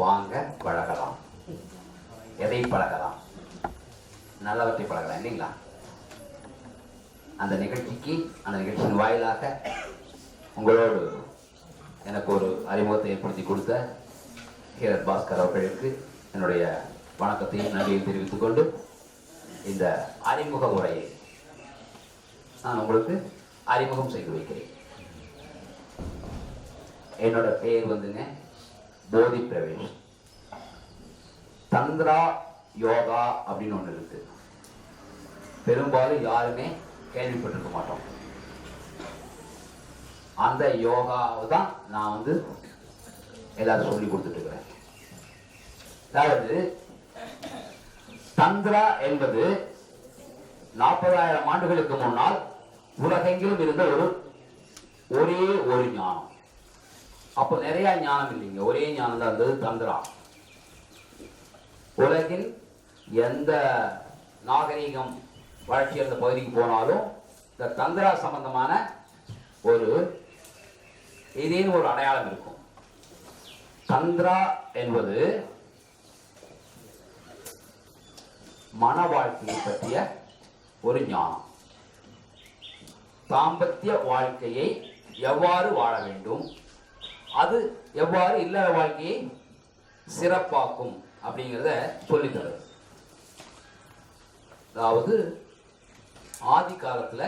வாங்க பழகலாம். எதை பழகலாம்? நல்லவற்றை பழகலாம் இல்லைங்களா? அந்த நிகழ்ச்சியின் வாயிலாக உங்களோடு எனக்கு ஒரு அறிமுகத்தை ஏற்படுத்தி கொடுத்த ஹீரத் பாஸ்கர் அவர்களுக்கு என்னுடைய வணக்கத்தையும் நன்றியை தெரிவித்துக் கொண்டு இந்த அறிமுக உரையை நான் உங்களுக்கு அறிமுகம் செய்து வைக்கிறேன். என்னோட பேர் வந்துங்க போதி பிரவேஷ். தந்திரா யோகா அப்படின்னு ஒன்று இருக்கு. பெரும்பாலும் யாருமே கேள்விப்பட்டிருக்க மாட்டோம். அந்த யோகாவை தான் நான் வந்து எல்லாரும் சொல்லி கொடுத்துட்டு இருக்கிறேன். அதாவது தந்திரா என்பது 40,000 ஆண்டுகளுக்கு முன்னால் உலகெங்கிலும் இருந்த ஒரே ஒரு ஞானம். அப்போ நிறைய ஞானம் இல்லைங்க, ஒரே ஞானம் தான் இருந்தது தந்திரா. உலகின் எந்த நாகரீகம் வளர்ச்சி இருந்த பகுதிக்கு போனாலும் இந்த தந்திரா சம்பந்தமான ஒரு ஏதேனும் ஒரு அடையாளம் இருக்கும். தந்திரா என்பது மன வாழ்க்கையை பற்றிய ஒரு ஞானம். தாம்பத்திய வாழ்க்கையை எவ்வாறு வாழ வேண்டும், அது எவ்வாறு இல்லற வாழ்க்கையை சிறப்பாக்கும் அப்படிங்கிறத சொல்லித்தருது. அதாவது ஆதி காலத்துல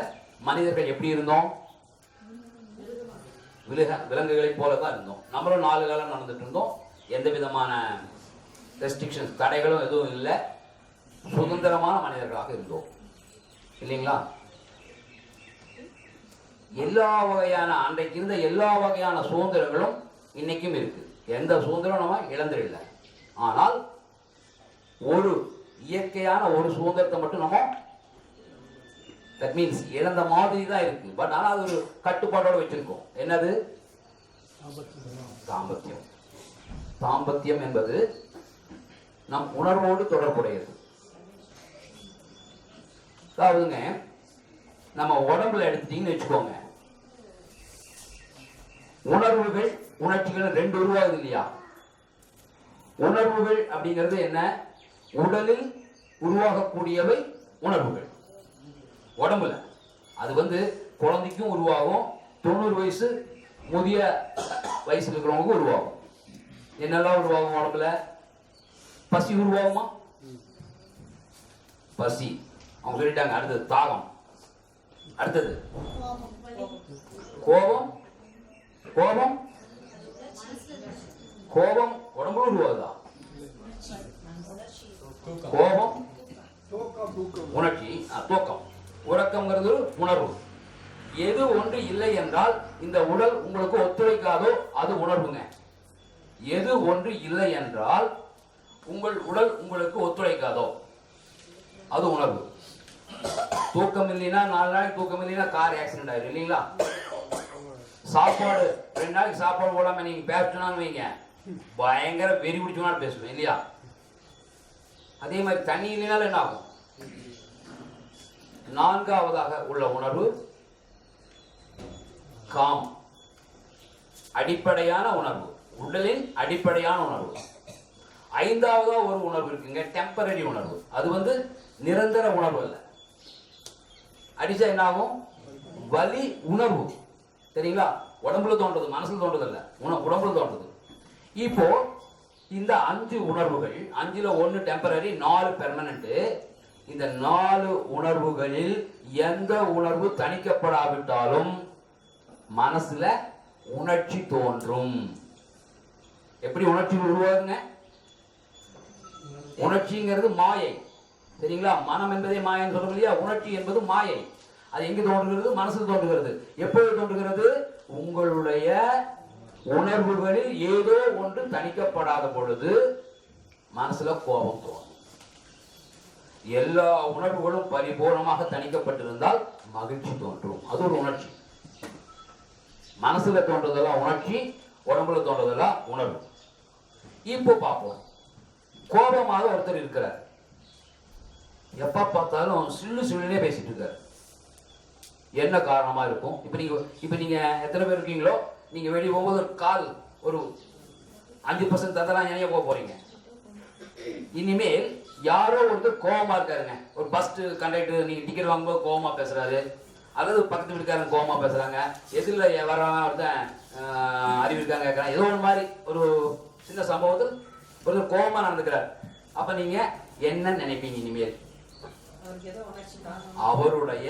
மனிதர்கள் எப்படி இருந்தோம்? விலங்குகளை போலதான் இருந்தோம். நம்மளும் 4 காலம் நடந்துட்டு இருந்தோம். எந்த விதமான ரெஸ்ட்ரிக்ஷன்ஸ், தடைகளும் எதுவும் இல்லை. சுதந்திரமான மனிதர்களாக இருந்தோம் இல்லைங்களா? எல்லா வகையான அன்றைக்கு இருந்த எல்லா வகையான சுதந்திரங்களும் இன்னைக்கும் இருக்கு. எந்த சுதந்திரம் நம்ம இழந்துடல. ஆனால் ஒரு இயற்கையான ஒரு சுதந்திரத்தை மட்டும் நம்ம தட் மீன்ஸ் இழந்த மாதிரி தான் இருக்கு. பட் ஆனால் அது ஒரு கட்டுப்பாடோட வச்சிருக்கோம். என்னது? தாம்பத்தியம். தாம்பத்தியம் என்பது நம் உணர்வோடு தொடர்புடையது. அதாவதுங்க, நம்ம உடம்புல எடுத்துட்டீங்கன்னு வச்சுக்கோங்க, உணர்வுகள் உணர்ச்சிகள் 2 உருவாகுது இல்லையா? உணர்வுகள் அப்படிங்கிறது என்ன? உடலில் உருவாகக்கூடியவை உணர்வுகள். உடம்புல அது வந்து குழந்தைக்கும் உருவாகும், 90 வயசு முதிய வயசுல இருக்கிறவங்களுக்கும் உருவாகும். என்னெல்லாம் உருவாகும் உடம்புல? பசி உருவாகுமா? பசி அவங்க சொல்லிட்டாங்க. அடுத்தது தாகம், அடுத்தது கோபம். கோபம் கோபம் உடம்புல உருவாகுதா? கோபம் உணர்ச்சி, தூக்கம். உறக்கம்ங்கிறது உணர்வு. எது ஒன்று இல்லை என்றால் இந்த உடல் உங்களுக்கு ஒத்துழைக்காதோ அது உணர்வுங்க. எது ஒன்று இல்லை என்றால் உங்கள் உடல் உங்களுக்கு ஒத்துழைக்காதோ அது உணர்வு. தூக்கம் இல்லைன்னா 4 நாளைக்கு தூக்கம் இல்லைன்னா கார் ஆக்சிடென்ட் ஆயிடும் இல்லைங்களா? சாப்பாடு 2 நாளைக்கு சாப்பாடு போடாம நீங்க பேசணும்னு வைங்க, பயங்கர வெறி பிடிச்சோம்னா பேசுவேன் இல்லையா? அதே மாதிரி தண்ணி இல்லைனாலும் என்ன ஆகும்? 4ஆவதாக உள்ள உணர்வு காமம். அடிப்படையான உணர்வு, உடலின் அடிப்படையான உணர்வு. 5ஆவதா ஒரு உணர்வு இருக்குங்க, டெம்பரரி உணர்வு. அது வந்து நிரந்தர உணர்வு அல்ல. அடிச்சா என்ன ஆகும்? வலி உணர்வு. சரிங்களா? உடம்புல தோன்றது, மனசுல தோன்றது இல்ல, உடம்புல தோன்றது. இப்போ இந்த 5 உணர்வுகள், 5ல 1 டெம்பரரி, 4 பெர்மனன்ட். இந்த 4 உணர்வுகளில் எந்த உணர்வு தணிக்கப்படாவிட்டாலும் மனசுல உணர்ச்சி தோன்றும். எப்படி உணர்ச்சி உருவாகுங்க? உணர்ச்சிங்கிறது மாயை. சரிங்களா? மனம் என்பதே மாயன்னு சொல்றோம் இல்லையா? உணர்ச்சி என்பது மாயை. அது எங்க தோன்றுகிறது? மனசில் தோன்றுகிறது. எப்போது தோன்றுகிறது? உங்களுடைய உணர்வுகளில் ஏதோ ஒன்று தணிக்கப்படாத பொழுது மனசுல கோபம் தோணும். எல்லா உணர்வுகளும் பரிபூர்ணமாக தணிக்கப்பட்டிருந்தால் மகிழ்ச்சி தோன்றும். அது ஒரு உணர்ச்சி. மனசுல தோன்றதெல்லாம் உணர்ச்சி, உடம்புல தோன்றதெல்லாம் உணர்வு. இப்போ பார்ப்போம். கோபமாக ஒருத்தர் இருக்கிறார். எப்ப பார்த்தாலும் சில்லுனே பேசிட்டு இருக்காரு. என்ன காரணமா இருக்கும்? இப்ப நீங்க எத்தனை பேர் இருக்கீங்களோ, நீங்க வெளியே போகும்போது ஒரு கால், ஒரு 5% அதெல்லாம் ஏன் போக போறீங்க? இனிமேல் யாரோ ஒருத்தர் கோவமா இருக்காருங்க. ஒரு பஸ் கண்டக்டர் நீங்க டிக்கெட் வாங்கும்போது கோவமா பேசுறாரு, அல்லது பக்கத்து வீட்டுக்காரங்க கோவமா பேசுறாங்க, எதிரில் வரவன் ஒருத்தன் அறிவிருக்காங்க கேட்கறான், ஏதோ ஒரு மாதிரி ஒரு சின்ன சம்பவத்தில் ஒருத்தர் கோவமா நடந்துக்கிறார். அப்ப நீங்க என்ன நினைப்பீங்க? இனிமேல் அவருடைய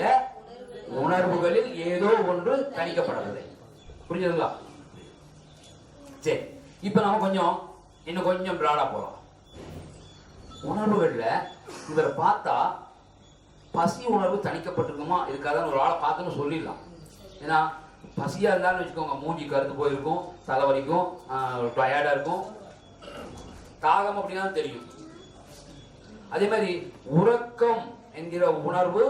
உணர்வுகளில் ஏதோ ஒன்று தணிக்கப்படவில்லை. புரிஞ்சுதுங்களா? சரி, இப்ப நம்ம இன்னும் கொஞ்சம் பிராடா போலாம். உணர்வுகள்ல இவரை பார்த்தா பசி உணர்வு தணிக்கப்பட்டிருக்குமா இருக்காதான்னு ஒரு ஆளை பார்த்துன்னு சொல்லிடலாம். ஏன்னா பசியா இருந்தாலும் வச்சுக்கோங்க, மூஞ்சி கருத்து போயிருக்கும், தலை வலிக்கும், டயர்டா இருக்கும், தாகம் அப்படின்னா தெரியும். அதே மாதிரி உறக்கம் என்கிற உணர்வு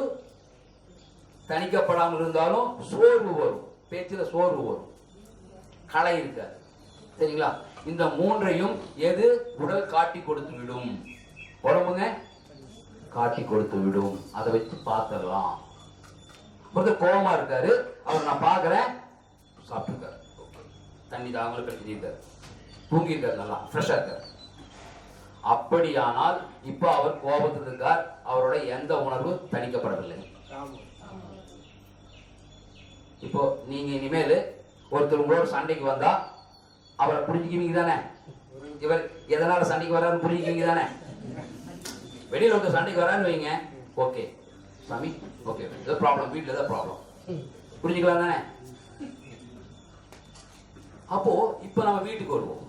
தணிக்கப்படாமல் இருந்தாலும் சோர்வு வரும், பேச்சில் சோர்வு வரும், களை இருக்காது. சரிங்களா? இந்த மூன்றையும் எது உடல் காட்டி கொடுத்து விடும்? உடம்புங்க காட்டி கொடுத்து விடும். அதை வச்சு பார்த்துடலாம். ஒருத்தர் கோபமா இருக்காரு, அவர் நான் பார்க்கிறேன், சாப்பிட்டுருக்காரு, தண்ணி தாங்களும் கட்டிருக்காரு, தூங்கியிருக்காரு, நல்லா ஃப்ரெஷ்ஷா இருக்காரு. அப்படியானால் இப்ப அவர் கோபத்தில் இருக்கார், அவரோட எந்த உணர்வு தணிக்கப்படவில்லை. இப்போ நீங்க இனிமேல் ஒருத்தர் உங்களோட சண்டைக்கு வந்தா அவரை புரிஞ்சுக்குவீங்க தானே? இவர் எதனால சண்டைக்கு வர்றாருன்னு புரிஞ்சுக்குவீங்க தானே? வெளியில ஒருத்தர் சண்டைக்கு வரான்னு வைங்க, ஓகே சாமி, ஓகே ஏதோ ப்ராப்ளம், வீட்டில் ஏதோ ப்ராப்ளம், புரிஞ்சுக்கலாம் தானே? அப்போ இப்ப நம்ம வீட்டுக்கு வருவோம்.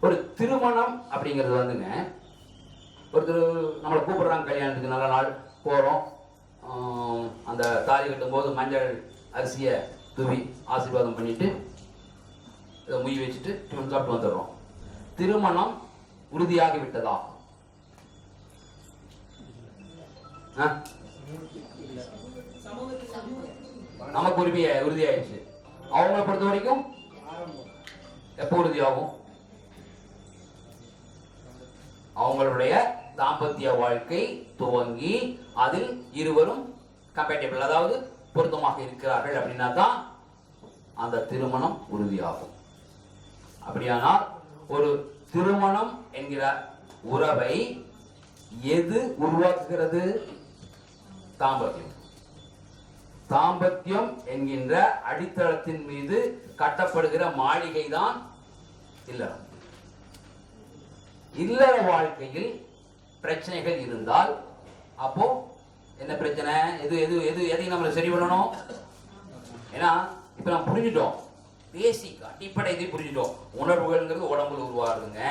ஒரு திருமணம் அப்படிங்கிறது வந்துங்க, ஒருத்தர் நம்மளை கூப்பிடுறாங்க கல்யாணத்துக்கு, நல்ல நாள் போறோம், அந்த தாலி கட்டும் போது மஞ்சள் அரிசியை தூவி ஆசீர்வாதம் பண்ணிட்டு இதை முய் வச்சுட்டு டிஃபன் சாப்பிட்டு வந்துடுறோம். திருமணம் உறுதியாகி விட்டதா? நமக்கு உறுதியாயிடுச்சு. அவங்களை பொறுத்த வரைக்கும் எப்ப உறுதியாகும்? அவங்களுடைய தாம்பத்திய வாழ்க்கை துவங்கி அதில் இருவரும் கம்பேட்டபிள், அதாவது பொருத்தமாக இருக்கிறார்கள் அப்படின்னா தான் அந்த திருமணம் உறுதியாகும். அப்படியானால் ஒரு திருமணம் என்கிற உறவை எது உருவாக்குகிறது? தாம்பத்தியம். தாம்பத்தியம் என்கின்ற அடித்தளத்தின் மீது கட்டப்படுகிற மாளிகை தான் இல்லறம். இல்லற வாழ்க்கையில் பிரச்சனைகள் இருந்தால் அப்போ என்ன பிரச்சனை? எதையும் நம்ம சரி பண்ணணும். ஏன்னா இப்ப நம்ம புரிஞ்சுட்டோம், பேசிக் அடிப்படை இதை புரிஞ்சுட்டோம். உணர்வுகள்ங்கிறது உடம்புல உருவாகுதுங்க.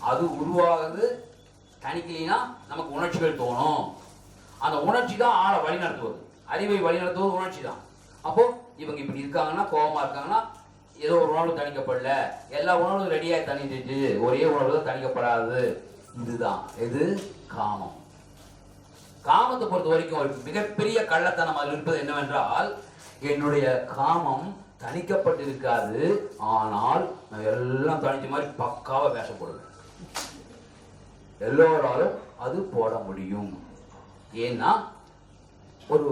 அது உருவாகுது தணிக்கலைன்னா நமக்கு உணர்ச்சிகள் தோணும். அந்த உணர்ச்சி தான் ஆளை வழி நடத்துவது, அறிவை வழி நடத்துவது உணர்ச்சி தான். அப்போ இவங்க இப்படி இருக்காங்கன்னா, கோபமா இருக்காங்கன்னா, ஏதோ ஒரு உணர்வு தணிக்கப்படல, எல்லா உணர்வும் ரெடியாக தணிஞ்சிச்சு, ஒரே உணர்வு தான் தணிக்கப்படாது. இதுதான் எது? காமம். காமத்தை பொறுத்த வரைக்கும் ஒரு மிகப்பெரிய கள்ளத்தனம் அதில் இருப்பது என்னவென்றால், என்னுடைய காமம் தணிக்கப்பட்டிருக்காது, ஆனால் நான் எல்லாம் தணிச்ச மாதிரி பக்காவா பேசப்படுவேன், எல்லோராலும் அது போட முடியும். ஏன்னா ஒரு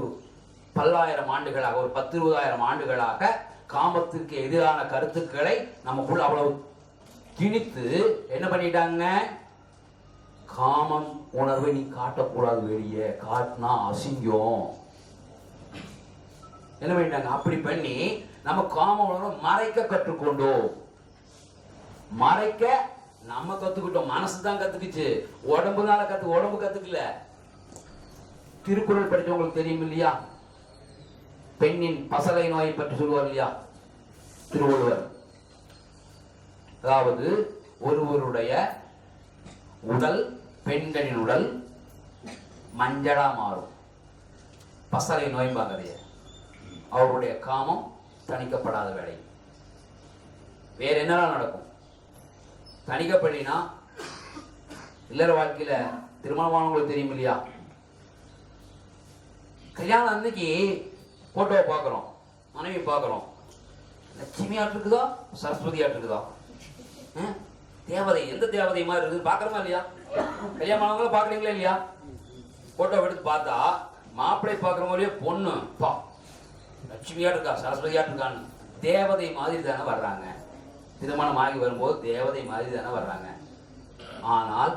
பல்லாயிரம் ஆண்டுகளாக, ஒரு 10-20,000 ஆண்டுகளாக காமத்திற்கு எதிரான கருத்துக்களை நமக்குள்ள அவ்வளவு திணித்து என்ன பண்ணிட்டாங்க? காமம் உணர்வை நீ காட்டக்கூடாது, வெளியே காட்டினா அசிங்கம், என்ன பண்ணிட்டாங்க? அப்படி பண்ணி நம்ம காம உணர்வை மறைக்க கற்றுக்கொண்டோம். மறைக்க நம்ம கத்துக்கிட்டோம், மனசு தான் கத்துக்குச்சு, உடம்புனால உடம்பு கத்துக்கல. திருக்குறள் படிச்சவங்களுக்கு தெரியும் இல்லையா? பெண்ணின் பசலை நோயை பற்றி சொல்லுவார் இல்லையா திருவள்ளுவர்? அதாவது ஒருவருடைய உடல், பெண்களின் உடல் மஞ்சளா மாறும், பசலை நோய்பாங்க. அவருடைய காமம் தணிக்கப்படாத வேலை. வேற என்னெல்லாம் நடக்கும்? தணிக்கப்படினா இல்லற வாழ்க்கையில திருமணமானவங்களுக்கு தெரியும் இல்லையா? கல்யாணம் அன்னைக்கு போட்டோவை பார்க்கிறோம், மனைவி பார்க்கிறோம், லட்சுமி ஆட்டு இருக்குதா, சரஸ்வதி ஆட்டு இருக்குதா, தேவதை எந்த தேவதை மாதிரி இருக்குது பார்க்கறோமா இல்லையா? கல்யாணம் பார்க்குறீங்களா இல்லையா? போட்டோ எடுத்து பார்த்தா மாப்பிள்ளை பார்க்குற மாதிரியே பொண்ணு பா லட்சுமியா இருக்கா, சரஸ்வதியா இருக்கான்னு தேவதை மாதிரி தானே வர்றாங்க. திருமணம் ஆகி வரும்போது தேவதை மாதிரி தானே வர்றாங்க. ஆனால்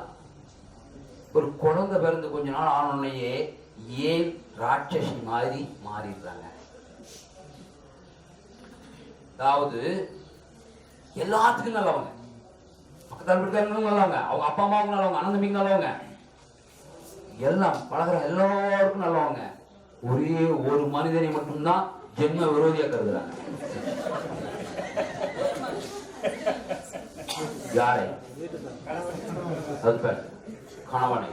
ஒரு குழந்தை பிறந்து கொஞ்ச நாள் ஆனோடனேயே ஏன் ராட்சசி மாதிரி மாறிடுறாங்க? அதாவது எல்லாத்துக்கும் நல்லவங்க, பக்கத்தால் வீட்டுக்காரங்களும் நல்லவங்க, அவங்க அப்பா அம்மாவுக்கும் நல்லவங்க, அண்ணன் தம்பிக்கு நல்லவங்க, எல்லாம் பழகிற எல்லாருக்கும் நல்லவங்க. ஒரே ஒரு மனிதனை மட்டும்தான் ஜென்ம விரோதியா கருதுறாங்க. யாரை? கணவனை.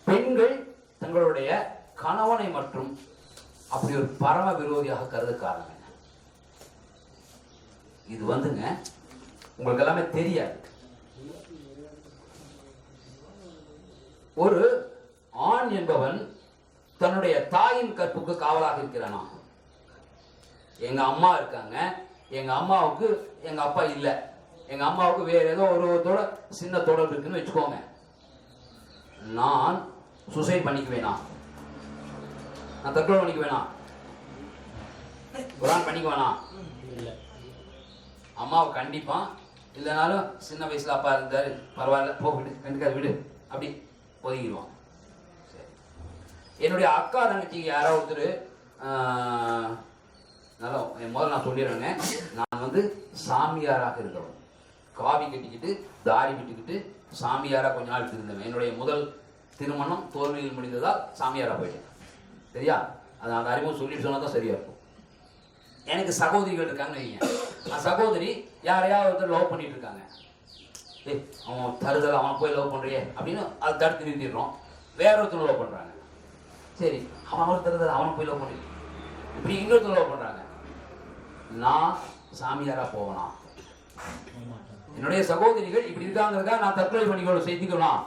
பெண்கள் தங்களுடைய கணவனை மற்றும் அப்படி ஒரு பரம விரோதியாக கருத காரணம் என்ன? இது வந்துங்க உங்களுக்கு எல்லாமே தெரியாது. ஒரு ஆண் என்பவன் தன்னுடைய தாயின் கற்புக்கு காவலாக இருக்கிறானா? எங்க அம்மா இருக்காங்க, எங்க அம்மாவுக்கு எங்க அப்பா இல்லை, எங்க அம்மாவுக்கு வேற ஏதோ ஒருவத்தோட சின்ன தொடர்பு இருக்குன்னு வச்சுக்கோங்க. நான் சூசைட் பண்ணிக்குவேனா? நான் தற்கொலை பண்ணிக்குவேனா? குரான் பண்ணிக்குவேனா? அம்மாவை கண்டிப்பா இல்லைனாலும் சின்ன வயசுல அப்பா இருந்தாரு, பரவாயில்ல போ விடு, கண்டுக்காது விடு, அப்படி ஒதுங்கிடுவான். என்னுடைய அக்கா தங்கச்சிக்கு யாராவது ஒருத்தர் நல்லா முதல்ல நான் சொல்லிடுறேங்க, நான் வந்து சாமியாராக இருந்தவன், காவி கட்டிக்கிட்டு தாடி விட்டுக்கிட்டு சாமியாராக கொஞ்ச நாள் இருந்தவன். என்னுடைய முதல் திருமணம் தோல்வியில் முடிந்ததால் சாமியாராக போயிட்டேன். சரியா? அது அந்த அறிமுகம் சொல்லிட்டு சொன்னா தான் சரியா இருக்கும். எனக்கு சகோதரிகள் இருக்காங்கன்னு வைங்க, சகோதரி யாரையாவது ஒருத்தர் லவ் பண்ணிட்டு இருக்காங்க, அவன் தருதல் அவன் போய் லவ் பண்றியே அப்படின்னு அதை தடுத்து நிறுத்திடுறோம். வேற ஒருத்தர் லவ் பண்றாங்க, சரி அவன் ஒரு தருதல் அவனை போய் லவ் பண்ணி இப்படி இன்னொருத்தர் லவ் பண்றாங்க. நான் சாமியாரா போவனா? என்னுடைய சகோதரிகள் இப்படி இருக்காங்கிறதா நான் தற்கொலை பண்ணிக்கொள்ள செஞ்சுக்கலாம்?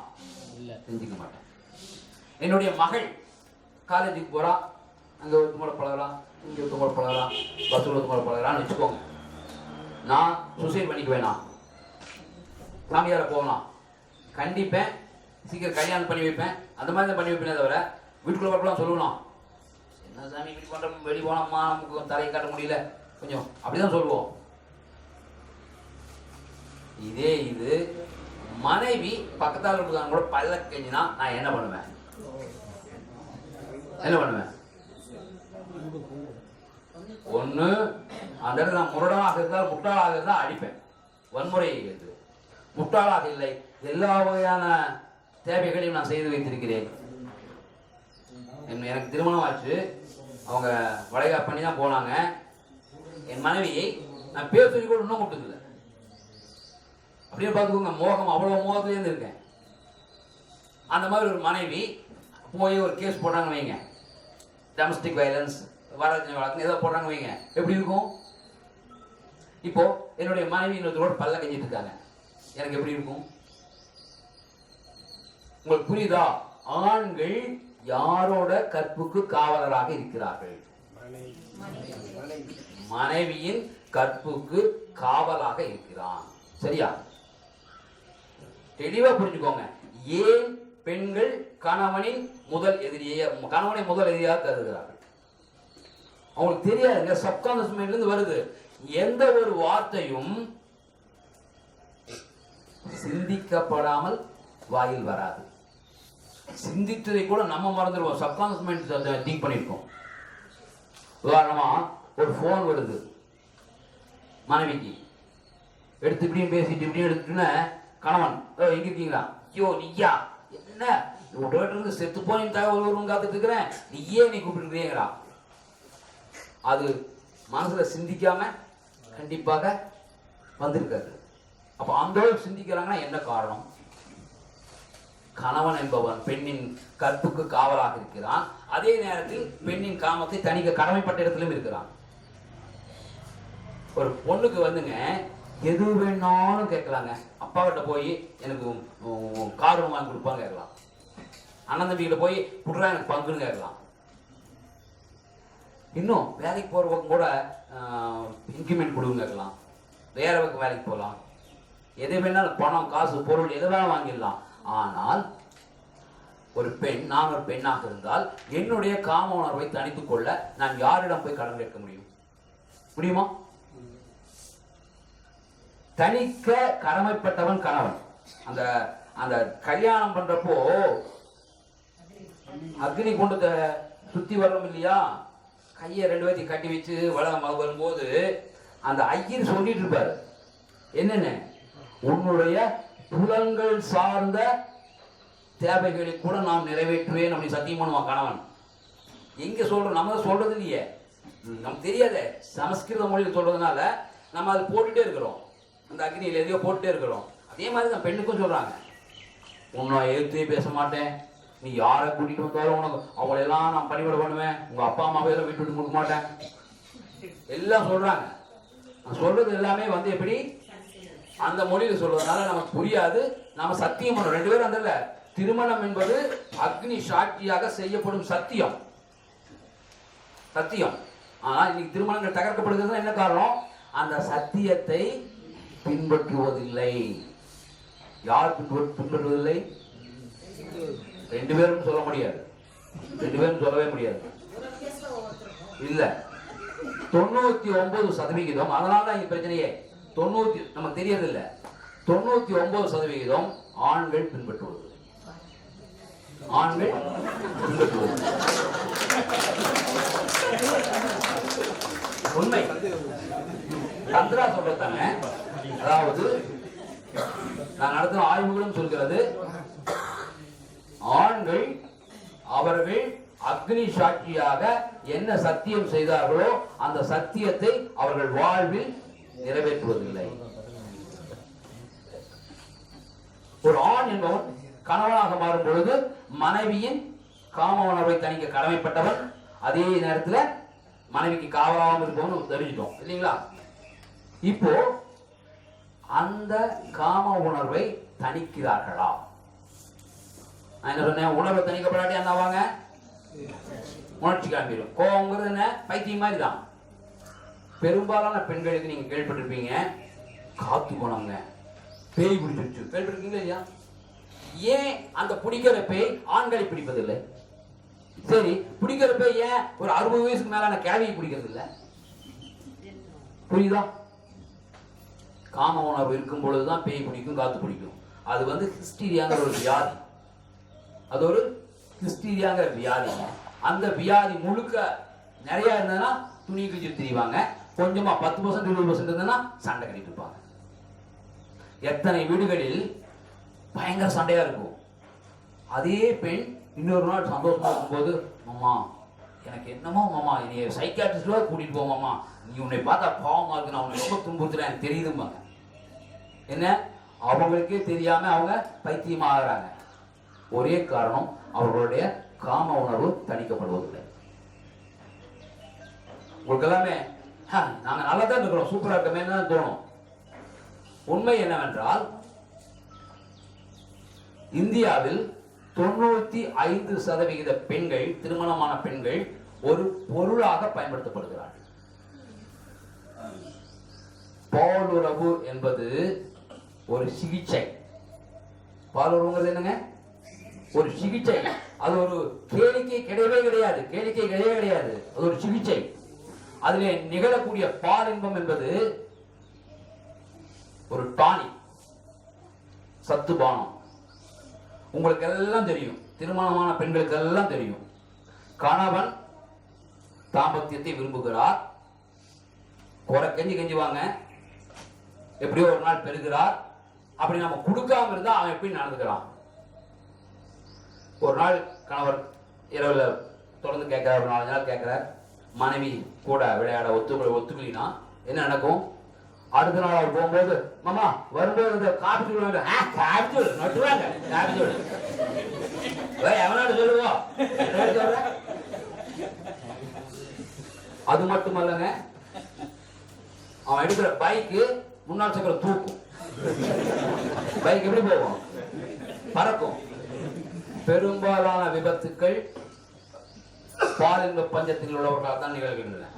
செஞ்சுக்க மாட்டேன். என்னுடைய மகள் காலேஜுக்கு போறா, அங்க ஒருத்தமோட பழகலாம், இங்க ஒருத்தமோட பழகலாம், பஸ்ல ஒருத்தமோட பழகலாம்னு வச்சுக்கோங்க. நான் சூசைட் பண்ணிக்குவேனா? சாமியார போகலாம், கண்டிப்பேன், சீக்கிரம் கல்யாணம் பண்ணி வைப்பேன், அந்த மாதிரி தான் பண்ணி வைப்பேனே தவிர வீட்டுக்குள்ள வரலாம் சொல்லலாம், என்ன சாமி இப்படி பண்ற, வெளி போனோம்மா நமக்கு தலையை காட்ட முடியல கொஞ்சம், அப்படிதான் சொல்லுவோம். இதே இது மனைவி பக்கத்தால் இருக்காங்க கூட பல்ல கெஞ்சினா நான் என்ன பண்ணுவேன்? என்ன பண்ணுவேன்? ஒண்ணு அந்த இடத்துல நான் முரடனாக இருந்தால் முட்டாளாக இருந்தால் அடிப்பேன், வன்முறை. முட்டாளாக இல்லை, எல்லா வகையான தேவைகளையும் நான் செய்து வைத்திருக்கிறேன். எனக்கு திருமணம் ஆச்சு, அவங்க வளைகாப்பு பண்ணி தான் போனாங்க. என் மனைவியை நான் பேர் சொல்லி கூட இன்னும் கூப்பிட்டதில்லை. அப்படியே பார்த்துக்கோங்க, மோகம் அவ்வளவு மோகத்துலேருந்து இருக்கேன். அந்த மாதிரி ஒரு மனைவி போய் ஒரு கேஸ் போடுறாங்க வைங்க, டொமஸ்டிக் வயலன்ஸ் வரதட்சணை வழக்கு ஏதோ போடுறாங்க வைங்க, எப்படி இருக்கும்? இப்போ என்னுடைய மனைவி இன்னொருத்தரோட பல்ல கஞ்சிட்டு இருக்காங்க, எனக்கு எப்படி இருக்கும்? உங்களுக்கு புரியுதா? ஆண்கள் யாரோட கற்புக்கு காவலராக இருக்கிறார்கள்? மனைவியின் கற்புக்கு காவலாக இருக்கிறான். சரியா? தெளிவா புரிஞ்சுக்கோங்க. ஏன் பெண்கள் கணவனை முதல் எதிரியாக கருதுகிறார்கள்? அவங்களுக்கு தெரியாதுங்க, சப்கான்ஷியஸ் மைண்ட்ல இருந்து வருது. எந்த ஒரு வார்த்தையும் சிந்திக்கப்படாமல் வாயில் வராது. சிந்தித்ததை கூட நம்ம மறந்துடுவோம், சப்கான்ஷியஸ் மைண்ட் திங்க் பண்ணிருக்கோம். உதாரணமா ஒரு போன் வருது மனைவிக்கு, எடுத்து இப்படியும் பேசிட்டு இப்படியும் எடுத்துட்டுன்னு கணவன் எங்க இருக்கீங்களா? ஐயோ நீயா, என்ன இருந்து செத்து போன தகவல் வரும்னு காத்துட்டு இருக்கிறேன், நீயே நீ கூப்பிட்டுக்கிறீங்களா? அது மனசுல சிந்திக்காம கண்டிப்பாக வந்திருக்காரு. அப்ப அந்த சிந்திக்கிறாங்கன்னா என்ன காரணம்? கணவன் என்பவன் பெண்ணின் கற்புக்கு காவலாக இருக்கிறான், அதே நேரத்தில் பெண்ணின் காமத்தை தனிக்க கடமைப்பட்ட இடத்திலும் இருக்கிறான். ஒரு பொண்ணுக்கு வந்துங்க எது வேணாலும் கேட்கலாங்க. அப்பாவிட்ட போய் எனக்கு கார் வாங்கி கொடுப்பான்னு கேட்கலாம், அண்ணன் தம்பிகிட்ட போய் புடுறா எனக்கு பங்குன்னு கேட்கலாம். இன்னும் வேலைக்கு போற பக்கம் கூட இன்கிரிமெண்ட் கொடுன்னு கேட்கலாம், வேற பக்கம் வேலைக்கு போகலாம், எதை வேணாலும் பணம் காசு பொருள் எதை வேணாலும் வாங்கிடலாம். ஆனால் ஒரு பெண், நான் ஒரு பெண்ணாக இருந்தால் என்னுடைய காம உணர்வை தணித்துக் கொள்ள நான் யாரிடம் போய் கடன் கேட்க முடியும்? முடியுமா? தணிக்க கடமைப்பட்டவன் கணவன். அந்த அந்த கல்யாணம் பண்றப்போ அக்னி குண்டத்தை சுத்தி வரணும் இல்லையா, கையை 2 பேர்த்தையும் கட்டி வச்சு வரும்போது அந்த ஐயர் சொல்லிட்டு இருப்பாரு, என்னென்ன உன்னுடைய புலன்கள் சார்ந்த தேவைகளை கூட நாம் நிறைவேற்றுவேன் அப்படின்னு சத்தியம் பண்ணுவான் கணவன். எங்க சொல்றோம், நம்ம சொல்றது இல்லையே, நமக்கு தெரியாத சமஸ்கிருத மொழியில் சொல்றதுனால நம்ம அது போட்டுட்டே இருக்கிறோம், அந்த அக்னியில் எதையோ போட்டுட்டே இருக்கிறோம். அதே மாதிரி தான் பெண்ணுக்கும் சொல்றாங்க, உன்னை எழுத்தே பேச மாட்டேன், நீ யாரை கூட்டிட்டு வந்தாலும் உனக்கு அவங்களெல்லாம் நான் பணிவிட பண்ணுவேன், உங்க அப்பா அம்மாவையெல்லாம் வீட்டு விட்டு கொடுக்க மாட்டேன் எல்லாம் சொல்றாங்க. நான் சொல்றது எல்லாமே வந்து எப்படி அந்த மொழியில் சொல்றதுனால நமக்கு புரியாது. நாம சத்தியம் பண்ணுறோம் 2 பேரும். அந்த திருமணம் என்பது அக்னி சாட்சியாக செய்யப்படும் சத்தியம். சத்தியம். ஆனா இன்னைக்கு திருமணங்கள் தகர்க்கப்படுகிறது என்ன காரணம்? அந்த சத்தியத்தை பின்பற்றுவதில்லை. யார் பின்பற்றுவதில்லை? 2 பேரும் சொல்ல முடியாது, 2 பேரும் சொல்லவே முடியாது. இல்ல 99%. அதனாலதான் இந்த பிரச்சனையே. 90 நமக்கு தெரியறதில்ல. 99% ஆண்கள் பின்பற்றுவது, ஆண்கள் பின்பற்றுவது உண்மை. தந்திரா சொல்றதாங்க. அதாவது நான் நடத்தின ஆய்வுகளும் சொல்கிறது, ஆண்கள் அவர்கள் அக்னி சாட்சியாக என்ன சத்தியம் செய்தார்களோ அந்த சத்தியத்தை அவர்கள் வாழ்வில் நிறைவேற்றுவதில்லை. ஒரு ஆண் என்பவன் கணவனாக மாறும் பொழுது மனைவியின் காம உணர்வை தணிக்க கடமைப்பட்டவன், அதே நேரத்தில் மனைவிக்கு காவலாகவும் இருப்பவன் தெரிஞ்சிட்டோம் இல்லைங்களா? இப்போ அந்த காம உணர்வை தணிக்கிறார்களா? நான் என்ன சொன்னேன், உணர்வை தணிக்கப்படாட்டி என்ன ஆவாங்க? உணர்ச்சி காண்பிடும். கோபங்கிறது என்ன? பைத்தியம் மாதிரி தான். பெரும்பாலான பெண்களுக்கு நீங்க கேள்விப்பட்டிருப்பீங்க, காத்து போனவங்க பேய் பிடிச்சிருச்சு, கேள்விப்பட்டிருக்கீங்களா இல்லையா? ஏன் அந்த பிடிக்கிற பேய் ஆண்களை பிடிப்பதில்லை? சரி, பிடிக்கிற பேய் ஏன் ஒரு 60 வயசுக்கு மேலான கேள்வியை பிடிக்கிறது இல்லை? புரியுதா? காம உணர்வு இருக்கும் பொழுதுதான் பேய் பிடிக்கும், காத்து பிடிக்கும். அது வந்து ஹிஸ்டீரியாங்கிற ஒரு வியாதி. அது ஒரு ஹிஸ்டீரியாங்கிற வியாதி. அந்த வியாதி முழுக்க நிறைய இருந்ததுன்னா துணி கிழிச்சு திரிவாங்க, கொஞ்சமா 10% 20% இருந்ததுன்னா சண்டை கட்டிட்டு இருப்பாங்க. எத்தனை வீடுகளில் பயங்கர சண்டையா இருக்கும். அதே பெண் இன்னொரு நாள் சந்தோஷமா இருக்கும்போது, மாமா எனக்கு என்னமோ மாமா என்னைய சைக்காட்ரிஸ்டா கூட்டிட்டு போ மாமா, நீ உன்னை பார்த்தா பாவமா இருக்கு, நான் உன்னை ரொம்ப துன்புறுத்துறேன் எனக்கு தெரியுதும்பாங்க. என்ன, அவங்களுக்கே தெரியாம அவங்க பைத்தியமா ஆகிறாங்க. ஒரே காரணம், அவர்களுடைய காம உணர்வு தணிக்கப்படுவதில்லை. உங்களுக்கு எல்லாமே நாங்க நல்லா தான் இருக்கிறோம், சூப்பரா இருக்கமே தான் தோணும். உண்மை என்னவென்றால் இந்தியாவில் 95% பெண்கள், திருமணமான பெண்கள் ஒரு பொருளாக பயன்படுத்தப்படுகிறார்கள். பாலுறவு என்பது ஒரு சிகிச்சை. பாலுறவுங்கிறது என்னங்க? ஒரு சிகிச்சை. அது ஒரு கேளிக்கை கிடையவே கிடையாது, கேளிக்கை கிடையவே கிடையாது. அது ஒரு சிகிச்சை. அதிலே நிகழக்கூடிய பால் இன்பம் என்பது ஒரு டானிக், சத்து பானம். உங்களுக்கு எல்லாம் தெரியும், திருமணமான பெண்களுக்கு எல்லாம் தெரியும், கணவன் தாம்பத்தியத்தை விரும்புகிறார், குறை கெஞ்சுவாங்க, எப்படியோ ஒரு நாள் பெறுகிறார். அப்படி நம்ம கொடுக்காம இருந்தா அவன் எப்படி நடந்துக்கிறான்? ஒரு நாள் கணவர் இரவுல தொடர்ந்து கேட்கிறார், ஒரு 4 நாள் கேட்கிறார், மனைவி கூட விளையாட ஒத்துக்கலினா என்ன நடக்கும்? அடுத்த நாள் அவர் போகும்போது, மாமா வரும்போது காபி தூள் காபி தூள் நட்டுவாங்க, காபி தூள் எவனாடு சொல்லுவோம். அது மட்டுமல்லங்க, அவன் எடுக்கிற பைக்கு முன்னாள் சக்கர தூக்கும். பைக் எப்படி போகும்? பறக்கும். பெரும்பாலான விபத்துக்கள் பாலின்ப பஞ்சத்தில் உள்ளவர்களால் தான் நிகழ்கின்றன.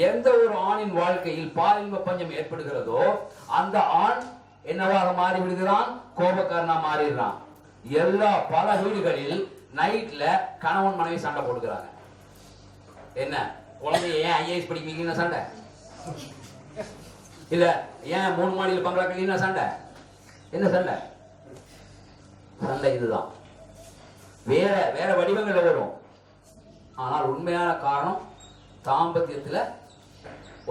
எந்த ஒரு ஆணின் வாழ்க்கையில் பாலின்ப பஞ்சம் ஏற்படுகிறதோ அந்த ஆண் என்னவாக மாறி விடுகிறான்? கோபக்காரனா மாறிடுறான். பல வீடுகளில் நைட்ல கணவன் மனைவி சண்டை போடுகிறாங்க. என்ன, குழந்தைய ஏன் IAS படிக்கிறீங்கன்னு சண்டை? இல்ல ஏன் 3 மாடியில் பங்களா கட்டினா சண்டை? என்ன சண்டை? சண்டை இதுதான். வேற வேற வடிவங்கள் வரும். ஆனால் உண்மையான காரணம் தாம்பத்தியத்துல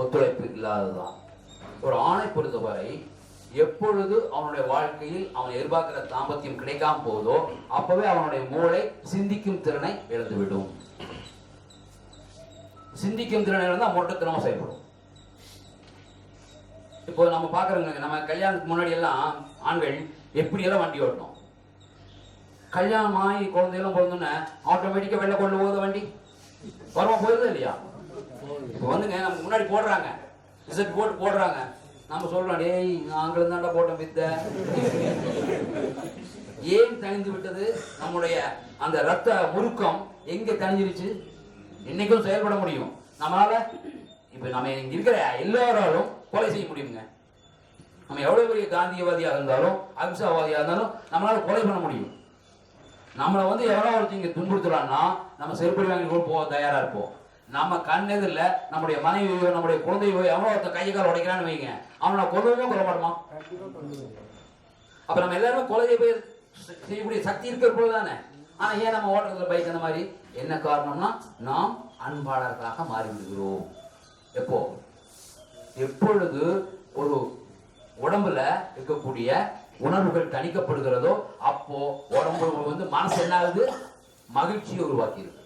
ஒத்துழைப்பு இல்லாததுதான். ஒரு ஆணை பொறுத்தவரை எப்பொழுது அவனுடைய வாழ்க்கையில் அவன் எதிர்பார்க்கிற தாம்பத்தியம் கிடைக்காம போதோ அப்பவே அவனுடைய மூளை சிந்திக்கும் திறனை இழந்துவிடும். சிந்திக்கும் திறனை இழந்தா மொட்டத்தனமா செயல்படும். இப்போ நம்ம பாக்குறோங்க, நம்ம கல்யாணத்துக்கு முன்னாடி எல்லாம் ஆண்கள் எப்படி எல்லாம் வண்டி ஓட்டணும். கல்யாணம் ஆகி குழந்தையெல்லாம் பிறந்தோன்னே ஆட்டோமேட்டிக்கா வெளில கொண்டு போகுது வண்டி. வரமா போயிருது இல்லையா? இப்போ வந்துங்க நமக்கு முன்னாடி போடுறாங்க, ரிசல்ட் போட்டு போடுறாங்க. நம்ம சொல்றோம், டேய் நாங்களும் தாண்டா போட்டோம் வித்த. ஏன் தணிந்து விட்டது? நம்முடைய அந்த ரத்த முறுக்கம் எங்க தணிஞ்சிருச்சு? இன்னைக்கும் செயல்பட முடியும் நம்மளால. இப்ப நம்ம இங்க இருக்கிற எல்லாராலும் கொலை செய்ய முடியுங்க. நம்ம எவ்வளவு பெரிய காந்தியவாதியாக இருந்தாலும் அகிம்சாவாதியாக இருந்தாலும் நம்மளால கொலை பண்ண முடியும். நம்மளை வந்து எவ்வளவு ஒருத்தங்க துன்புறுத்துறான்னா நம்ம செருப்படி வாங்கி கூட போக தயாரா இருப்போம். நம்ம கண் எதிரில் நம்முடைய மனைவியோ நம்முடைய குழந்தையோ எவ்வளவு ஒருத்தன் கையை கால் உடைக்கிறான்னு வைங்க, அவனை கொல்லவும் கொல்ல மாட்டோமா? அப்ப நம்ம எல்லாருமே கொலை செய்யக்கூடிய சக்தி இருக்கிற போது தானே. ஆனா ஏன் நம்ம ஓட்டுறதுல பைக் அந்த மாதிரி? என்ன காரணம்னா நாம் அன்பாளர்களாக மாறிவிடுகிறோம். எப்போ எப்பொழுது ஒரு உடம்புல இருக்கக்கூடிய உணர்வுகள் தணிக்கப்படுகிறதோ அப்போ உடம்பு வந்து மனசு என்ன ஆகுது? மகிழ்ச்சியை உருவாக்கிடுது.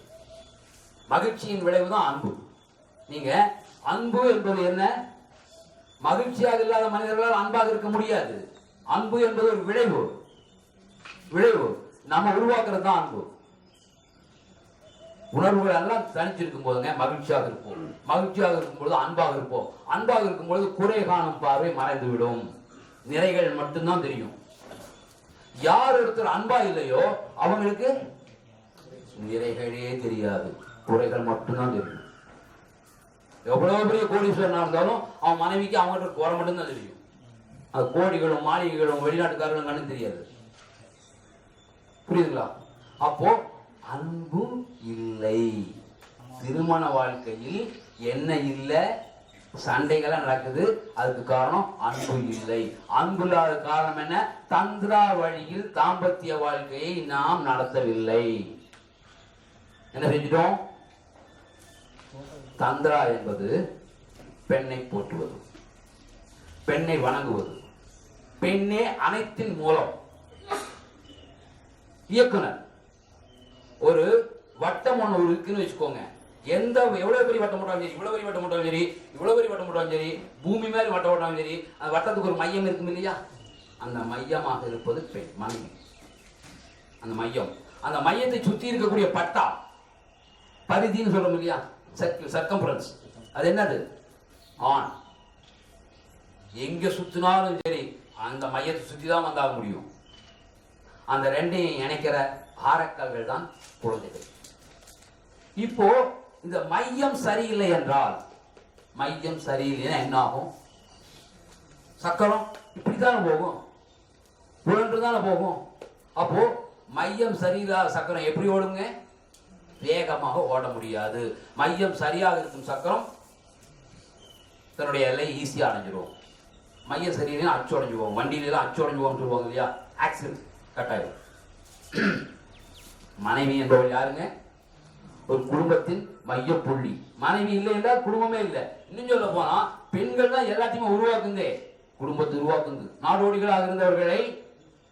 மகிழ்ச்சியின் விளைவுதான் அன்பு. நீங்க அன்பு என்பது என்ன? மகிழ்ச்சியாக இல்லாத மனிதர்களால் அன்பாக இருக்க முடியாது. அன்பு என்பது ஒரு விளைவு. விளைவு நம்ம உருவாக்குறது தான் அன்பு. உணர்வுகள் எல்லாம் தனிச்சிருக்கும் போதுங்க மகிழ்ச்சியாக இருப்போம். மகிழ்ச்சியாக இருக்கும் பொழுது அன்பாக இருப்போம். அன்பாக இருக்கும் பொழுது குறை காணும் பார்வை மறைந்து விடும். நிறைகள் மட்டும்தான் தெரியும். யார் ஒருத்தர் அன்பா இல்லையோ அவங்களுக்கு நிறைகளே தெரியாது, குறைகள் மட்டும்தான் தெரியும். எவ்வளவு பெரிய கோடீஸ்வரனா இருந்தாலும் அவன் மனைவிக்கு அவங்ககிட்ட குறை மட்டும்தான் தெரியும். அது கோடிகளும் மாளிகைகளும் வெளிநாட்டுக்காரர்களும் கண்ணு தெரியாது. புரியுதுங்களா? அப்போ அன்பு இல்லை. திருமண வாழ்க்கையில் என்ன இல்லை? சண்டைகள்லாம் நடக்குது. அதுக்கு காரணம் அன்பு இல்லை. அன்பு இல்லாத காரணம் என்ன? தந்திரா வழியில் தாம்பத்திய வாழ்க்கையை நாம் நடத்தவில்லை. என்ன செஞ்சிட்டோம்? தந்திரா என்பது பெண்ணை போற்றுவது, பெண்ணை வணங்குவது, பெண்ணே அனைத்தின் மூலம். இயக்குனர் ஒரு வட்டம் ஒண்ணு இருக்குன்னு வச்சுக்கோங்க. எந்த எவ்வளவு பெரிய வட்டம் போட்டாலும் சரி, இவ்வளவு பெரிய வட்டம் போட்டாலும் சரி, இவ்வளவு பெரிய வட்டம் போட்டாலும் சரி, பூமி மேல வட்டம் போட்டாலும் சரி, அந்த வட்டத்துக்கு ஒரு மையம் இருக்கும் இல்லையா? அந்த மையமாக இருப்பது பெண், மனைவி. அந்த மையம், அந்த மையத்தை சுத்தி இருக்கக்கூடிய பட்டா, பரிதின்னு சொல்றோம் இல்லையா? சர்க்கம்பரன்ஸ், அது என்னது? ஆண். எங்க சுத்தினாலும் சரி அந்த மையத்தை சுத்தி தான் வந்தாக முடியும். அந்த ரெண்டையும் இணைக்கிற ஆரக்கல்கள் தான் குழந்தைகள். இப்போ இந்த மையம் சரியில்லை என்றால், மையம் சரியில்லைன்னா என்ன ஆகும்? சக்கரம் இப்படித்தானே போகும், உழன்று தானே போகும். அப்போ மையம் சரியில்லாத சக்கரம் எப்படி ஓடுங்க? வேகமாக ஓட முடியாது. மையம் சரியாக இருக்கும் சக்கரம் தன்னுடைய எல்லை ஈஸியாக அடைஞ்சிடும். மையம் சரியில்லைன்னா அச்சு உடைஞ்சுவோம். வண்டியிலாம் அச்சு உடைஞ்சுவோம்னு சொல்லுவாங்க இல்லையா? ஆக்சிடென்ட், கட்டாயம். மனைவி என்பவள் யாருங்க? ஒரு குடும்பத்தின் மைய புள்ளி. மனைவி இல்லை என்றால் குடும்பமே இல்லை. இன்னும் சொல்ல போனா பெண்கள் தான் எல்லாத்தையுமே உருவாக்குந்தே. குடும்பத்தை உருவாக்குந்து நாடோடிகளாக இருந்தவர்களை,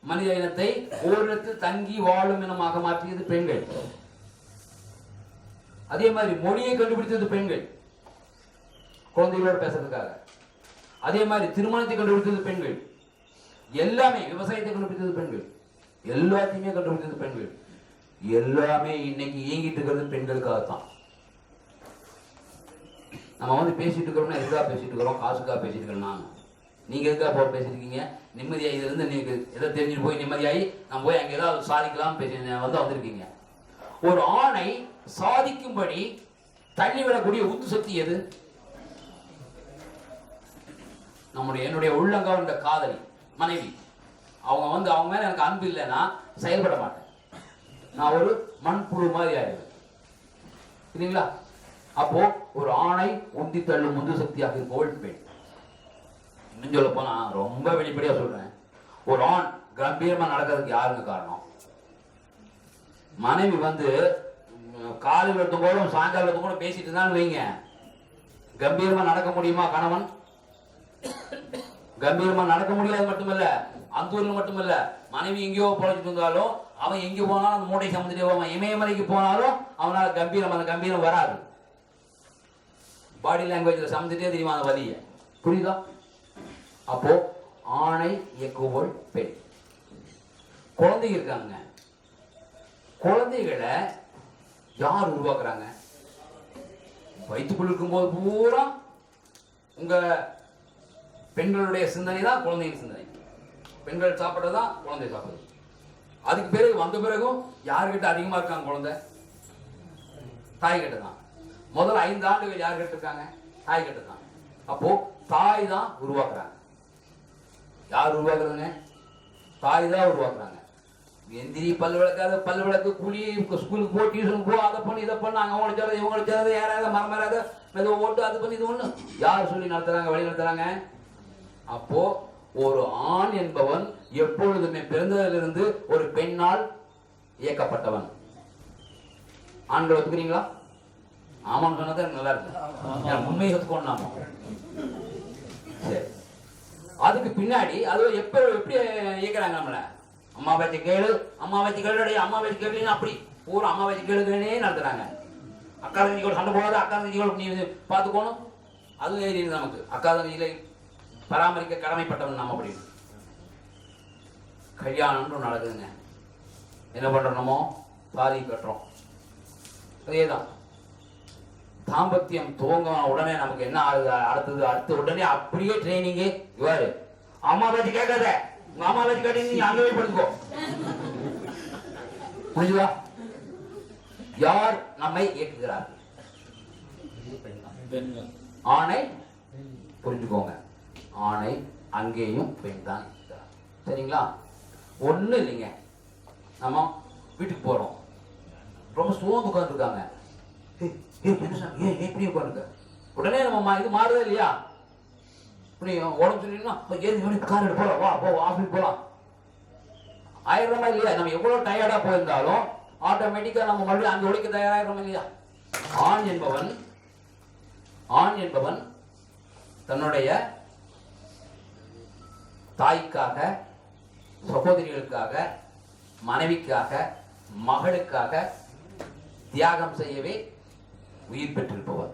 மனித இனத்தை ஓரிடத்தில் தங்கி வாழும் இனமாக மாற்றியது பெண்கள். அதே மாதிரி மொழியை கண்டுபிடித்தது பெண்கள், குழந்தைகளோடு பேசுறதுக்காக. அதே மாதிரி திருமணத்தை கண்டுபிடித்தது பெண்கள். எல்லாமே, விவசாயத்தை கண்டுபிடித்தது பெண்கள். எல்லாத்தையுமே கண்டுபிடித்தது பெண்கள். எல்லாமே இன்னைக்கு இயங்கிட்டு இருக்கிறது பெண்களுக்காகத்தான். நம்ம வந்து பேசிட்டு இருக்கிறோம்னா எதுக்காக பேசிட்டு இருக்கிறோம்? காசுக்காக பேசிட்டு இருக்கிறோம். நீங்க எதுக்காக போய் பேசிட்டு இருக்கீங்க? நிம்மதியாகி இருந்து நீங்க எதை தெரிஞ்சுட்டு போய் நிம்மதியாகி நம்ம போய் அங்க ஏதாவது சாதிக்கலாம் பேசி வந்திருக்கீங்க. ஒரு ஆணை சாதிக்கும்படி தள்ளிவிடக்கூடிய உந்து சக்தி எது? என்னுடைய உள்ளங்கவர்ந்த காதலி மனைவி. அவங்க மேல எனக்கு அன்பு இல்லைன்னா செயல்பட மாட்டேன். நான் ஒரு மண்புழு மாதிரி ஆயிடுவேன். இல்லைங்களா? அப்போ ஒரு ஆணை உந்தி தள்ளும் உந்து சக்தியாக இருப்பவள் பெண். சொல்ல போனா ரொம்ப வெளிப்படையா சொல்றேன், ஒரு ஆண் கம்பீரமா நடக்கிறதுக்கு யாருங்க காரணம்? மனைவி வந்து காலையில் எடுத்தும் சாயங்காலம் எடுத்தும் கூட பேசிட்டு இருந்தான்னு வைங்க, கம்பீரமா நடக்க முடியுமா கணவன்? கம்பீரமா நடக்க முடியாது. மட்டுமல்ல, அந்த ஊர்ல மட்டுமல்ல, மனைவி எங்கேயோ பொழைச்சிட்டு இருந்தாலும் அவன் எங்கே போனாலும் அந்த மூட்டை சமந்துட்டே போவான். இமயமலைக்கு போனாலும் அவனால அந்த கம்பீரம் வராது. பாடி லாங்குவேஜ்ல சமந்துட்டே தெரியுமா அந்த வலிய. புரியுதா? அப்போ ஆணை இயக்குவோள் பெண். குழந்தைங்க இருக்காங்க, குழந்தைகளை யார் உருவாக்குறாங்க? வயிற்றுக்குள் இருக்கும்போது பூரா உங்க பெண்களுடைய சிந்தனை தான் குழந்தையின் சிந்தனை. பெண்கள் சாப்பிட்றதுதான் குழந்தை சாப்பிடுறது. அதுக்கு பிறகு வந்த பிறகும் யாருக்கிட்ட அதிகமா இருக்காங்க குழந்தை? தாய் கிட்ட தான். முதல்ல 5 ஆண்டுகள் யார் கிட்ட இருக்காங்க? தாய் கிட்ட தான். அப்போ தாய் தான் உருவாக்குறாங்க. யார் உருவாக்குறதுங்க? தாய் தான் உருவாக்குறாங்க. எந்திரி, பல்லு விளக்காத, பல்லு விளக்கு, குழி, ஸ்கூலுக்கு போ, டியூஷனுக்கு போ, அதை பண்ணி இதை பண்ண, அங்கே உழைச்சாத இவங்க உழைச்சாத, யாராவது மரமராத மெதுவை ஓட்டு, அது பண்ணி இது ஒண்ணு யார் சொல்லி நடத்துறாங்க, வழி நடத்துறாங்க? அப்போ ஒரு ஆண் என்பவன் எப்பொழுதுமே பிறந்ததிலிருந்து ஒரு பெண்ணால் இயக்கப்பட்டவன். ஆண்கள் ஒத்துக்கிறீங்களா? ஆமான்னு சொன்னது நல்லா இருக்கு. உண்மையை ஒத்துக்கணும் நாம. சரி, அதுக்கு பின்னாடி அது எப்படி இயக்குறாங்க நம்மள? அம்மா வச்சு கேளு, அம்மா வச்சு கேளு, அம்மா வச்சு கேளுன்னு அப்படி பூரா அம்மா வச்சு கேளுன்னே நடத்துறாங்க. அக்கா தங்கச்சியோட சண்டை போகாது, அக்கா தங்கச்சியோட நீ பார்த்துக்கணும், அதுவும் ஏறி நமக்கு. அக்கா தங்கச்சியில பராமரிக்க கடமைப்பட்டவன் நாம. அப்படி கல்யாணம் நடக்குதுங்க, என்ன பண்றோமோ தாலி கட்டுறோம். அதேதான் தாம்பத்தியம் துவங்க உடனே நமக்கு என்ன ஆகுது? அடுத்த உடனே அப்படியே ட்ரைனிங்கு. இவாரு அம்மா வச்சு கேட்காத, உங்க அம்மா வச்சு கேட்டு நீங்க அங்கே படுத்துக்கோ. புரியுதா? யார் நம்மை இயக்குகிறார்? ஆணை. புரிஞ்சுக்கோங்க, ஆணை அங்கேயும் பெண் தான் இருக்கிறார். சரிங்களா? ஒண்ணு இல்லைங்க, நம்ம வீட்டுக்கு போறோம், ரொம்ப சோர்ந்து உட்காந்துருக்காங்க. எப்படி உட்காந்துருக்க? உடனே நம்ம இது மாறுதா இல்லையா? உடம்பு சொல்லினா கார் எடுத்து போலாம், வா போ ஆஃபீஸ் போலாம் ஆயிரமா இல்லையா? நம்ம எவ்வளவு டயர்டா போயிருந்தாலும் ஆட்டோமேட்டிக்கா நம்ம மறுபடியும் அங்க ஒழிக்க தயாராகிறோம் இல்லையா? ஆண் என்பவன் தன்னுடைய தாய்க்காக, சகோதரிகளுக்காக, மனைவிக்காக, மகளுக்காக தியாகம் செய்யவே உயிர் பெற்றிருப்பவர்.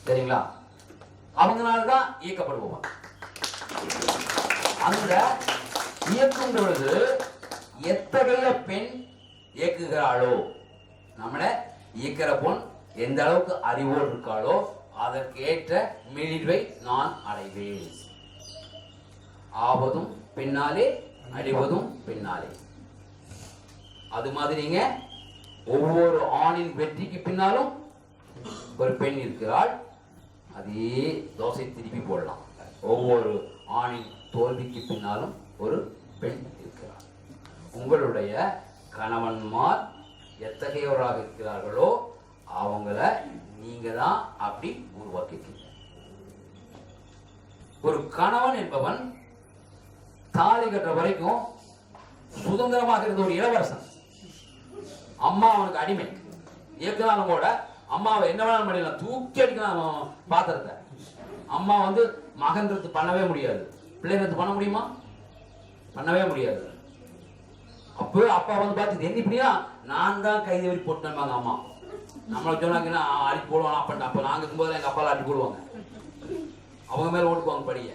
சரிங்களா? அவங்களால்தான் இயக்கப்படுபவர். அந்த இயக்கும் பொழுது எத்தகைய பெண் இயக்குகிறாளோ, நம்மளை இயக்கிற பொன் எந்த அளவுக்கு அறிவோடு இருக்காளோ அதற்கேற்ற மிளிர்வை நான் அடைவேன். ஆவதும் பின்னாலே, அழிவதும் பின்னாலே. அது மாதிரிங்க ஒவ்வொரு ஆணின் வெற்றிக்கு பின்னாலும் ஒரு பெண் இருக்கிறாள். அதே தோசை திருப்பி போடலாம். ஒவ்வொரு ஆணின் தோல்விக்கு பின்னாலும் ஒரு பெண் இருக்கிறார். உங்களுடைய கணவன்மார் எத்தகையவராக இருக்கிறார்களோ அவங்கள நீங்க தான் அப்படி உருவாக்கிக்கிறீங்க. ஒரு கணவன் என்பவன் தாலி கட்டுற வரைக்கும் சுதந்திரமாக இருந்த ஒரு இளவரசன். அம்மா அவனுக்கு அடிமை. ஏற்கனாலும் கூட அம்மாவை என்ன வேணாலும் பண்ணிடலாம், தூக்கி அடிக்கலாம் பாத்திரத்தை. அம்மா வந்து மகன்றது பண்ணவே முடியாது, பிள்ளைங்கிறது பண்ண முடியுமா? பண்ணவே முடியாது. அப்போ அப்பா வந்து பார்த்து என்ன இப்படியா, நான் தான் கைது வரி போட்டுனாங்க அம்மா. நம்மளை சொன்னாங்கன்னா அடிச்சு போடுவாங்க. அப்ப நாங்க இருக்கும்போது எங்க அப்பால அடிச்சு போடுவாங்க, அவங்க மேல ஓட்டுக்குவாங்க படிய.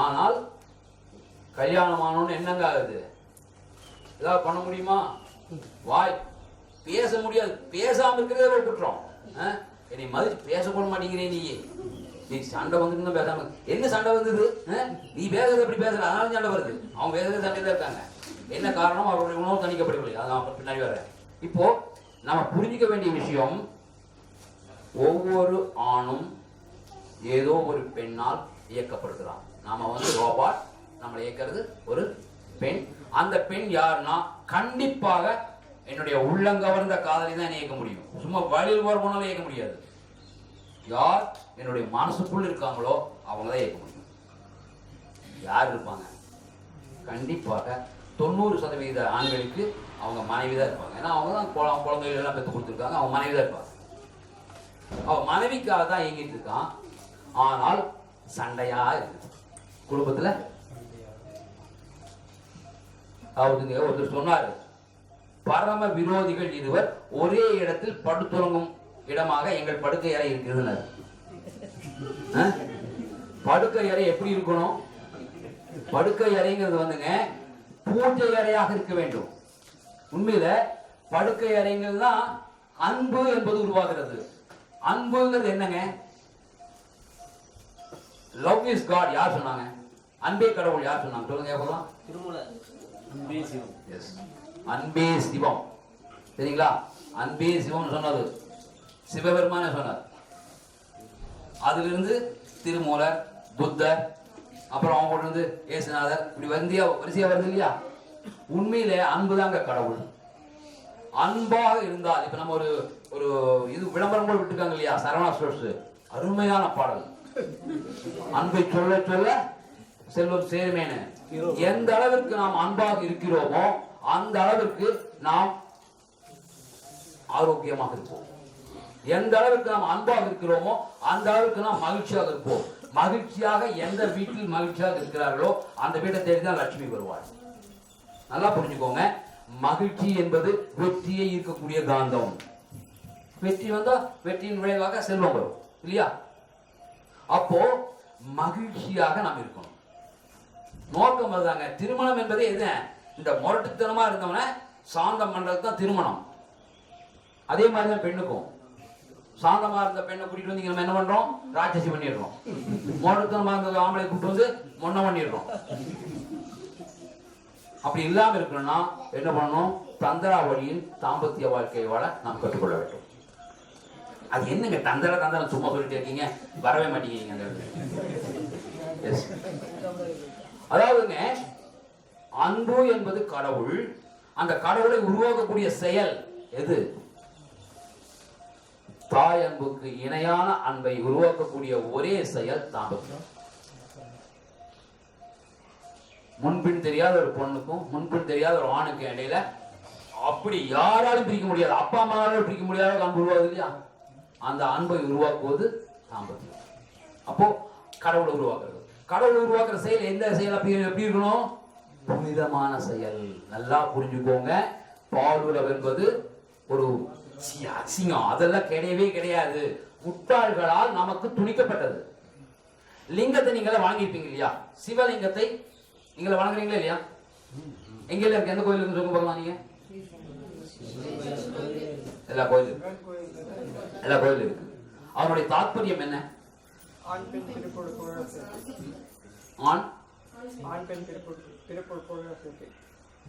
ஆனால் கல்யாணம் ஆனோன்னு என்னங்க ஆகுது? ஏதாவது பண்ண முடியுமா? வாய் பேச முடியாது. பேசாம இருக்கிறதே ஒரு குற்றம். என்னை மதிச்சு பேச போட மாட்டேங்கிறேன். நீ சண்டை வந்துட்டு பேசாம என்ன சண்டை வந்தது? நீ பேசுறது எப்படி பேசுற, அதனால சண்டை வருது. அவங்க பேசுறது சண்டையில இருக்காங்க. என்ன காரணம்? அவருடைய உணவு தணிக்கப்படவில்லை. அதான் பின்னாடி வர. இப்போ நம்ம புரிஞ்சிக்க வேண்டிய விஷயம், ஒவ்வொரு ஆணும் ஏதோ ஒரு பெண்ணால் இயக்கப்படுகிறான். நாம வந்து ரோபாட், நம்மளை இயக்கிறது ஒரு பெண். அந்த பெண் யாருன்னா கண்டிப்பாக என்னுடைய உள்ளங்கவர்ந்த காதலி தான் இயக்க முடியும். சும்மா வழியில் போற போனாலும் இயக்க முடியாது. யார் என்னுடைய மனசுக்குள் இருக்காங்களோ அவங்க தான் இயக்க முடியும். யார் இருப்பாங்க? கண்டிப்பாக 90% ஆண்களுக்கு அவங்க மனைவி தான் இருப்பாங்க. ஏன்னா அவங்க தான் குழந்தைகள் எல்லாம் பெற்று கொடுத்துருக்காங்க. அவங்க மனைவி தான் இருப்பாங்க. அவன் மனைவிக்காக தான் இயங்கிட்டு இருக்கான். ஆனால் சண்டையா இருக்கு குடும்பத்துல. அவருங்க ஒருத்தர் சொன்னாரு, பரம விரோதிகள் இருவர் ஒரே இடத்தில் படுத்துறங்கும் இடமாக எங்கள் படுக்கை அறை இருக்குதுன்னு. படுக்கை அறை எப்படி இருக்கணும்? படுக்கை அறைங்கிறது வந்துங்க பூஜை அறையாக இருக்க வேண்டும். உண்மையில படுக்கை அறைங்கிறது தான் அன்பு என்பது உருவாகிறது. அன்புங்கிறது என்னங்க? லவ் இஸ் காட் யார் சொன்னாங்க? அன்பே கடவுள் யார் சொன்னாங்க? சொல்லுங்க கேட்கலாம். அன்பே சிவம். சரிங்களா? அன்பே சிவம் சொன்னது சிவபெருமான சொன்னார். அதிலிருந்து திருமூலர், புத்தர், அப்புறம் அவங்க இருந்து ஏசுநாதர், இப்படி வரிசையா வருது இல்லையா? உண்மையிலே அன்புதாங்க கடவுள். அன்பாக இருந்தால், இப்ப நம்ம ஒரு இது விளம்பரம் கூட விட்டுருக்காங்க இல்லையா, சரவணா ஸ்டோர்ஸ், அருமையான பாடல். அன்பை சொல்ல சொல்ல செல்வம் சேருமேனு. எந்த அளவிற்கு நாம் அன்பாக இருக்கிறோமோ அந்த அளவிற்கு நாம் ஆரோக்கியமாக இருப்போம். எந்த அளவுக்கு நாம் அன்பாக இருக்கிறோமோ அந்த அளவுக்கு நாம் மகிழ்ச்சியாக இருப்போம். மகிழ்ச்சியாக எந்த வீட்டில் மகிழ்ச்சியாக இருக்கிறார்களோ அந்த வீட்டை தேடிதான் லட்சுமி வருவாள். நல்லா புரிஞ்சுக்கோங்க. மகிழ்ச்சி என்பது வெற்றியை ஈர்க்கக்கூடிய காந்தம். வெற்றி வந்தா வெற்றியின் விளைவாக செல்வம் வரும் இல்லையா? அப்போ மகிழ்ச்சியாக நாம் இருக்கணும். நோக்கம் அதுதாங்க. திருமணம் என்பதே எது? இந்த முரட்டுத்தனமா இருந்தவன சாந்தம் பண்றது தான் திருமணம். அதே மாதிரிதான் பெண்ணுக்கும். சாந்தமா இருந்த பெண்ணை கூட்டிட்டு வந்து நம்ம என்ன பண்றோம்? ராட்சசி பண்ணிடுறோம். முரட்டுத்தனமா இருந்த ஆம்பளை கூப்பிட்டு வந்து மொன்ன பண்ணிடுறோம். அப்படி இல்லாம இருக்கணும்னா என்ன பண்ணணும்? தந்திராவளியின் தாம்பத்திய வாழ்க்கையை வாழ நாம் கற்றுக்கொள்ள வேண்டும். அது என்னங்க தந்திரம் சும்மா சொல்லிட்டு இருக்கீங்க, வரவே மாட்டேங்கிறீங்க. அதாவதுங்க அன்பு என்பது கடவுள். அந்த கடவுளை உருவாக்கக்கூடிய செயல் எது? தாய் அன்புக்கு இணையான அன்பை உருவாக்கக்கூடிய ஒரே செயல் தாம்பத்தியம். முன்பின் தெரியாத ஒரு பொண்ணுக்கும் முன்பின் தெரியாத ஒரு ஆணுக்கும் இடையில அப்படி யாராலும் பிரிக்க முடியாது, அப்பா அம்மாவாலும் பிரிக்க முடியாத அன்பு உருவாகுது இல்லையா? அந்த அன்பை உருவாக்குவது தாம்பத்தியம். அப்போ கடவுளை உருவாக்குறது. கடவுளை உருவாக்குற செயல் எந்த செயல்? எப்படி இருக்கணும்? புனிதமான செயல். நல்லா புரிஞ்சுக்கோங்க. பாலுறவு என்பது ஒரு அசிங்கம், அதெல்லாம் கிடையவே கிடையாது. முட்டாள்களால் நமக்கு துணிக்கப்பட்டது. லிங்கத்தை நீங்கள வாங்கியிருப்பீங்க இல்லையா? சிவலிங்கத்தை நீங்கள வணங்குறீங்களா இல்லையா? எங்க இருக்கு? எந்த கோயிலுக்கு சொல்லுங்க பார்க்கலாம். நீங்க எல்லா கோயிலும் இருக்கு. அவனுடைய தாற்பயம் என்ன?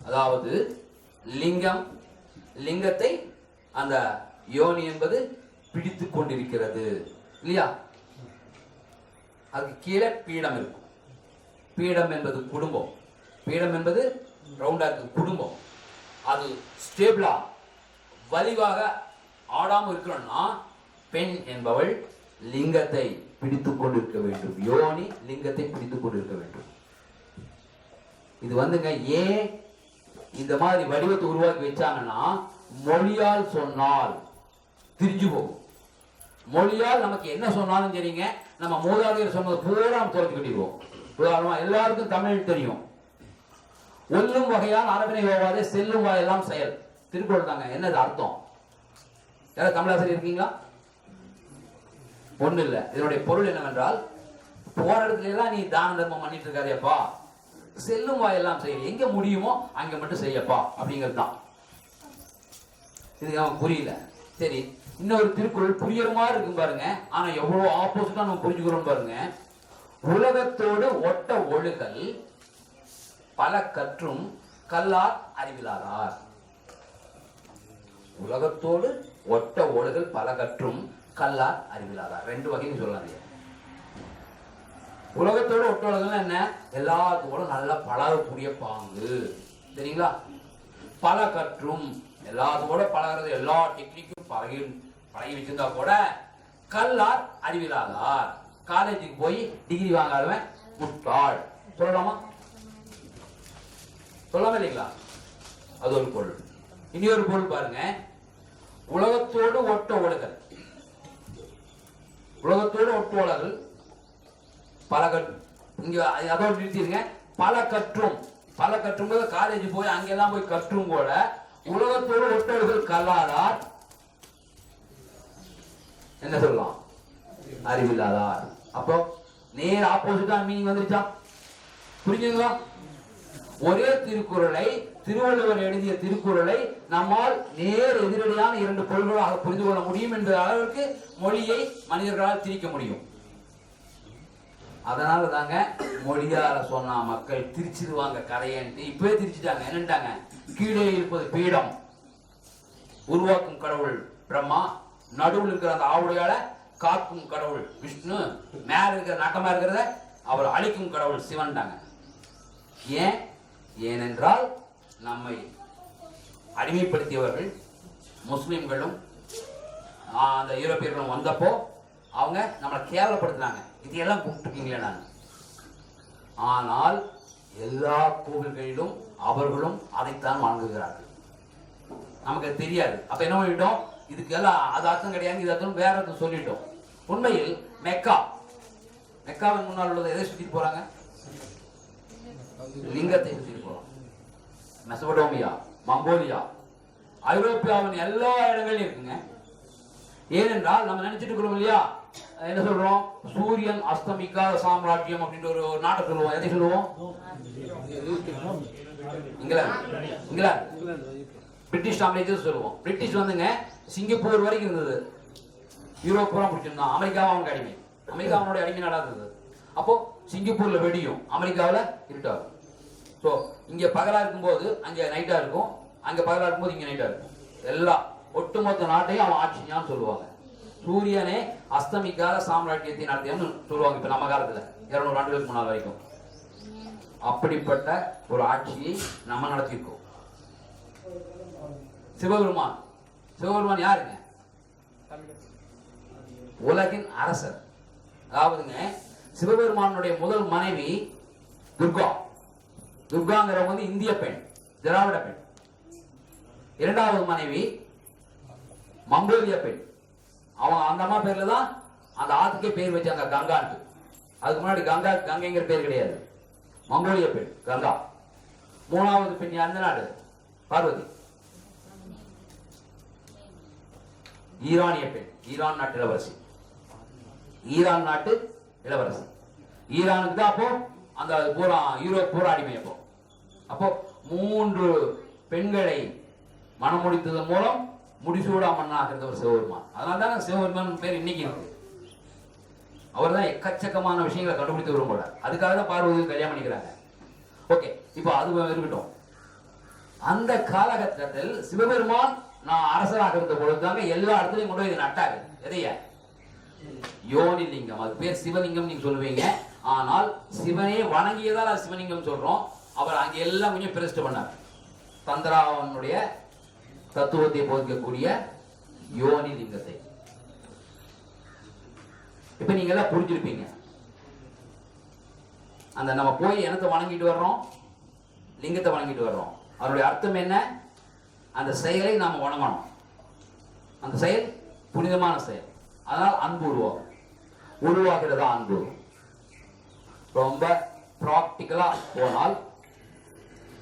அதாவது லிங்கத்தை அந்த யோனி என்பது பிடித்துக் கொண்டிருக்கிறது இல்லையா? அதுக்கு கீழே பீடம் இருக்கும். பீடம் என்பது குடும்பம். பீடம் என்பது ரவுண்டா இருக்கு குடும்பம். அது ஸ்டேபிளா வலிவாக ஆடாம இருக்கணும்னா பெண் என்பவள் லிங்கத்தை பிடித்துக் கொண்டிருக்க வேண்டும். யோனி லிங்கத்தை பிடித்துக் கொண்டிருக்க வேண்டும். இது வந்துங்க ஏன் இந்த மாதிரி வடிவத்தை உருவாக்கி வச்சாங்கன்னா, மொழியால் சொன்னால் திரிஞ்சு போகும். மொழியால் நமக்கு என்ன சொன்னாலும் சரிங்க, நம்ம மூதாதையர் சொன்னது பூரா நம்ம துறந்து கட்டிடுவோம். உதாரணமா எல்லாருக்கும் தமிழ் தெரியும். ஒல்லும் வகையால் அரபினை ஓவாதே செல்லும் வாயெல்லாம் செயல். திருக்குறள் தாங்க. என்னது அர்த்தம்? யாராவது தமிழாசிரியர் இருக்கீங்களா? ஒண்ணு இல்ல. இதனுடைய பொருள் என்னவென்றால், போற இடத்துல எல்லாம் நீ தான தர்மம் பண்ணிட்டு இருக்காதேப்பா, செல்லும் வாயெல்லாம் செயல், எங்க முடியுமோ அங்க மட்டும் செய்யப்பா அப்படிங்கிறது தான். இது அவன் புரியல. சரி, இன்னொரு திருக்குறள் புரியற மாதிரி இருக்கும் பாருங்க. ஆனா எவ்வளவு ஆப்போசிட்டா நம்ம புரிஞ்சுக்கிறோம் பாருங்க. உலகத்தோடு ஒட்ட ஒழுகல் பல கற்றும் கல்லார் அறிவிலாதார். உலகத்தோடு ஒட்ட ஒழுகல் பல கற்றும் கல்லார் அறிவிலாதார். ரெண்டு வகைன்னு சொல்லலாம். உலகத்தோடு ஒட்ட ஒழுகல் என்ன? எல்லாத்துக்கூட நல்லா பழகக்கூடிய பாங்கு. சரிங்களா? பல கற்றும் எல்லாத்தோட பழகிறது, எல்லா டெக்னிக்கும் பழகி வச்சிருந்தா கூட கல்லார் அறிவிலாதார். காலேஜுக்கு போய் டிகிரி வாங்காதவன் முட்டாள். சொல்லலாமா? சொல்லாம இல்லைங்களா? அது ஒரு பொருள். இனி ஒரு பொருள் பாருங்க. உலகத்தோடு ஒட்ட ஒழுகல். உலகத்தோடு ஒட்ட ஒழுகல் பல இங்க அதோடு நிறுத்திடுங்க. பல கற்றும், பல கற்றும் போது காலேஜ் போய் அங்கெல்லாம் போய் கற்றும் கூட உலகத்தோடு ஒட்டொழுகல் கல்லாதார் என்ன சொல்லலாம்? அறிவில்லாதார். அப்போ நேர் ஆப்போசிட்டா மீனிங் வந்துருச்சா? புரிஞ்சுங்களா? ஒரே திருக்குறளை, திருவள்ளுவர் எழுதிய திருக்குறளை நம்மால் நேர் எதிரடியான இரண்டு பொருள்களாக புரிந்து கொள்ள முடியும் என்ற அளவிற்கு மொழியை மனிதர்களால் திரிக்க முடியும். அதனால தாங்க மொழியால சொன்னா மக்கள் திரிச்சிருவாங்க கதையன்ட்டு. இப்பவே திரிச்சுட்டாங்க. என்னட்டாங்க? கீழே இருப்பது பீடம், உருவாக்கும் கடவுள் பிரம்மா, நடுவில் இருக்கிற அந்த ஆவுடையால காக்கும் கடவுள் விஷ்ணு, மேல இருக்கிற நட்டமா இருக்கிறத அவர் அழிக்கும் கடவுள் சிவன்டாங்க. ஏன்? ஏனென்றால் நம்மை அடிமைப்படுத்தியவர்கள் முஸ்லிம்களும் அந்த யூரோப்பியர்களும் வந்தப்போ அவங்க நம்மளை கேவலப்படுத்தினாங்க. இதையெல்லாம் கூப்பிட்டுருக்கீங்களே நான். ஆனால் எல்லா கோவில்களிலும் அவர்களும் அதைத்தான் வணங்குகிறார்கள். நமக்கு தெரியாது. அப்ப என்ன பண்ணிட்டோம்? இதுக்கெல்லாம் அது அர்த்தம் கிடையாது, இது அர்த்தம் வேற அர்த்தம் சொல்லிட்டோம். உண்மையில் மெக்கா, மெக்காவின் முன்னால் உள்ளது எதை சுத்திட்டு போறாங்க? லிங்கத்தை சுத்திட்டு போறோம். மெசபடோமியா, மங்கோலியா, ஐரோப்பியாவின் எல்லா இடங்களிலும் இருக்குங்க. ஏனென்றால் நம்ம நினைச்சிட்டு இருக்கிறோம் இல்லையா, என்ன சொல்றோம்? சூரியன் அஸ்தமிக்காத சாம்ராஜ்யம் அப்படின்ற ஒரு நாட்டை சொல்லுவோம். எதை சொல்லுவோம்? இங்கிலாந்து. இங்கிலாந்து பிரிட்டிஷ் சாம்ராஜ்யம் சொல்லுவோம். பிரிட்டிஷ் வந்துங்க சிங்கப்பூர் வரைக்கும் இருந்தது. யூரோப் பூரா பிடிச்சிருந்தான். அமெரிக்காவும் அவனுக்கு அடிமை. அமெரிக்கா அவனுடைய அடிமை நாடா இருந்தது. அப்போ சிங்கப்பூர்ல வெடியும், அமெரிக்காவில் இருட்டாகும். ஸோ இங்க பகலா இருக்கும்போது அங்க நைட்டா இருக்கும், அங்க பகலா இருக்கும்போது இங்க நைட்டா இருக்கும். எல்லா ஒட்டுமொத்த நாட்டையும் அவன் ஆட்சியான்னு சொல்லுவாங்க. சூரியனே அஸ்தமிக்காத சாம்ராஜ்யத்தை நடத்தியன்னு சொல்லுவாங்க. இப்ப நம்ம காலத்துல 200 ஆண்டுகளுக்கு முன்னால் வரைக்கும் அப்படிப்பட்ட ஒரு ஆட்சியை நம்ம நடத்தியிருக்கோம். சிவபெருமான், சிவபெருமான் யாருங்க? உலகின் அரசர். அதாவதுங்க சிவபெருமானுடைய முதல் மனைவி துர்கா. துர்காங்கிறவங்க வந்து இந்திய பெண், திராவிட பெண். இரண்டாவது மனைவி மங்கோலிய பெண். அவங்க அந்த அம்மா பேர்ல தான் அந்த ஆத்துக்கே பேர் வச்சாங்க, கங்கான்ட்டு. அதுக்கு முன்னாடி கங்கா, கங்கைங்கிற பேர் கிடையாது. மங்கோலிய பெண் கங்கா. மூணாவது பெண் எந்த நாடு? பார்வதி. ஈரானிய பெண், ஈரான் நாட்டு இளவரசி. ஈரான் நாட்டு இளவரசி. ஈரானுக்கு தான் அப்போ அந்த பூரா யூரோப் பூரா அடிமை. அப்போ 3 பெண்களை மணமுடித்ததன் மூலம் முடிசூடா மண்ணாகிறவர் சிவபெருமான். அதனால தான் சிவபெருமான் பேர் இன்னைக்கு இருக்கு. அவர் தான் எக்கச்சக்கமான விஷயங்களை கண்டுபிடித்து வரும் போல. அதுக்காக தான் பார்வதியை கல்யாணம் பண்ணிக்கிறாங்க. ஓகே, இப்போ அது இருக்கட்டும். அந்த காலகட்டத்தில் சிவபெருமான் நான் அரசராக இருந்த பொழுதுதாங்க எல்லா இடத்துலையும் கொண்டு போய் நட்டாரு. எதைய? யோனி லிங்கம். அது பேர் சிவலிங்கம் நீங்க சொல்லுவீங்க. ஆனால் சிவனே வணங்கியதால் அது சிவலிங்கம் சொல்றோம். அவர் அங்க எல்லாம் கொஞ்சம் பிரதிஷ்டை பண்ணார். தந்திராவனுடைய தத்துவத்தை போதிக்கக்கூடிய யோனி லிங்கத்தை இப்ப நீங்க எல்லாம் புரிஞ்சிருப்பீங்க. அந்த நம்ம போய் எனத்தை வணங்கிட்டு வர்றோம், லிங்கத்தை வணங்கிட்டு வர்றோம். அதனுடைய அர்த்தம் என்ன? அந்த செயலை நாம வணங்கணும். அந்த செயல் புனிதமான செயல். அதனால் அன்பு உருவாகும். உருவாகிறதா அன்பு. ரொம்ப பிராக்டிக்கலா போனால்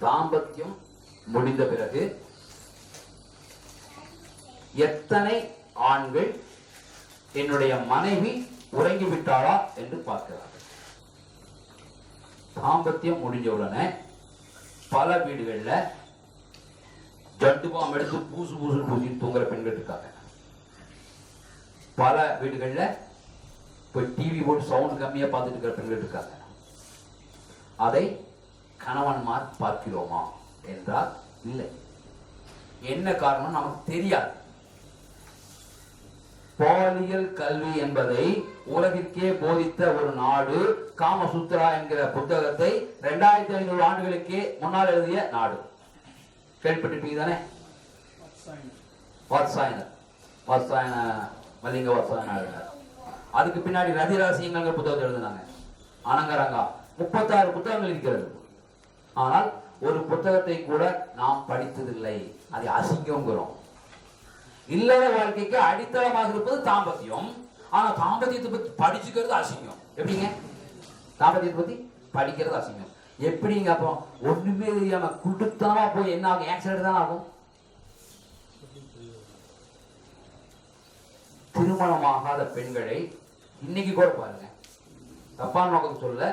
தாம்பத்தியம் முடிந்த பிறகு எத்தனை ஆண்கள் என்னுடைய மனைவி உறங்கிவிட்டாளா என்று பார்க்கிறார்கள். தாம்பத்தியம் முடிஞ்ச உடனே பல வீடுகள்ல ஜட்டு பாம் எடுத்து பூசு பூசிட்டு தூங்குற பெண்கள் இருக்காங்க. பல வீடுகள்ல போய் டிவி போட்டு சவுண்ட் கம்மியா பார்த்துட்டு இருக்கிற பெண்கள் இருக்காங்க. அதை கணவன்மார் பார்க்கிறோமா என்றால் இல்லை. என்ன காரணம் நமக்கு தெரியாது. பாலியல் கல்வி என்பதை உலகிற்கே போதித்த ஒரு நாடு காமசூத்ரா என்கிற புத்தகத்தை 2500 ஆண்டுகளுக்கே முன்னால் எழுதிய நாடு. கேள்விப்பட்டிருப்பீங்க தானே? வாத்சாயனர், வாத்சாயன மலிங்க வாத்சாயனர். அதுக்கு பின்னாடி ரதி ரகசியங்கள் புத்தகத்தை எழுதினாங்க. அனங்கரங்கா 36 புத்தகங்கள் இருக்கிறது. ஆனால் ஒரு புத்தகத்தை கூட நாம் படித்ததில்லை. அது அசிங்கங்கிறோம். இல்லற வாழ்க்கைக்கு அடித்தளமாக இருப்பது தாம்பத்தியம். ஆனா தாம்பத்தியத்தை பத்தி படிச்சுக்கிறது அசிங்கம். எப்படிங்க? தாம்பத்தியத்தை பத்தி படிக்கிறது அசிங்கம் எப்படிங்க? அப்புறம் ஒண்ணுமே தெரியாம குடுத்தாமா போய் என்ன ஆகும்? ஆக்சிடென்ட் தான் ஆகும். திருமணமாகாத பெண்களை இன்னைக்கு கூட பாருங்க, தப்பான நோக்கம் சொல்ல,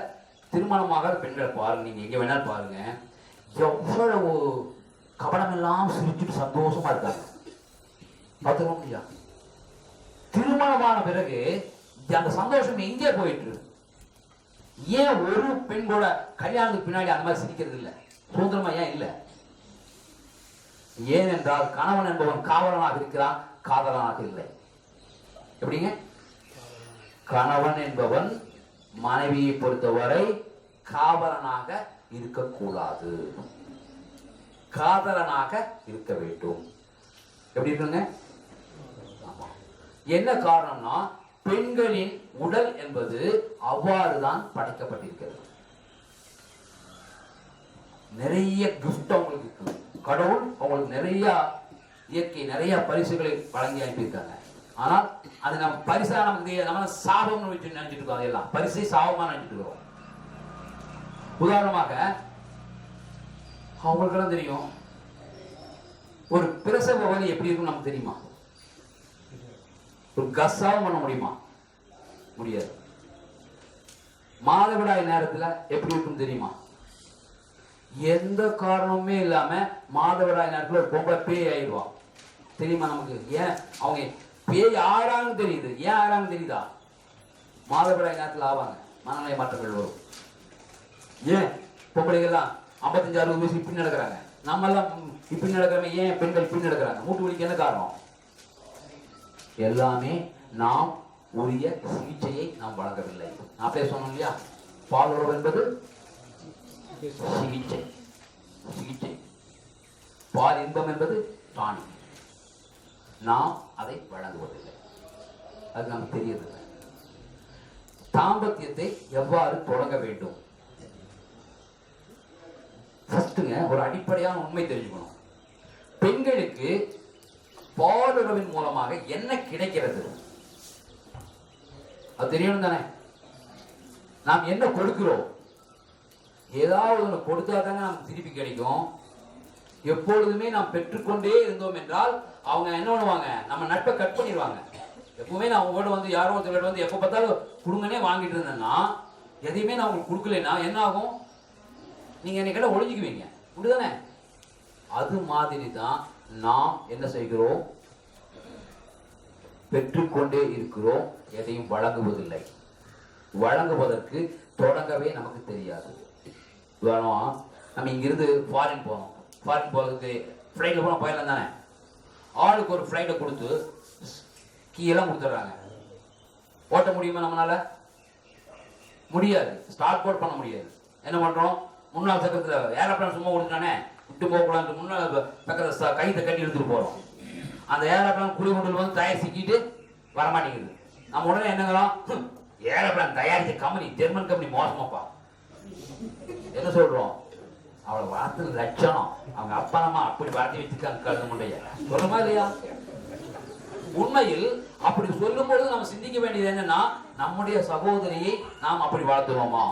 திருமணமாகாத பெண்களை பாருங்க, நீங்க எங்க வேணாலும் பாருங்க, எவ்வளவு கபடம் எல்லாம் சிரிச்சுட்டு சந்தோஷமா இருக்காங்க. பார்த்துக்க முடியா? திருமணமான பிறகு அந்த சந்தோஷம் எங்கே போயிட்டு? ஏன் ஒரு பெண் கூட கல்யாணத்துக்கு பின்னாடி அந்த மாதிரி சிரிக்கிறது இல்லை? சுதந்திரமா ஏன் இல்லை? ஏனென்றால் கணவன் என்பவன் காவலனாக இருக்கிறான், காதலனாக இல்லை. எப்படிங்க? கணவன் என்பவன் மனைவியை பொறுத்தவரை காவலனாக இருக்கக்கூடாது, காதலனாக இருக்க வேண்டும். எப்படி இருக்குங்க? என்ன காரணம்னா பெண்களின் உடல் என்பது அவ்வாறுதான் படைக்கப்பட்டிருக்கிறது. நிறைய கிஃப்ட் அவங்களுக்கு இருக்கு. கடவுள் அவங்களுக்கு நிறைய இயற்கை நிறைய பரிசுகளை வழங்கி அனுப்பியிருக்காங்க. ஆனால் அது நம்ம பரிசா நமக்கு நம்ம சாபம்னு வச்சு நினைச்சிட்டு இருக்கோம். அதெல்லாம் பரிசை சாபமா நினைச்சிட்டு இருக்கோம். உதாரணமாக அவங்களுக்கெல்லாம் தெரியும் ஒரு பிரசவ வலி எப்படி இருக்கும் நமக்கு தெரியுமா? ஒரு கஸ்ஸாவும் பண்ண முடியுமா? முடியாது. மாதவிடாய் நேரத்துல எப்படி இருக்கும் தெரியுமா? எந்த காரணமுமே இல்லாம மாதவிடாய் நேரத்துல ஒரு பொம்பளை பேய் ஆயிடுவான். தெரியுமா நமக்கு? ஏன் அவங்க பேய் ஆறாங்கன்னு தெரியுது. ஏன் ஆறாங்கன்னு தெரியுதா? மாதவிடாய் நேரத்துல ஆவாங்க, மனநிலை மாற்றங்கள் வரும். ஏன் பொம்பளைகள்லாம் 55-60 வயசு இப்படி நடக்கிறாங்க, நம்ம எல்லாம் இப்படி நடக்கிறோம்? ஏன் பெண்கள் இப்படி நடக்கிறாங்க? மூட்டு வலிக்கு என்ன காரணம்? எல்லாமே நாம் உரிய சிகிச்சையை நாம் வழங்கவில்லை. அப்படியே சொன்னோம் இல்லையா? பாலுறவு என்பது சிகிச்சை, சிகிச்சை. பால் இன்பம் என்பது டானி. நாம் அதை வழங்குவதில்லை, அது நமக்கு தெரியவில்லை. தாம்பத்தியத்தை எவ்வாறு தொடங்க வேண்டும்? ஒரு அடிப்படையான உண்மை தெரிஞ்சுக்கணும். பெண்களுக்கு பாலுறவின் மூலமாக என்ன கிடைக்கிறது அது தெரியணும் தானே? நாம் என்ன கொடுக்கிறோம்? ஏதாவது ஒன்று கொடுத்தா தானே நமக்கு திருப்பி கிடைக்கும். எப்பொழுதுமே நாம் பெற்றுக்கொண்டே இருந்தோம் என்றால் அவங்க என்ன பண்ணுவாங்க? நம்ம நட்பை கட் பண்ணிடுவாங்க. எப்பவுமே நான் உங்களோட வந்து யாரோ ஒருத்தர் வந்து எப்போ பார்த்தாலும் கொடுங்கனே வாங்கிட்டு இருந்தேன்னா, எதையுமே நான் உங்களுக்கு கொடுக்கலைன்னா என்ன ஆகும்? நீங்க என்னை கிட்ட ஒழிஞ்சுக்குவீங்க. அப்படிதானே? அது மாதிரி தான் நாம் என்ன செய்கிறோம்? பெற்றுக்கொண்டே இருக்கிறோம், எதையும் வழங்குவதில்லை. வழங்குவதற்கு தொடங்கவே நமக்கு தெரியாது. உதாரணமா நம்ம இங்கிருந்து ஃபாரின் போனோம். ஃபாரின் போகிறதுக்கு ஃப்ளைட்டில் போனால் போயிடலாம் தானே? ஆளுக்கு ஒரு ஃப்ளைட்டை கொடுத்து கீழெல்லாம் கொடுத்துட்றாங்க. ஓட்ட முடியுமா நம்மளால? முடியாது. ஸ்டார்ட் போர்ட் பண்ண முடியாது. என்ன பண்ணுறோம்? முன்னாள் சக்கரத்தில் ஏரோப்ளான் சும்மா கொடுத்தானே விட்டு போகக்கூடாது, முன்னாள் பக்கத்தில் கைத்தை கட்டி எடுத்துட்டு போகிறோம். அந்த ஏரோப்ளான் குடிமண்டல் வந்து தயார் சிக்கிட்டு வரமாட்டேங்குது. நம்ம உடனே என்னங்கிறோம்? ஏரோப்ளான் தயாரித்த கம்பெனி ஜெர்மன் கம்பெனி மோசமாப்பா. என்ன சொல்றோம்? அவளை வளர்த்து லட்சணம், அவங்க அப்பா அம்மா அப்படி வளர்த்தி வச்சிருக்காங்க கழுது முண்டைய. சொல்லுமா இல்லையா? உண்மையில் அப்படி சொல்லும் பொழுது நம்ம சிந்திக்க வேண்டியது என்னன்னா, நம்முடைய சகோதரியை நாம் அப்படி வளர்த்துருவோமா?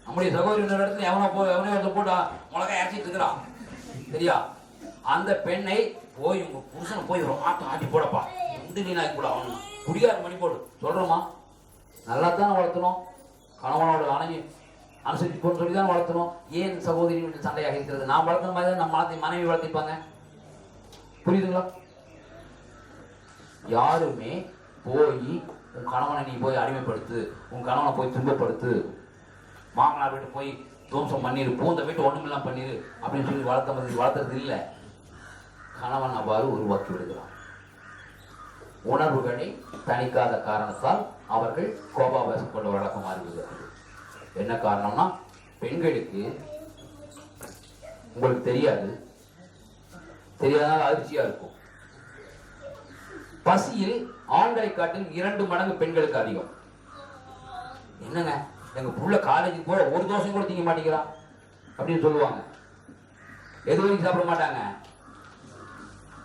நம்முடைய சகோதரி இடத்துல எவனோ போட்டு மிளகாய் அரைச்சிட்டு இருக்கிறான் சரியா? அந்த பெண்ணை போய் உங்க புருஷனை போய் ஒரு ஆட்டம் ஆட்டி போடப்பா, ரெண்டு நீனாக்கி கூட அவனு குடியார மணி போடு சொல்றோமா? நல்லா தான் வளர்த்தணும், கணவனோட அனுசரித்து போன்னு சொல்லி தான் வளர்த்தணும். ஏன் சகோதரி சண்டையாக இருக்கிறது? நான் வளர்த்த மாதிரி தான் நம்ம மனைவி வளர்த்திப்பாங்க. புரியுதுங்களா? யாருமே போய் உன் கணவனை நீ போய் அடிமைப்படுத்து, உன் கணவனை போய் துன்பப்படுத்து, மாமனார் வீட்டு போய் துவம்சம் பண்ணிரு, பூந்த வீட்டு ஒண்ணுமெல்லாம் பண்ணிரு அப்படின்னு சொல்லி வளர்த்துறது இல்லை. கணவன் அவ்வாறு உருவாக்கி விடுகிறான். உணர்வுகளை தணிக்காத காரணத்தால் அவர்கள் கோபாவேசம் கொண்ட வழக்கம் மாறுகிறார்கள். என்ன காரணம்னா, பெண்களுக்கு உங்களுக்கு தெரியாதனால அதிர்ச்சியா இருக்கும். பசியில் ஆண்களை காட்டில் 2 மடங்கு பெண்களுக்கு அதிகம். என்னங்க எங்க புள்ள காலேஜுக்கு போற ஒரு தோசை கூட திங்க மாட்டேங்கிறான் அப்படின்னு சொல்லுவாங்க. எது வரைக்கும் சாப்பிட மாட்டாங்க,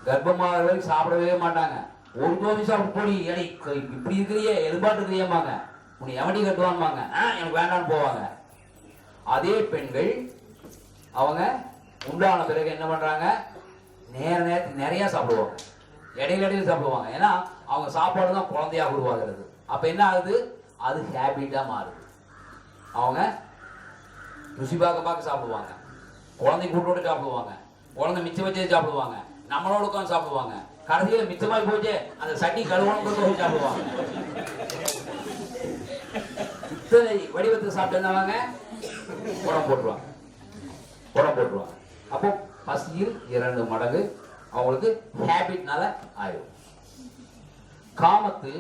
கர்ப்பமாக வரைக்கும் சாப்பிடவே மாட்டாங்க. ஒரு தோசை சாப்பிட்டு போடி இப்படி இருக்கிறியே எதிர்பார்த்து இருக்கிறியம்பாங்க, உன்னை எவடி கட்டுவான்பாங்க, எனக்கு வேண்டான்னு போவாங்க. அதே பெண்கள் அவங்க உண்டான பிறகு என்ன பண்றாங்க, நேரத்துக்கு நிறைய சாப்பிடுவாங்க, இடையில சாப்பிடுவாங்க. ஏன்னா அவங்க சாப்பாடு தான் குழந்தையா உருவாகிறது. அப்ப என்ன ஆகுது, அது ஹேபிட்டா மாறுது. அவங்க ருசி பார்க்க சாப்பிடுவாங்க, குழந்தை கூட்டோடு சாப்பிடுவாங்க, குழந்தை மிச்சம் வச்சே சாப்பிடுவாங்க, நம்மளோட உட்காந்து சாப்பிடுவாங்க. கடைசியில் மிச்சமாய் போச்சு அந்த சட்டி கழுவணும் சாப்பிடுவாங்க. இத்தனை வடிவத்துக்கு சாப்பிட்டு என்னவாங்க, உடம்பு போட்டுருவாங்க. அப்போ பசியில் 2 மடங்கு அவங்களுக்கு ஹேபிட்னால ஆயிடும். காமத்து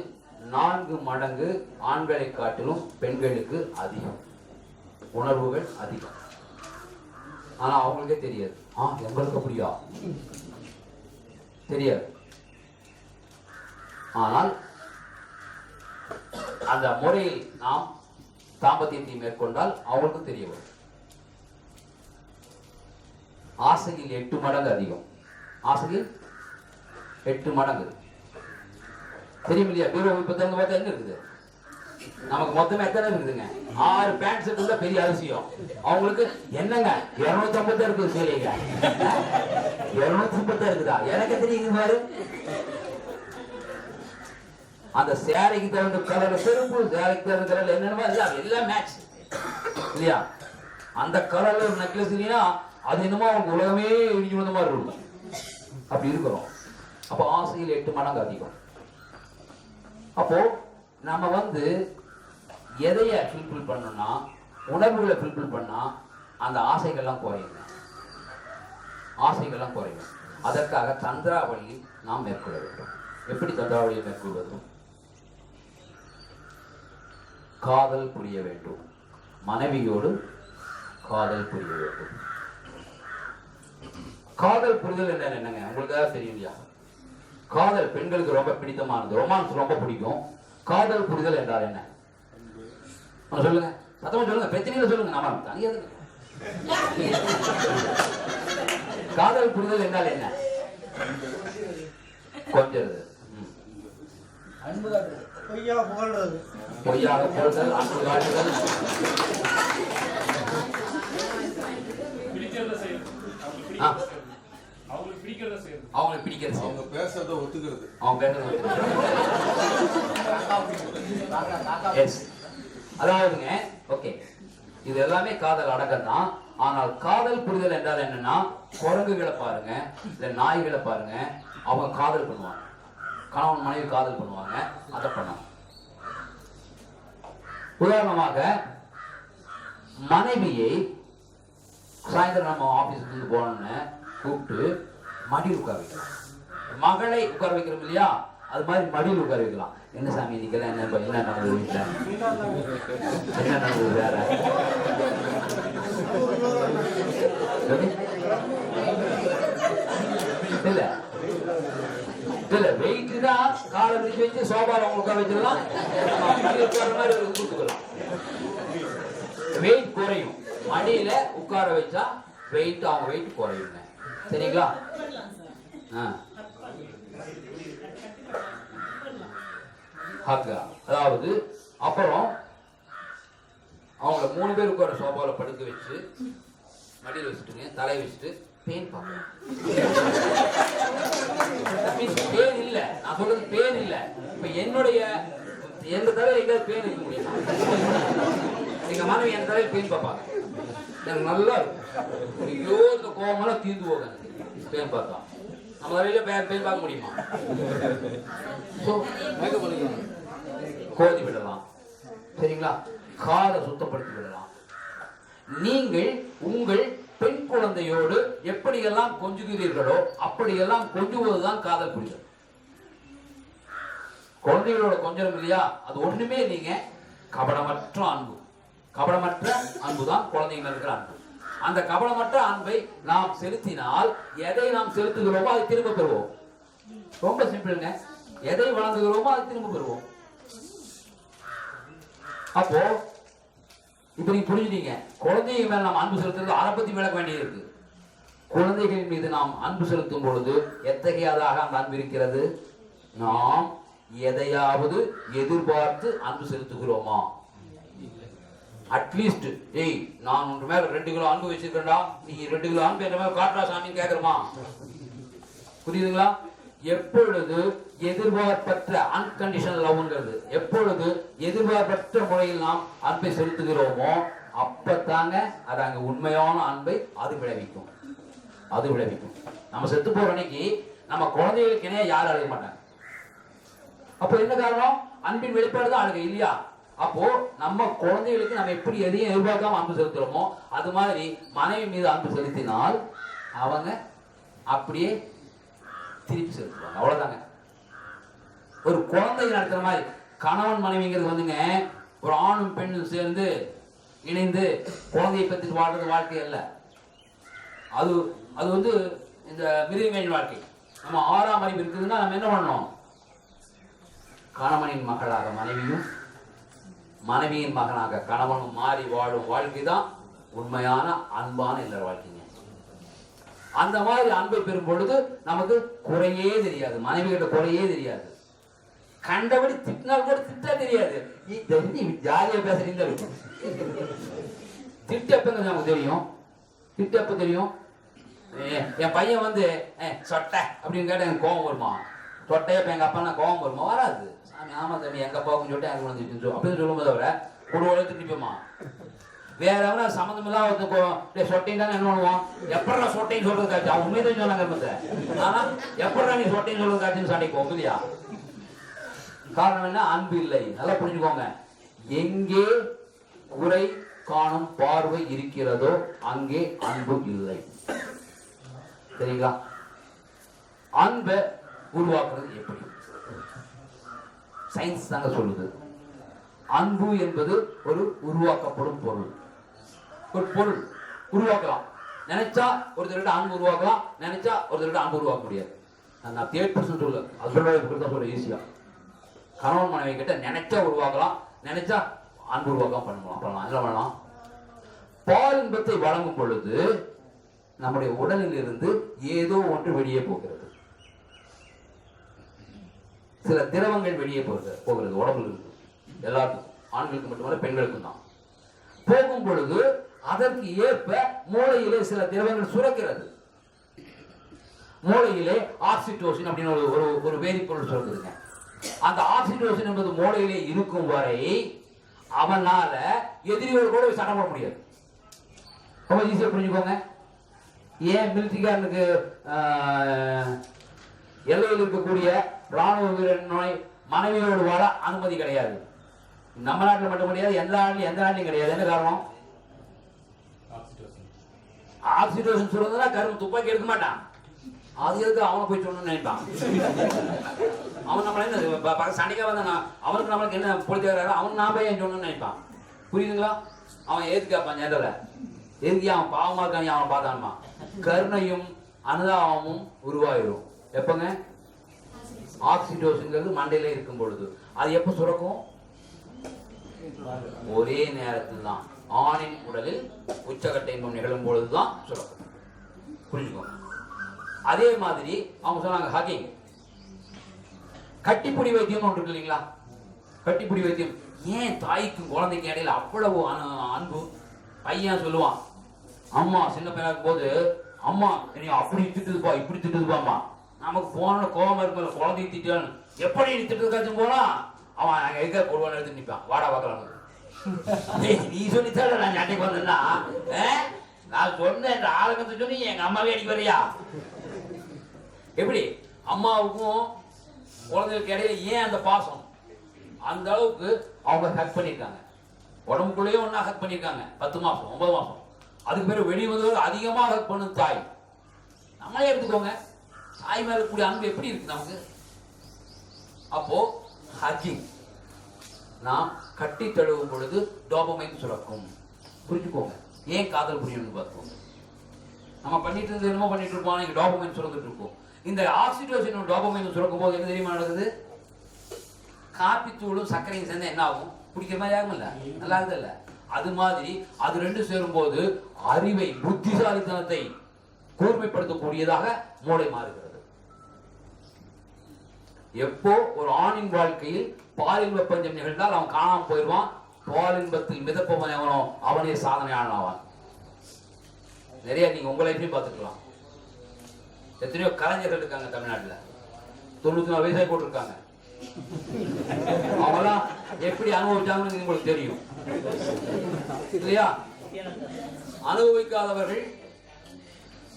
4 மடங்கு ஆண்களை காட்டிலும் பெண்களுக்கு அதிகம், உணர்வுகள் அதிகம். ஆனா அவங்களுக்கே தெரியாது. எங்களுக்கு அப்படியா தெரியாது. ஆனால் அந்த முறையில் நாம் தாம்பத்தியத்தை மேற்கொண்டால் அவங்களுக்கும் தெரிய வரும். ஆசையில் 8 மடங்கு அதிகம், ஆசையில் 8 மடங்கு தெரியும் இல்லையா? பீரோ இப்ப தங்க பார்த்தா என்ன இருக்குது, நமக்கு மொத்தமா எத்தனை இருக்குதுங்க, 6 பேண்ட் செட் உள்ள பெரிய அதிசயம். அவங்களுக்கு என்னங்க 250 இருக்குது சேலைங்க, 250 இருக்குதா, எனக்கு தெரியுது பாரு. அந்த சேலைக்கு தகுந்த கலர் செருப்பு, சேலைக்கு தகுந்த கலர் என்னென்னமோ எல்லாம் மேட்ச் இல்லையா? அந்த கலர்ல ஒரு நெக்லஸ் இல்லையா, அது என்னமோ அவங்க உலகமே இடிஞ்சு வந்த மாதிரி இருக்கும். அப்படி இருக்கிறோம். அப்போ ஆசையில் 8 மடங்கு அதிகம். அப்போ நம்ம எதைய ஃபில்பில் பண்ணோம்னா, உணர்வுகளை ஃபில்பில் பண்ணா அந்த ஆசைகள்லாம் குறையும். அதற்காக தந்திராவளியை நாம் மேற்கொள்ள வேண்டும். எப்படி தந்திராவளியை மேற்கொள்வது? காதல் புரிய வேண்டும், மனைவியோடு காதல் புரிய வேண்டும். காதல் புரிதல் என்னங்க உங்களுக்கு தான் தெரியும் இல்லையா? காதல் பெண்களுக்கு ரொம்ப பிடித்தமானது, ரொமான்ஸ் ரொம்ப பிடிக்கும். காதல் புரிதல் என்றால் என்ன சொல்லுங்க, சத்தமா சொல்லுங்க, பிரச்சனையில சொல்லுங்க. நாம தனியாது. காதல் புரிதல் என்றால் என்ன? கொஞ்சம் பொய்யாக புகழ்தல், அன்பு காட்டுதல், அவங்களுக்கு பிடிக்கிறது, அவங்க பேசுறத ஒத்துக்கிறது, அதாவதுங்க. ஓகே, இது எல்லாமே காதல் அடக்கம் தான். ஆனால் காதல் புரிதல் என்றால் என்னன்னா, குரங்குகளை பாருங்க, இல்ல நாய்களை பாருங்க, அவங்க காதல் பண்ணுவாங்க, கணவன் மனைவி காதல் பண்ணுவாங்க. அதை பண்ணலாம். உதாரணமாக மனைவியை சாயந்தரம் நம்ம ஆபீஸுக்கு போனோம்னு கூப்பிட்டு மடியில் உட்கார வைக்கலாம். மகளை உட்கார வைக்கிறோம் இல்லையா, அது மாதிரி மடியில் உட்கார வைக்கலாம். என்ன சாமி நீங்கெல்லாம் என்ன நடந்தது வீட்டுல, என்ன நடந்தது வேற இல்ல இல்ல வெயிட் தான். காலை விரிச்சு வச்சு சோபால அவங்க உட்கார வச்சிடலாம், மாதிரி கொடுத்துக்கலாம். வெயிட் குறையும். மடியில உட்கார வச்சா வெயிட், அவங்க வெயிட் குறையுங்க. சரிங்களா? அதாவது அப்புறம் அவங்கள 3 பேர் உட்கார சோபால படுக்க வச்சு மடியில் வச்சுட்டுங்க, தலையை வச்சுட்டு பேன் பார்க்கலாம். பேன் இல்ல, நான் சொல்றது பேன் இல்ல. இப்ப எந்த தலையில எங்கேயாவது பேன் இருக்க முடியுமா? எங்க மனைவி என் தலையில பேன் பார்ப்பாங்க, எனக்கு நல்லா இருக்கும். ஐயோ இந்த கோவமெல்லாம் தீர்ந்து போக பேன் பார்த்தா. நம்ம தலையில பேன் பார்க்க முடியுமா? கோதி விடலாம். சரிங்களா? காதை சுத்தப்படுத்தி விடலாம். நீங்கள் உங்கள் பெண் குழந்தையோடு எப்படியெல்லாம் கொஞ்சுகிறீர்களோ அப்படியெல்லாம் கொஞ்சுவதுதான் காதல் புரிதல். குழந்தைகளோட கொஞ்சம் இல்லையா, அது ஒண்ணுமே நீங்க கபடமற்ற அன்பு. கபடமற்ற அன்புதான் குழந்தைங்க இருக்கிற அன்பு. அந்த கபடமற்ற அன்பை நாம் செலுத்தினால் எதை நாம் செலுத்துகிறோமோ அதை திரும்ப பெறுவோம். ரொம்ப சிம்பிள்ங்க. எதை வளர்ந்துக்கிறோமோ அதை திரும்ப பெறுவோம். அப்போ இப்ப நீங்க புரிஞ்சுட்டீங்க, குழந்தைங்க மேல நாம் அன்பு செலுத்துறது அதை பத்தி விளக்க வேண்டியது இருக்கு. குழந்தைகளின் மீது நாம் அன்பு செலுத்தும் பொழுது எத்தகையதாக அந்த அன்பு இருக்கிறது? நாம் எதையாவது எதிர்பார்த்து அன்பு செலுத்துகிறோமா? அட்லீஸ்ட் ஏய் நான் உன் மேல 2 கிலோ அன்பு வச்சிருக்கேன்டா, நீ 2 கிலோ அன்பு என்ற மேல காட்டுறா சாமின்னு கேட்கிறோமா? புரியுதுங்களா? எப்பொழுது எதிர்பார்ப்பற்ற அன்கண்டிஷனல் லவ்ங்கிறது, எப்பொழுது எதிர்பார்ப்பற்ற முறையில் நாம் அன்பை செலுத்துகிறோமோ அப்பத்தாங்க அது அங்க உண்மையான அன்பை அது விளைவிக்கும். அது விளைவிக்கும். நம்ம செத்து போற அன்னைக்கு நம்ம குழந்தைகளுக்கு இணைய யாரும் அழுக மாட்டாங்க. அப்போ என்ன காரணம்? அன்பின் வெளிப்பாடு தான் அழுகை இல்லையா? அப்போ நம்ம குழந்தைகளுக்கு நம்ம எப்படி எதையும் எதிர்பார்க்காம அன்பு செலுத்துறோமோ அது மாதிரி மனைவி மீது அன்பு செலுத்தினால் அவங்க அப்படியே திருப்பி செலுத்துவாங்க. அவ்வளவுதாங்க. ஒரு குழந்தை நடத்துற மாதிரி கணவன் மனைவிங்கிறது வந்துங்க ஒரு ஆணும் பெண்ணும் சேர்ந்து இணைந்து குழந்தையை பற்றி வாழ்றது வாழ்க்கை அல்ல. அது அது வந்து இந்த மிருகங்களின் வாழ்க்கை. நம்ம 6ஆம் அறிவு இருக்குதுன்னா நம்ம என்ன பண்ணணும்? கணவனின் மகளாக மனைவியும் மனைவியின் மகனாக கணவனும் மாறி வாழும் வாழ்க்கை தான் உண்மையான அன்பான இல்லற வாழ்க்கைங்க. அந்த மாதிரி அன்பை பெறும் பொழுது நமக்கு குறையே தெரியாது, மனைவி கிட்ட குறையே தெரியாது. கண்டபடி திட்டினால் கூட திட்ட தெரியாது. ஜாலியா பேசுறீங்க. திட்டப்பங்க நமக்கு தெரியும். திட்டப்ப தெரியும். என் பையன் வந்து சொட்டை அப்படின்னு கேட்ட எனக்கு கோபம் வருமா? சொட்டையப்ப எங்க அப்பா கோபம் வருமா? வராது. சாமி ஆமா தம்பி எங்க அப்பாவுக்கும் சொல்லிட்டு எனக்கு வந்து அப்படின்னு சொல்லும் போது அவரை ஒரு உலகத்து திட்டிப்போமா? வேற எவனா சம்மந்தம் இல்லாத சொட்டைன்னு தானே என்ன பண்ணுவான்? எப்படா சொட்டைன்னு சொல்றது காட்சி அவன் உண்மையை தான் சொன்னாங்க. ஆனா எப்படா நீ சொட்டைன்னு சொல்றது காட்சின்னு சண்டைக்கு போகும் இல்லையா? காரணம் என்ன? அன்பு இல்லை. நல்லா புரிஞ்சுக்கோங்க. எங்கே குறை காணும் பார்வை இருக்கிறதோ அங்கே அன்பு இல்லை. சரிங்களா? அன்பை உருவாக்குறது எப்படி? சயின்ஸ் தாங்க சொல்லுது. அன்பு என்பது ஒரு உருவாக்கப்படும் பொருள். ஒரு பொருள் உருவாக்கலாம். நினைச்சா ஒருத்தர்கிட்ட அன்பு உருவாக்கலாம், நினைச்சா ஒருத்தர்கிட்ட அன்பு உருவாக்க முடியாது. நான் 8% சொல்ல அது சொல்ல ஈஸியா. கணவன் மனைவி கிட்ட நினைச்சா உருவாக்கலாம், நினைச்சா அன்பு உருவாக்கம் பண்ணலாம். என்ன பண்ணலாம்? பால் இன்பத்தை வழங்கும் பொழுது நம்முடைய உடலில் இருந்து ஏதோ ஒன்று வெளியே போகிறது. சில திரவங்கள் வெளியே போகிறது உடம்புல இருந்து. எல்லாருக்கும், ஆண்களுக்கு மட்டுமல்ல பெண்களுக்கும் தான். போகும் பொழுது அதற்கு ஏற்ப மூளையிலே சில திரவங்கள் சுரக்கிறது. மூளையிலே ஆக்சிடோசின் அப்படின்னு ஒரு வேதிப்பொருள் சுரக்குதுங்க. அந்த ஆக்சிடோசின் என்பது மூளையிலே இருக்கும் வரை அவனால எதிரியோடு கூட சண்டை போட முடியாது. ரொம்ப ஈஸியா புரிஞ்சுக்கோங்க. ஏன் மிலிட்டரிக்காரனுக்கு எல்லையில் இருக்கக்கூடிய ராணுவ வீரன் மனைவியோடு வாழ அனுமதி கிடையாது? நம்ம நாட்டில் மட்டும் கிடையாது, எந்த நாட்டிலையும் கிடையாது. என்ன காரணம்? ஆக்சிடோசின் சொல்றதுனா கரும்பு துப்பாக்கி எடுக்க மாட்டான். அது எதுக்கு அவனை போய் சொல்லணும்னு நினைப்பான். அவன் நம்மள என்ன சண்டைக்கா வந்தானா அவனுக்கு நம்மளுக்கு என்ன பொழுதுறாரோ அவன் நான் போய் சொல்லணும்னு நினைப்பான். புரியுதுங்களா? அவன் ஏதுக்கு கேட்பான் நேரில், எதுக்கு அவன் பாவமா இருக்கான் அவன் பார்த்தான்மா. கருணையும் அனுதாபமும் உருவாயிரும். எப்பங்க? ஆக்சிடோசின்ங்கிறது மண்டையில இருக்கும் பொழுது. அது எப்ப சுரக்கும்? ஒரே நேரத்தில் தான். ஆணின் உடலில் உச்சகட்ட இன்பம் நிகழும் பொழுதுதான் சுரக்கும். புரிஞ்சுக்கோங்க. அதே மாதிரி அவங்க சொன்னாங்க ஹக்கிங், கட்டிப்புடி வைத்தியம் ஒன்று இருக்கு இல்லைங்களா? கட்டிப்புடி வைத்தியம். ஏன் தாய்க்கும் குழந்தைக்கு இடையில அவ்வளவு அன்பு? பையன் சொல்லுவான், அம்மா சின்ன பையனா இருக்கும் போது அம்மா நீ அப்படி திட்டுதுப்பா இப்படி திட்டுதுப்பாம்மா. நமக்கு போன கோபம் இருக்கும், குழந்தைய திட்டான்னு. எப்படி நீ திட்டுறதுக்காச்சும் போனா அவன் அங்க எங்க கொடுவான்னு எடுத்து நிற்பான். வாடா பார்க்கலாம். நீ சொல்லித்தாட நான் சண்டைக்கு வந்தேன்னா நான் சொன்னேன் ஆளுங்கத்தை சொல்லி எங்க அம்மாவே அடிக்க வரியா? எப்படி அம்மாவுக்கும் குழந்தைகளுக்கு இடையில ஏன் அந்த பாசம்? அந்த அளவுக்கு அவங்க ஹக் பண்ணிருக்காங்க. உடம்புக்குள்ளேயே ஒன்னா ஹக் பண்ணிருக்காங்க. 10 மாசம் 9 மாசம். அதுக்கு பிறகு வெளியே வந்து அதிகமாக ஹக் பண்ணும் தாய். நம்மளே எடுத்துக்கோங்க, தாய் மேல கூடிய அன்பு எப்படி இருக்கு நமக்கு? அப்போ ஹக்கிங், நாம் கட்டி தழுவும் பொழுது டோபமைன் சுரக்கும். புரிஞ்சுக்கோங்க. ஏன் காதல் புரியணும்னு பார்த்துக்கோங்க. நம்ம பண்ணிட்டு இருந்தது என்னமோ பண்ணிட்டு இருப்போம், இங்க டோபமைன் சுரந்துட்டு இருக்கும். இந்த ஆக்சிடோசின் டோபமைன் சுரக்கும் போது என்ன தெரியுமா நடக்குது? காப்பி தூளும் சர்க்கரையும் சேர்ந்தா என்ன ஆகும்? குடிக்கிற மாதிரி ஆகும் இல்ல? நல்லா இருக்குது இல்ல? அது மாதிரி அது ரெண்டு சேரும் போது அறிவை, புத்திசாலித்தனத்தை கூர்மைப்படுத்தக்கூடியதாக மூளை மாறுகிறது. எப்போ ஒரு ஆணின் வாழ்க்கையில் பாலின்ப பஞ்சம் நிகழ்ந்தால் அவன் காணாம போயிடுவான். பாலின்பத்தில் மிதப்பவன் எவனோ அவனே சாதனையாளன் ஆவான். நிறைய நீங்க உங்களை எப்படி பார்த்துக்கலாம். எத்தனையோ கலைஞர்கள் இருக்காங்க தமிழ்நாட்டில், 94 வயசாக போட்டிருக்காங்க. அவங்களாம் எப்படி அனுபவிச்சாங்கன்னு உங்களுக்கு தெரியும் இல்லையா? அனுபவிக்காதவர்கள்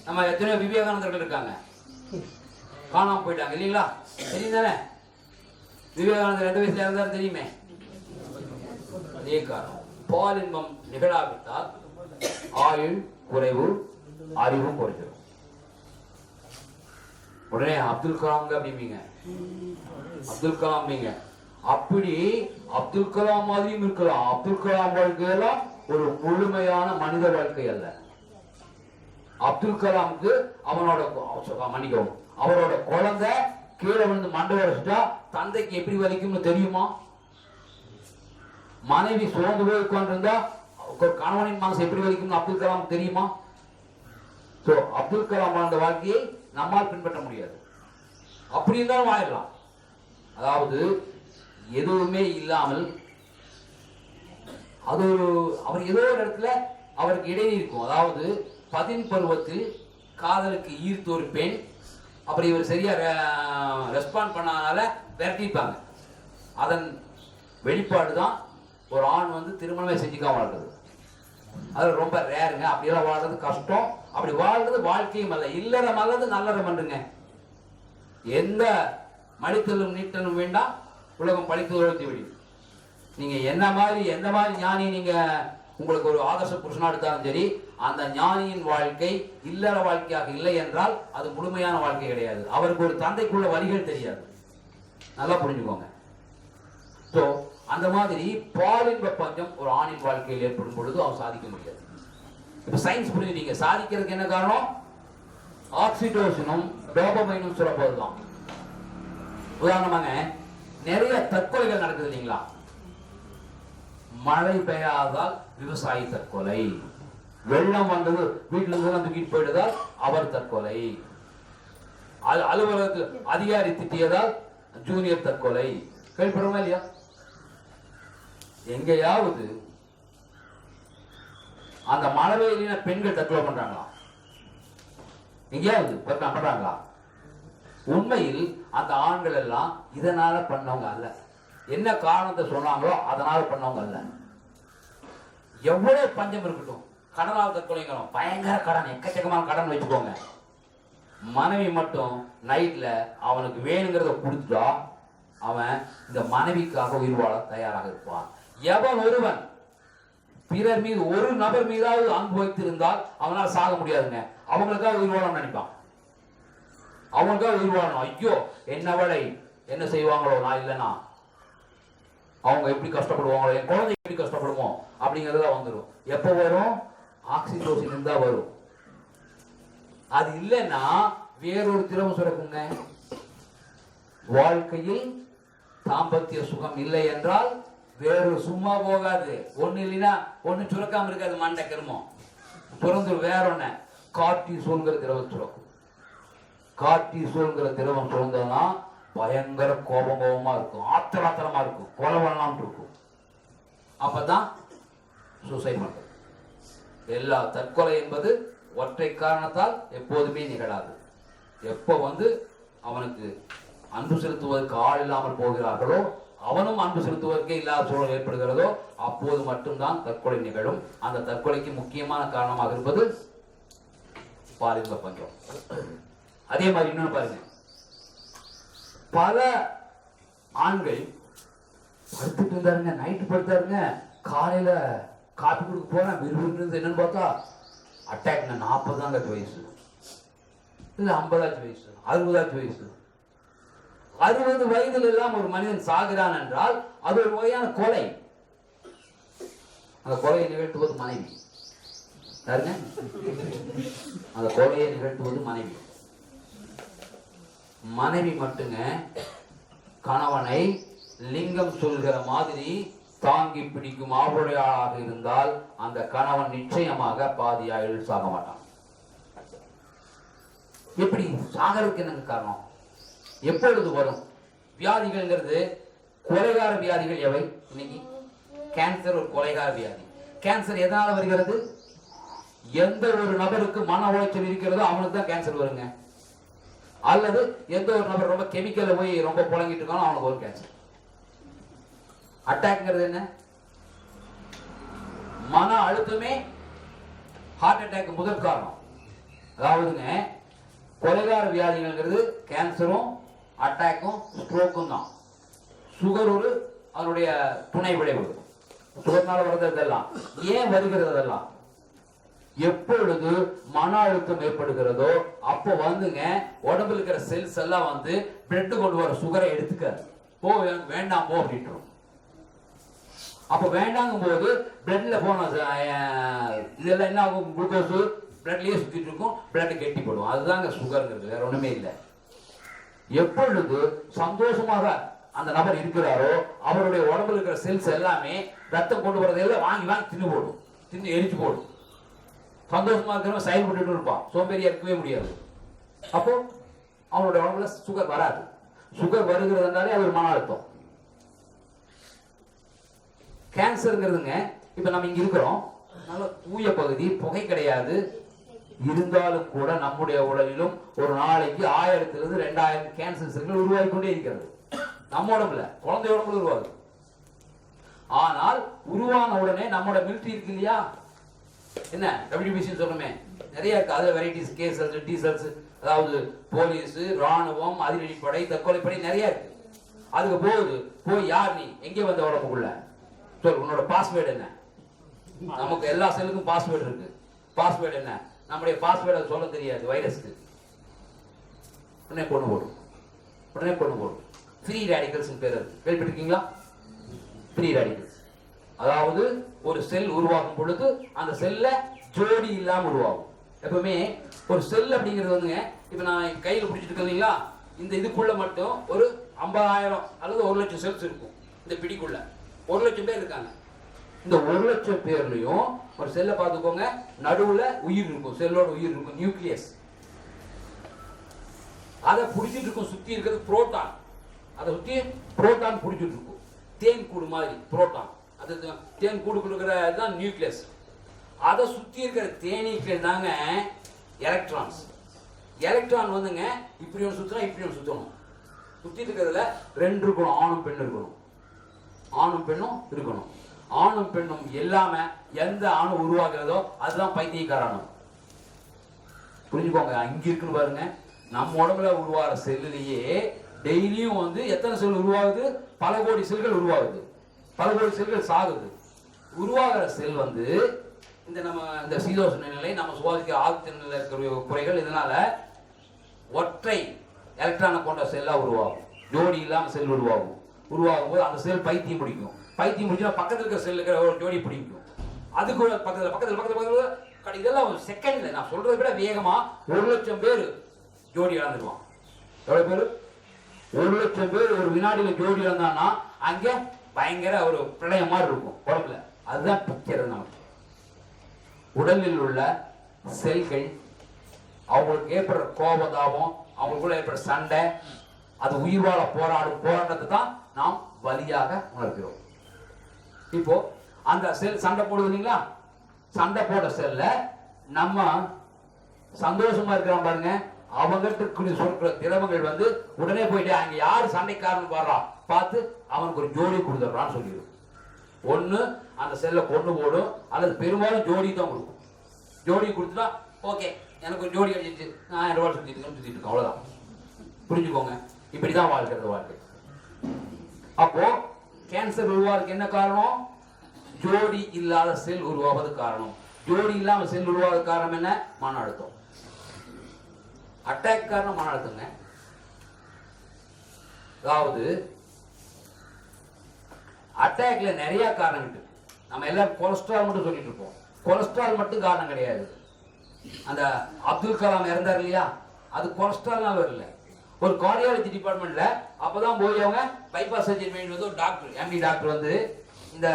நம்ம எத்தனையோ விவேகானந்தர்கள் இருக்காங்க, காணாம போயிட்டாங்க இல்லைங்களா? தெரியும் தானே? விவேகானந்தர் 2 வயசுல இருந்தாலும் தெரியுமே. அதே காரணம், பால் இன்பம் நிகழாவிட்டால் ஆயுள் குறைவு, அறிவும் குறைஞ்சிடும். உடனே அப்துல் கலாம் அப்படிங்க, அப்துல் கலாம் நீங்க அப்படி அப்துல் கலாம் மாதிரியும் இருக்கலாம். அப்துல் கலாம் வாழ்க்கையெல்லாம் ஒரு முழுமையான மனித வாழ்க்கை அல்ல. அப்துல் கலாமுக்கு அவனோட மன்னிக்கவும், அவரோட குழந்தை கீழே வந்து மண்டை உடைச்சிட்டா தந்தைக்கு எப்படி வலிக்கும்னு தெரியுமா? மனைவி சோர்ந்து போய் உட்கார்ந்துருந்தா கணவனின் மனசு எப்படி வலிக்கும்னு அப்துல் கலாம் தெரியுமா? சோ அப்துல் கலாம் வாழ்ந்த வாழ்க்கையை நம்மால் பின்பற்ற முடியாது. அப்படி இருந்தாலும் வாழலாம். அதாவது எதுவுமே இல்லாமல் அது ஒரு அவர் ஏதோ ஒரு இடத்துல அவருக்கு இடையே இருக்கும். அதாவது 10 பருவத்தில் காதலுக்கு ஈர்த்து ஒரு பெண், அப்படி இவர் சரியா ரெஸ்பாண்ட் பண்ணாதனால விரட்டிப்பாங்க. அதன் வெளிப்பாடு தான் ஒரு ஆண் வந்து திருமணமே செஞ்சுக்காம வாழ்றது. அது ரொம்ப ரேருங்க. அப்படியெல்லாம் வாழ்றது கஷ்டம். அப்படி வாழ்றது வாழ்க்கையும் அல்ல, இல்லறம் அல்லது நல்லறம் என்றுங்க. எந்த மடித்தலும் நீட்டலும் வேண்டாம், உலகம் படித்து உழைத்து விடும். நீங்க என்ன மாதிரி எந்த மாதிரி ஞானி நீங்க உங்களுக்கு ஒரு ஆதர்ச புருஷனா எடுத்தாலும் சரி, அந்த ஞானியின் வாழ்க்கை இல்லற வாழ்க்கையாக இல்லை என்றால் அது முழுமையான வாழ்க்கை கிடையாது. அவருக்கு ஒரு தந்தைக்குள்ள வழிகள் தெரியாது. நல்லா புரிஞ்சுக்கோங்க. சோ அந்த மாதிரி பாலின்ப பஞ்சம் ஒரு ஆணின் வாழ்க்கையில் ஏற்படும் பொழுது அவன் சாதிக்க முடியாது. இப்ப சயின்ஸ் புரிஞ்சுட்டீங்க. சாதிக்கிறதுக்கு என்ன காரணம்? ஆக்சிடோசினும் டோபமைனும் சுரப்பதுதான். உதாரணமாக நிறைய தற்கொலைகள் நடக்குது இல்லைங்களா? மழை பெய்யாததால் விவசாயி தற்கொலை, வெள்ளம் வந்தது வீட்டுல இருந்து தூக்கிட்டு போயிட்டதால் அவர் தற்கொலை, அலுவலகத்தில் அதிகாரி திட்டியதால் ஜூனியர் தற்கொலை. கேள்விப்படுறோமா இல்லையா? எங்கேயாவது அந்த மழை பெய்யலின பெண்கள் தற்கொலை பண்றாங்களா? எங்கேயாவது பண்றாங்களா? உண்மையில் அந்த ஆண்கள் எல்லாம் இதனால பண்ணவங்க அல்ல. என்ன காரணத்தை சொன்னாங்களோ அதனால பண்ணவங்க அல்ல. எவ்வளவு பஞ்சம் இருக்கட்டும், கடனால் தற்கொலைங்கிறோம், பயங்கர கடன், எக்கச்சக்கமான கடன் வச்சுக்கோங்க. மனைவி மட்டும் நைட்ல அவனுக்கு வேணுங்கிறத கொடுத்துட்டா அவன் இந்த மனைவிக்காக உயிர் வாழ தயாராக இருப்பான். எவன் ஒருவன் பிறர் மீது ஒரு நபர் மீதாவது அன்பு வைத்திருந்தால் அவனால் சாக முடியாதுங்க. அவங்களுக்காக உயிர் வாழணும்னு நினைப்பான். அவங்களுக்காக உயிர் வாழணும். ஐயோ என்னவளை என்ன செய்வாங்களோ நான் இல்லைன்னா, அவங்க எப்படி கஷ்டப்படுவாங்களோ, என் குழந்தை எப்படி கஷ்டப்படுமோ அப்படிங்கிறத வந்துடும். எப்போ வரும்? ஆக்சிடோசின் இருந்தா வரும். அது இல்லைன்னா வேறொரு திரவம் சுரக்குங்க. வாழ்க்கையில் தாம்பத்திய சுகம் இல்லை என்றால் வேறு சும்மா போகாது. ஒண்ணு இல்லைன்னா ஒண்ணு சுரக்காம இருக்காது. மண்டை கருமம் சுரந்து வேற ஒண்ணு கார்டிசோல்ங்கிற திரவம் சுரக்கும். கார்டிசோல்ங்கிற திரவம் சுரந்ததுன்னா பயங்கர கோபமா இருக்கும், ஆத்திரமா இருக்கும், கொலை பண்ணலாம் இருக்கும். அப்பதான் சூசைட் பண்றது. எல்லா தற்கொலை என்பது ஒற்றை காரணத்தால் எப்போதுமே நிகழாது. எப்போ வந்து அவனுக்கு அன்பு செலுத்துவதற்கு ஆள் இல்லாமல் போகிறார்களோ, அவனும் அன்பு செலுத்துவதற்கே இல்லாத சூழல் ஏற்படுகிறதோ அப்போது மட்டும்தான் தற்கொலை நிகழும். அந்த தற்கொலைக்கு முக்கியமான காரணமாக இருப்பது பாலின்ப பஞ்சம். அதே மாதிரி இன்னொன்னு பாருங்க, பல ஆண்கள் படுத்துட்டு இருந்தாருங்க, நைட்டு படுத்தாருங்க, காலையில காப்பி கொடுக்க போறேன், விறுவிறு என்னன்னு பார்த்தா அட்டாக். 40 வயசு இல்ல 50 வயசு, 60 வயசு. 60 வயதில் எல்லாம் ஒரு மனிதன் சாகிறான் என்றால் அது ஒரு வகையான கொலை. அந்த கொலையை நிகழ்த்துவது மனைவி. யாருங்க? அந்த கொலையை நிகழ்த்துவது மனைவி. மனைவி மட்டுங்க கணவனை லிங்கம் சொல்கிற மாதிரி தாங்கி பிடிக்கும் ஆவுடையாளாக இருந்தால் அந்த கணவன் நிச்சயமாக பாதி ஆயுள் சாக மாட்டான். எப்படி சாகருக்கு என்னங்க காரணம்? எப்பொழுது வரும் வியாதிகள்ங்கிறது? கொலைகார வியாதிகள் எவை? இன்னைக்கு கேன்சர் ஒரு கொலைகார வியாதி. கேன்சர் எதனால வருகிறது? எந்த ஒரு நபருக்கு மன உளைச்சல் இருக்கிறதோ அவனுக்கு தான் கேன்சர் வருங்க. அல்லது எந்த ஒரு நபர் ரொம்ப கெமிக்கல்ல போய் ரொம்ப புழங்கிட்டு இருக்கானோ அவனுக்கு ஒரு கேன்சர். அட்டாக்ங்கிறது என்ன? மன அழுத்தமே ஹார்ட் அட்டாக் முதல் காரணம். அதாவதுங்க கொலைகார வியாதிகள்ங்கிறது கேன்சரும் அட்டாக்கும் ஸ்ட்ரோக்கும் தான். சுகர் ஒரு அதனுடைய துணை விளைவு. சுகர்னால வருது இதெல்லாம். ஏன் வருகிறது? அதெல்லாம் எப்பொழுது மன அழுத்தம் ஏற்படுகிறதோ அப்போ வந்துங்க உடம்புல இருக்கிற செல்ஸ் எல்லாம் வந்து பிளட் கொண்டு வர சுகரை எடுத்துக்க போ, வேண்டாம் போ அப்படின்ட்டு. அப்ப வேண்டாங்கும் போது பிளட்ல போன இதெல்லாம் என்ன ஆகும்? குளுக்கோஸ் பிளட்லயே சுத்திட்டு இருக்கும், பிளட் கெட்டி போடும். அதுதாங்க சுகர்ங்கிறது, வேற ஒண்ணுமே இல்லை. எப்பொழுது சந்தோஷமாக அந்த நபர் இருக்கிறாரோ அவருடைய உடம்புல இருக்கிற செல்ஸ் எல்லாமே ரத்தம் கொண்டு வரதெல்லாம் வாங்கி வாங்கி தின்னு போடும், தின்னு எரிச்சு போடும். சந்தோஷமா இருக்கிறவங்க செயல்பட்டு இருப்பான், சோம்பேறியா இருக்கவே முடியாது. அப்போ அவனுடைய உடம்புல சுகர் வராது. சுகர் வருகிறதுனாலே அது ஒரு மன அழுத்தம். கேன்சர்ங்கிறதுங்க இப்ப நம்ம இங்க இருக்கிறோம், நல்ல தூய பகுதி, புகை கிடையாது. இருந்தாலும் கூட நம்முடைய உடலிலும் ஒரு நாளைக்கு 1000 to 2000 கேன்சர் செல்கள் உருவாகி கொண்டே இருக்கிறது. நம்ம உடம்புல, குழந்தை உடம்புல உருவாகுது. ஆனால் உருவான உடனே நம்மளோட மிலிட்டரி இருக்கு இல்லையா, என்ன WBC சொல்லுமே, நிறைய இருக்கு. அதுல varieties, K cells, T cells, அதாவது போலீஸ், ராணுவம், அதிரடிப்படை, தற்கொலைப்படை நிறைய இருக்கு. அதுக்கு போகுது, போய் யார் நீ, எங்கே வந்த உடம்புக்குள்ள சொல், உன்னோட பாஸ்வேர்டு என்ன? நமக்கு எல்லா செல்லுக்கும் பாஸ்வேர்டு இருக்கு. பாஸ்வேர்டு என்ன? நம்முடைய பாஸ்வேர்டு சொல்ல தெரியாது வைரஸ்க்கு. உடனே கொண்டு போடும், உடனே கொண்டு போடும். ஃப்ரீ ரேடிக்கல்ஸ் பேர் இருக்கு, கேள்விப்பட்டிருக்கீங்களா? ஃப்ரீ ரேடிக்கல்ஸ் அதாவது ஒரு செல் உருவாகும் பொழுது அந்த செல்ல ஜோடி இல்லாம உருவாகும். எப்பவுமே ஒரு செல் அப்படிங்கிறது வந்துங்க, இப்ப நான் கையில பிடிச்சிட்டு இருக்கீங்களா, இந்த இதுக்குள்ள மட்டும் ஒரு 50,000 அல்லது 1,00,000 செல்ஸ் இருக்கும். இந்த பிடிக்குள்ள 1,00,000 பேர் இருக்காங்க. இந்த 1,00,000 பேர்லயும் ஒரு செல்லை பார்த்துக்கோங்க, நடுவுல உயிர் இருக்கும், செல்லோட உயிர் இருக்கும், நியூக்ளியஸ். அதை பிடிச்சிட்டு இருக்கும், சுத்தி இருக்கிறது புரோட்டான். அதை சுத்தி புரோட்டான் பிடிச்சிட்டு இருக்கும், தேன் கூடு மாதிரி புரோட்டான். அது தேன் கூடு கொடுக்கிற நியூக்ளியஸ். அதை சுத்தி இருக்கிற தேனீக்கள் தாங்க எலக்ட்ரான்ஸ். எலக்ட்ரான் வந்துங்க இப்படி ஒன்று சுத்தணும், இப்படி ஒன்று சுத்தணும். சுத்தி இருக்கிறதுல 2 இருக்கணும், ஆணும் பெண்ணும் இருக்கணும். ஆணும் பெண்ணும் இருக்கணும். ஆணும் பெண்ணும் எல்லாம எந்த அணு உருவாகிறதோ அதுதான் பைத்தியக்காரணம். புரிஞ்சுக்கோங்க. இங்க இருக்குன்னு பாருங்க, நம்ம உடம்புல உருவாகிற செல்லுலயே டெய்லியும் வந்து எத்தனை செல் உருவாகுது? பல கோடி செல்கள் உருவாகுது, பல கோடி செல்கள் சாகுது. உருவாகிற செல் வந்து இந்த சீதோஷ்ண நிலை, நம்ம சுவாசிக்க ஆக்சிஜன்ல இருக்கிற குறைகள், இதனால ஒற்றை எலக்ட்ரானை கொண்ட செல்லா உருவாகும், ஜோடி இல்லாம செல் உருவாகும். உருவாகும் போது அந்த செல் பைத்தியம் பிடிக்கும். பைத்தியம் பிடிச்சா பக்கத்துல இருக்கிற செல் இருக்கிற ஒரு ஜோடி பிடிக்கும். அதுக்கு பக்கத்துல பக்கத்துல பக்கத்துல பக்கத்துல இதெல்லாம் ஒரு செகண்ட்ல, நான் சொல்றதை விட வேகமா 1,00,000 பேர் ஜோடி இழந்துருவான். எவ்வளவு பேரு? 1,00,000 பேர் ஒரு வினாடியில ஜோடி இழந்தான்னா அங்க பயங்கர ஒரு பிரளயம் மாதிரி இருக்கும் உடம்புல. அதுதான் பிக்சர். நமக்கு உடலில் உள்ள செல்கள், அவங்களுக்கு ஏற்படுற கோபதாபம், அவங்களுக்குள்ள ஏற்படுற சண்டை, அது உயிர் வாழ போராடும் போராட்டத்தை தான் நாம் வலியாக உணர்கிறோம். இப்போ அந்த செல் சண்டை போடுது இல்லைங்களா, சண்டை போட செல்ல நம்ம சந்தோஷமா இருக்கிறோம் பாருங்க, அவங்கிட்ட சொல்ற திரவங்கள் வந்து உடனே போயிட்டு அங்க யாரு சண்டைக்காரன் வர்றா பார்த்து அவனுக்கு ஒரு ஜோடி கொடுத்துட்றான்னு சொல்லிடும். ஒண்ணு அந்த செல்லை கொண்டு போடும், அல்லது பெரும்பாலும் ஜோடி தான் கொடுக்கும். ஜோடி கொடுத்துட்டா ஓகே, எனக்கு ஒரு ஜோடி அடிச்சிச்சு, நான் 1000 ரூபாய் சுத்திட்டு இருக்கேன், அவ்வளவுதான். புரிஞ்சுக்கோங்க. இப்படிதான் வாழ்க்கிறது வாழ்க்கை. அப்போ கேன்சர் உருவாருக்கு என்ன காரணம்? ஜோடி இல்லாத செல் உருவாவது காரணம். ஜோடி இல்லாம செல் உருவாத காரணம் என்ன? மன அழுத்தம். அட்டாக் காரணம் மன அழுத்தங்க. அதாவது அட்டாக்ல நிறைய காரணம் இருக்கு. நம்ம எல்லாம் கொலஸ்ட்ரால் மட்டும் சொல்லிட்டு இருப்போம். கொலஸ்ட்ரால் மட்டும் காரணம் கிடையாது. அந்த அப்துல் கலாம் இறந்தார் இல்லையா, அது கொலஸ்ட்ரால்னால வரல, ஒரு கார்டியாலஜி டிபார்ட்மெண்ட்ல அப்பதான் போய் அவங்க பைபாஸ் சர்ஜரி வந்து ஒரு டாக்டர் எம்டி டாக்டர் வந்து இந்த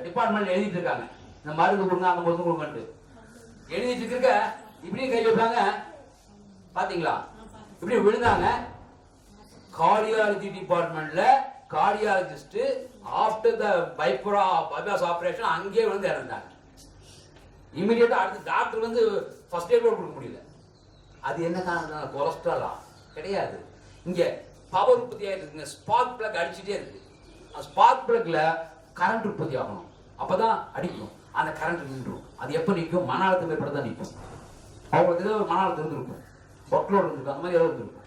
டிபார்ட்மெண்ட் எழுதிட்டு இருக்காங்க, இந்த மருந்து கொடுங்க அந்த மருந்து கொடுங்கன்ட்டு எழுதிட்டு இருக்க இப்படி கை வைப்பாங்க பாத்தீங்களா, இப்படி விழுந்தாங்க. கார்டியாலஜி டிபார்ட்மெண்ட்ல cardiologist after the bypass operation அங்கேயே வந்து இறந்தாங்க. இமிடியேட்டா அடுத்து டாக்டர் வந்து ஃபர்ஸ்ட் எய்ட் கொடுக்க முடியல. அது என்ன காரணம்? கொலஸ்ட்ராலா? கிடையாது. இங்க பவர் உற்பத்தி ஆகிட்டு இருக்குங்க, ஸ்பார்க் பிளக் அடிச்சுட்டே இருக்கு. ஸ்பார்க் பிளக்ல கரண்ட் உற்பத்தி ஆகணும், அப்பதான் அடிக்கும். அந்த கரண்ட் நின்றும். அது எப்ப நிற்கும்? மன அழுத்தம் ஏற்பட நிற்கும். அவங்களுக்கு ஏதோ ஒரு மன அழுத்தம் இருந்திருக்கும், ஒர்க்லோடு இருந்திருக்கும், அந்த மாதிரி ஏதோ இருந்திருக்கும்.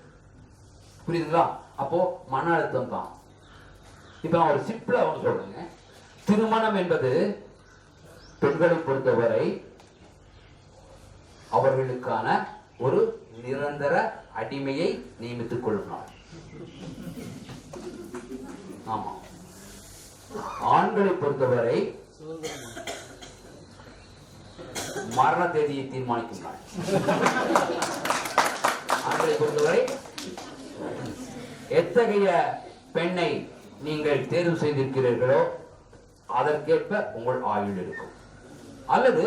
புரியுதுங்களா? அப்போ மன அழுத்தம் தான். இப்ப நான் ஒரு சிம்பிளா அவங்க சொல்றேங்க, திருமணம் என்பது பெண்களை பொறுத்தவரை அவர்களுக்கான ஒரு நிரந்தர அடிமையை நியமித்துக் கொள்ளும் நாள். ஆமா. ஆண்களை பொறுத்தவரை மரண தேதியை தீர்மானிக்கும் நாள். ஆண்களை பொறுத்தவரை எத்தகைய பெண்ணை நீங்கள் தேர்வு செய்திருக்கிறீர்களோ அதற்கேற்ப உங்கள் ஆயுள் இருக்கும். அல்லது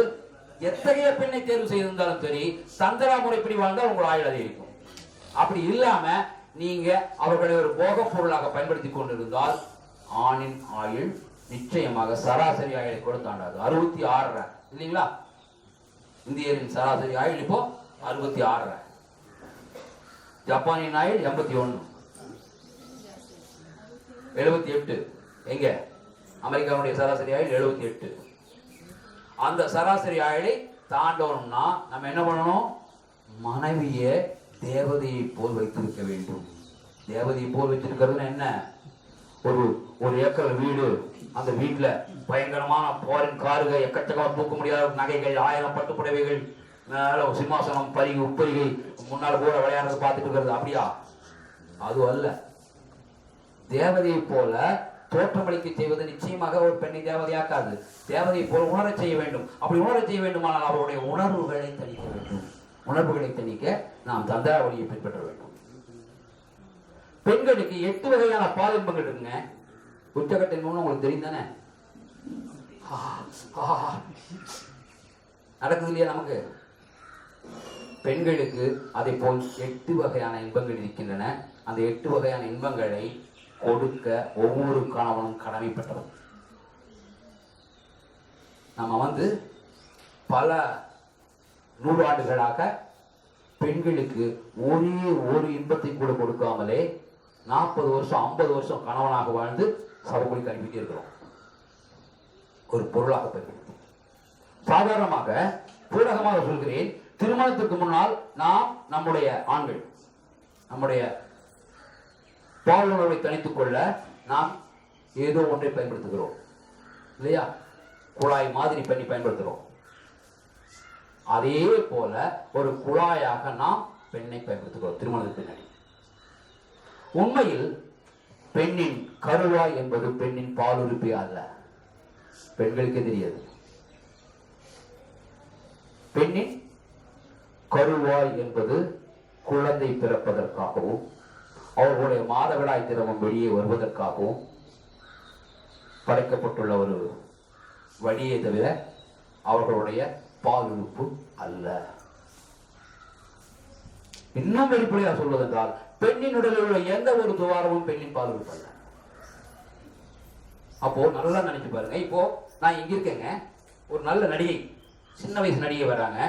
எத்தகைய பெண்ணை தேர்வு செய்திருந்தாலும் சரி, தந்திரா முறைப்படி வாழ்ந்தால் உங்கள் ஆயுள் அதிகரிக்கும். அப்படி இல்லாம நீங்க அவர்களை ஒரு போக பொருளாக பயன்படுத்தி கொண்டிருந்தால் ஆணின் ஆயுள் நிச்சயமாக சராசரி ஆயுளை கூட தாண்டாது. 66 இல்லைங்களா? இந்தியரின் சராசரி ஆயுள் இப்போ 66. ஜப்பானின் ஆயுள் 81, 78. எங்க? அமெரிக்காவுடைய சராசரி ஆயுள் 78. அந்த சராசரி ஆயுளை தாண்டணும்னா நம்ம என்ன பண்ணணும்? மனைவியை தேவதையை போல் வைத்திருக்க வேண்டும். தேவதையை போல் வைத்திருக்கிறதுன்னு என்ன? ஒரு ஏக்கர் வீடு, அந்த வீட்டுல பயங்கரமான ஃபாரின் காருகள், எக்கச்சக்கமா தூக்க முடியாத நகைகள், 1000 பட்டு புடவைகள், மேல சிம்மாசனம், பரிகை, உப்பரிகை, முன்னால கூட விளையாடுறது பார்த்துட்டு இருக்கிறது. அப்படியா? அது அல்ல. தேவதையை போல தோற்றமளிக்க செய்வது நிச்சயமாக ஒரு பெண்ணை தேவதையாக்காது. தேவதையை போல உணர செய்ய வேண்டும். அப்படி உணர செய்ய வேண்டுமானால் அவருடைய உணர்வுகளை தணிக்க வேண்டும். உணர்வுகளை தணிக்க நாம் தந்திர வழியை பின்பற்ற வேண்டும். பெண்களுக்கு 8 வகையான பால் இன்பங்கள் இருக்குங்க. உச்சகட்ட இன்பம்னு உங்களுக்கு தெரியும் தானே? நடக்குது இல்லையா நமக்கு? பெண்களுக்கு அதை போல் 8 வகையான இன்பங்கள் இருக்கின்றன. அந்த 8 வகையான இன்பங்களை கொடுக்க ஒவ்வொரு கணவனும் கடமைப்பட்டவன். நம்ம பல நூறாண்டுகளாக பெண்களுக்கு ஒரே ஒரு இன்பத்தை கூட கொடுக்காமலே 40 வருஷம் 50 வருஷம் கணவனாக வாழ்ந்து சபைக்கு அனுப்பிட்டே இருக்கிறோம். ஒரு பொருளாக பயன்படுத்தி. சாதாரணமாக பூரகமாக சொல்கிறேன், திருமணத்துக்கு முன்னால் நாம் நம்முடைய ஆண்கள் நம்முடைய பால் உணர்வை தணித்துக் கொள்ள நாம் ஏதோ ஒன்றை பயன்படுத்துகிறோம் இல்லையா? குழாய் மாதிரி பண்ணி பயன்படுத்துகிறோம். அதே போல ஒரு குழாயாக நாம் பெண்ணை பயன்படுத்துகிறோம் திருமணத்துக்கு பின்னாடி. உண்மையில் பெண்ணின் கருவாய் என்பது பெண்ணின் பால் உறுப்பே அல்ல. பெண்களுக்கே தெரியாது. பெண்ணின் கருவாய் என்பது குழந்தை பிறப்பதற்காகவும் அவர்களுடைய மாதவிடாய் திரவம் வெளியே வருவதற்காகவும் படைக்கப்பட்டுள்ள ஒரு வழியை தவிர அவர்களுடைய பால் உறுப்பு அல்ல. இன்னும் வெளிப்படையாக சொல்வதென்றால் பெண்ணின் உடலில் உள்ள எந்த ஒரு துவாரமும் பெண்ணின் பால் உறுப்பு அல்ல. அப்போ நல்லா நினைச்சு பாருங்க. இப்போ நான் இங்க இருக்கேங்க, ஒரு நல்ல நடிகை, சின்ன வயசு நடிகை வர்றாங்க,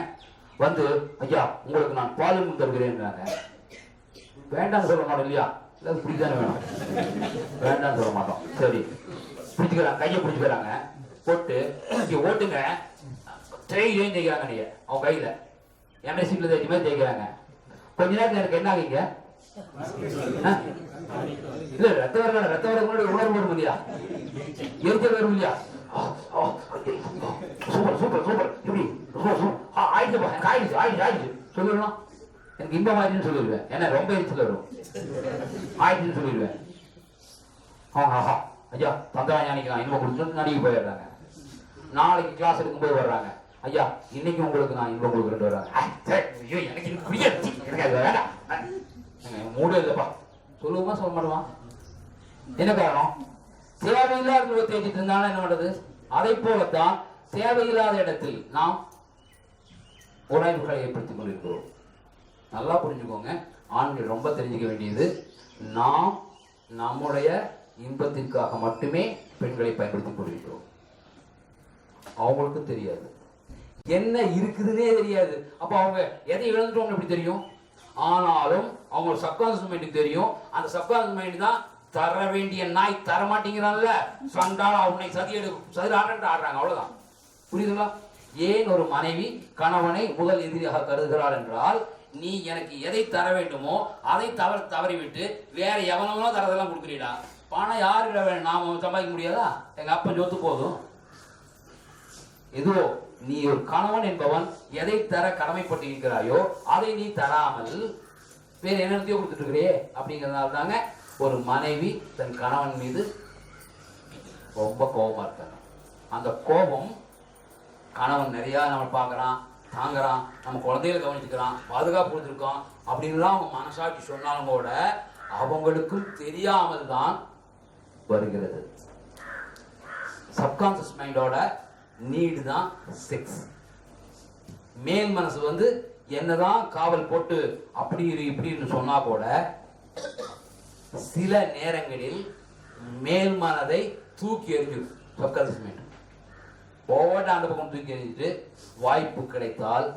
ஐயா உங்களுக்கு நான் பாலும் தருகிறேன்றாங்க. வேண்டாம்னு சொல்ல மாட்டோம் இல்லையா? இல்லை பிடித்தானே வேணும், வேண்டாம்னு சொல்ல மாட்டோம். சரி பிடிச்சுக்கிறாங்க, கையை பிடிச்சுக்கிறாங்க, போட்டு இங்கே ஓட்டுங்க ட்ரெயிலையும் தேய்க்கிறாங்க. நீங்க அவங்க கையில எம்எஸ்சியில் தேய்ச்சி மாதிரி தேய்க்கிறாங்க. கொஞ்ச நேரத்தில் எனக்கு என்ன ஆகுங்க? இல்ல ரத்த வரக்கூடிய உணர்வு வரும் இல்லையா? எரிச்சல் வரும் இல்லையா? சூப்பர் சூப்பர் சூப்பர் இப்படி ஆயிடுச்சு ஆயிடுச்சு சொல்லிடணும். எனக்கு இன்பம் ஆயிடுச்சுன்னு சொல்லிடுவேன். ஏன்னா ரொம்ப எரிச்சல் வரும். ஆயிடுச்சுன்னு சொல்லிடுவேன். அவங்க ஆஹா ஐயா தந்தா ஞானிக்கு நான் இன்பம் கொடுத்துட்டு நடிகை போயிடுறாங்க. நாளைக்கு கிளாஸ் எடுக்கும்போது வர்றாங்க, ஐயா இன்னைக்கு உங்களுக்கு நான் இன்பம் கொடுக்குறேன் வர்றாங்க. எனக்கு வேண்டாம், மூடு இல்லை என்ன காரணம்? தேவையில்லாத தேடிட்டு இருந்தாலும் என்ன பண்றது? அதை போலத்தான் தேவையில்லாத இடத்தில் நாம் உணர்வுகளை ஏற்படுத்திக் கொண்டிருக்கிறோம். நல்லா புரிஞ்சுக்கோங்க, ஆண்கள் ரொம்ப தெரிஞ்சுக்க வேண்டியது, நாம் நம்முடைய இன்பத்திற்காக மட்டுமே பெண்களை பயன்படுத்திக் கொண்டிருக்கிறோம். அவங்களுக்கு தெரியாது, என்ன இருக்குதுன்னே தெரியாது. அப்ப அவங்க எதை இழந்துட்டோம் எப்படி தெரியும்? ஆனாலும் அவங்க சப்கான்ஷியஸ் மைண்டுக்கு தெரியும். அந்த சப்கான்ஷியஸ் மைண்ட் தான் தர வேண்டிய நாய் தர மாட்டேங்கிறான்ல, சண்டால அவனை சதிராட்டு ஆடுறாங்க. அவ்வளவுதான். புரியுதுங்களா? ஏன் ஒரு மனைவி கணவனை முதல் எதிரியாக கருதுகிறாள் என்றால், நீ எனக்கு எதை தர வேண்டுமோ அதை தவறிவிட்டு வேற எவனவனோ தரதெல்லாம் கொடுக்குறீடா. பணம் யாருக்கிட்ட வேணும்? நாம சம்பாதிக்க முடியாதா? எங்க அப்பன் சொத்து போதும். ஏதோ நீ ஒரு கணவன் என்பவன் எதை தர கடமைப்பட்டு இருக்கிறாயோ அதை நீ தராமல் வேற என்னத்தையோ கொடுத்துட்டு இருக்கிறே. அப்படிங்கிறதுனால தாங்க ஒரு மனைவி தன் கணவன் மீது ரொம்ப கோபமா இருக்காங்க. அந்த கோபம் கணவன் நிறைய நம்ம பார்க்கறான், தாங்குறான், நம்ம குழந்தைகளை கவனிச்சுக்கிறான், பாதுகாப்பு கொடுத்துருக்கோம் அப்படின்லாம் அவங்க மனசாட்சி சொன்னாலும் கூட அவங்களுக்கும் தெரியாமல் தான் வருகிறது. சப்கான்ஷியஸ் மைண்டோட நீடு தான் செக்ஸ். மேல் மனசு என்னதான் காவல் போட்டு அப்படி இப்படின்னு சொன்னா கூட சில நேரங்களில் மேல் மனதை தூக்கி எறிஞ்சிடும். சப்கான்ஷியஸ் மைண்ட் போட்ட அந்த பக்கம் தூக்கி எறிஞ்சிட்டு, வாய்ப்பு கிடைத்தால்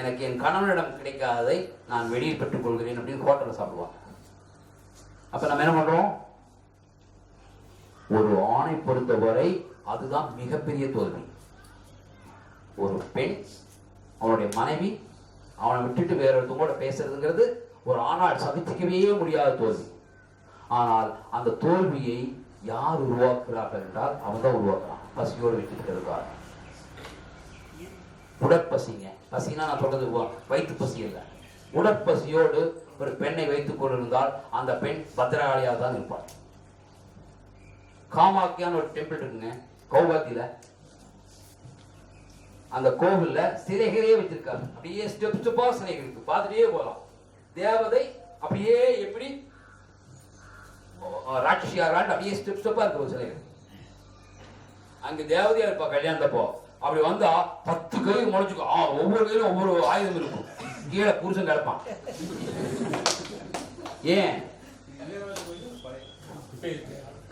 எனக்கு என் கணவனிடம் கிடைக்காததை நான் வெளியில் பெற்றுக் கொள்கிறேன் அப்படின்னு ஹோட்டலில் சாப்பிடுவாங்க. அப்ப நம்ம என்ன பண்றோம்? ஒரு ஆணை பொறுத்தவரை அதுதான் மிகப்பெரிய தோல்வி. ஒரு பெண் அவனுடைய மனைவி அவனை விட்டுட்டு வேற ஒருத்தவங்க பேசுறதுங்கிறது ஒரு ஆணால் சகிச்சிக்கவே முடியாத தோல்வி. ஆனால் அந்த தோல்வியை யார் உருவாக்குறார்கள் என்றால் அவன் தான் உருவாக்குறான். பசியோடு விட்டுட்டு இருக்கார். உடற்பசிங்க, பசினா நான் சொல்றது வயிற்று பசி இல்லை, உடற்பசியோடு ஒரு பெண்ணை வைத்துக் கொண்டிருந்தால் அந்த பெண் பத்திரகாளியாக தான் இருப்பாள். காமாக்கியான்னு ஒரு டெம்பிள் இருக்குங்க கௌகாத்தியில. அந்த கோவில்ல சிலைகளே வச்சிருக்காங்க. அப்படியே ஸ்டெப் ஸ்டெப்பா சிலைகள் இருக்கு, பார்த்துட்டே போகலாம். தேவதை அப்படியே எப்படி ராட்சியாரான் அப்படியே ஸ்டெப் ஸ்டெப்பா இருக்கு சிலைகள். அங்க தேவதையா இருப்பா கல்யாணத்தப்போ. அப்படி வந்தா 10 கை முளைச்சுக்கும். ஒவ்வொரு கையிலும் ஒவ்வொரு ஆயுதம் இருக்கும். கீழே புருஷன் கிடப்பான். ஏன்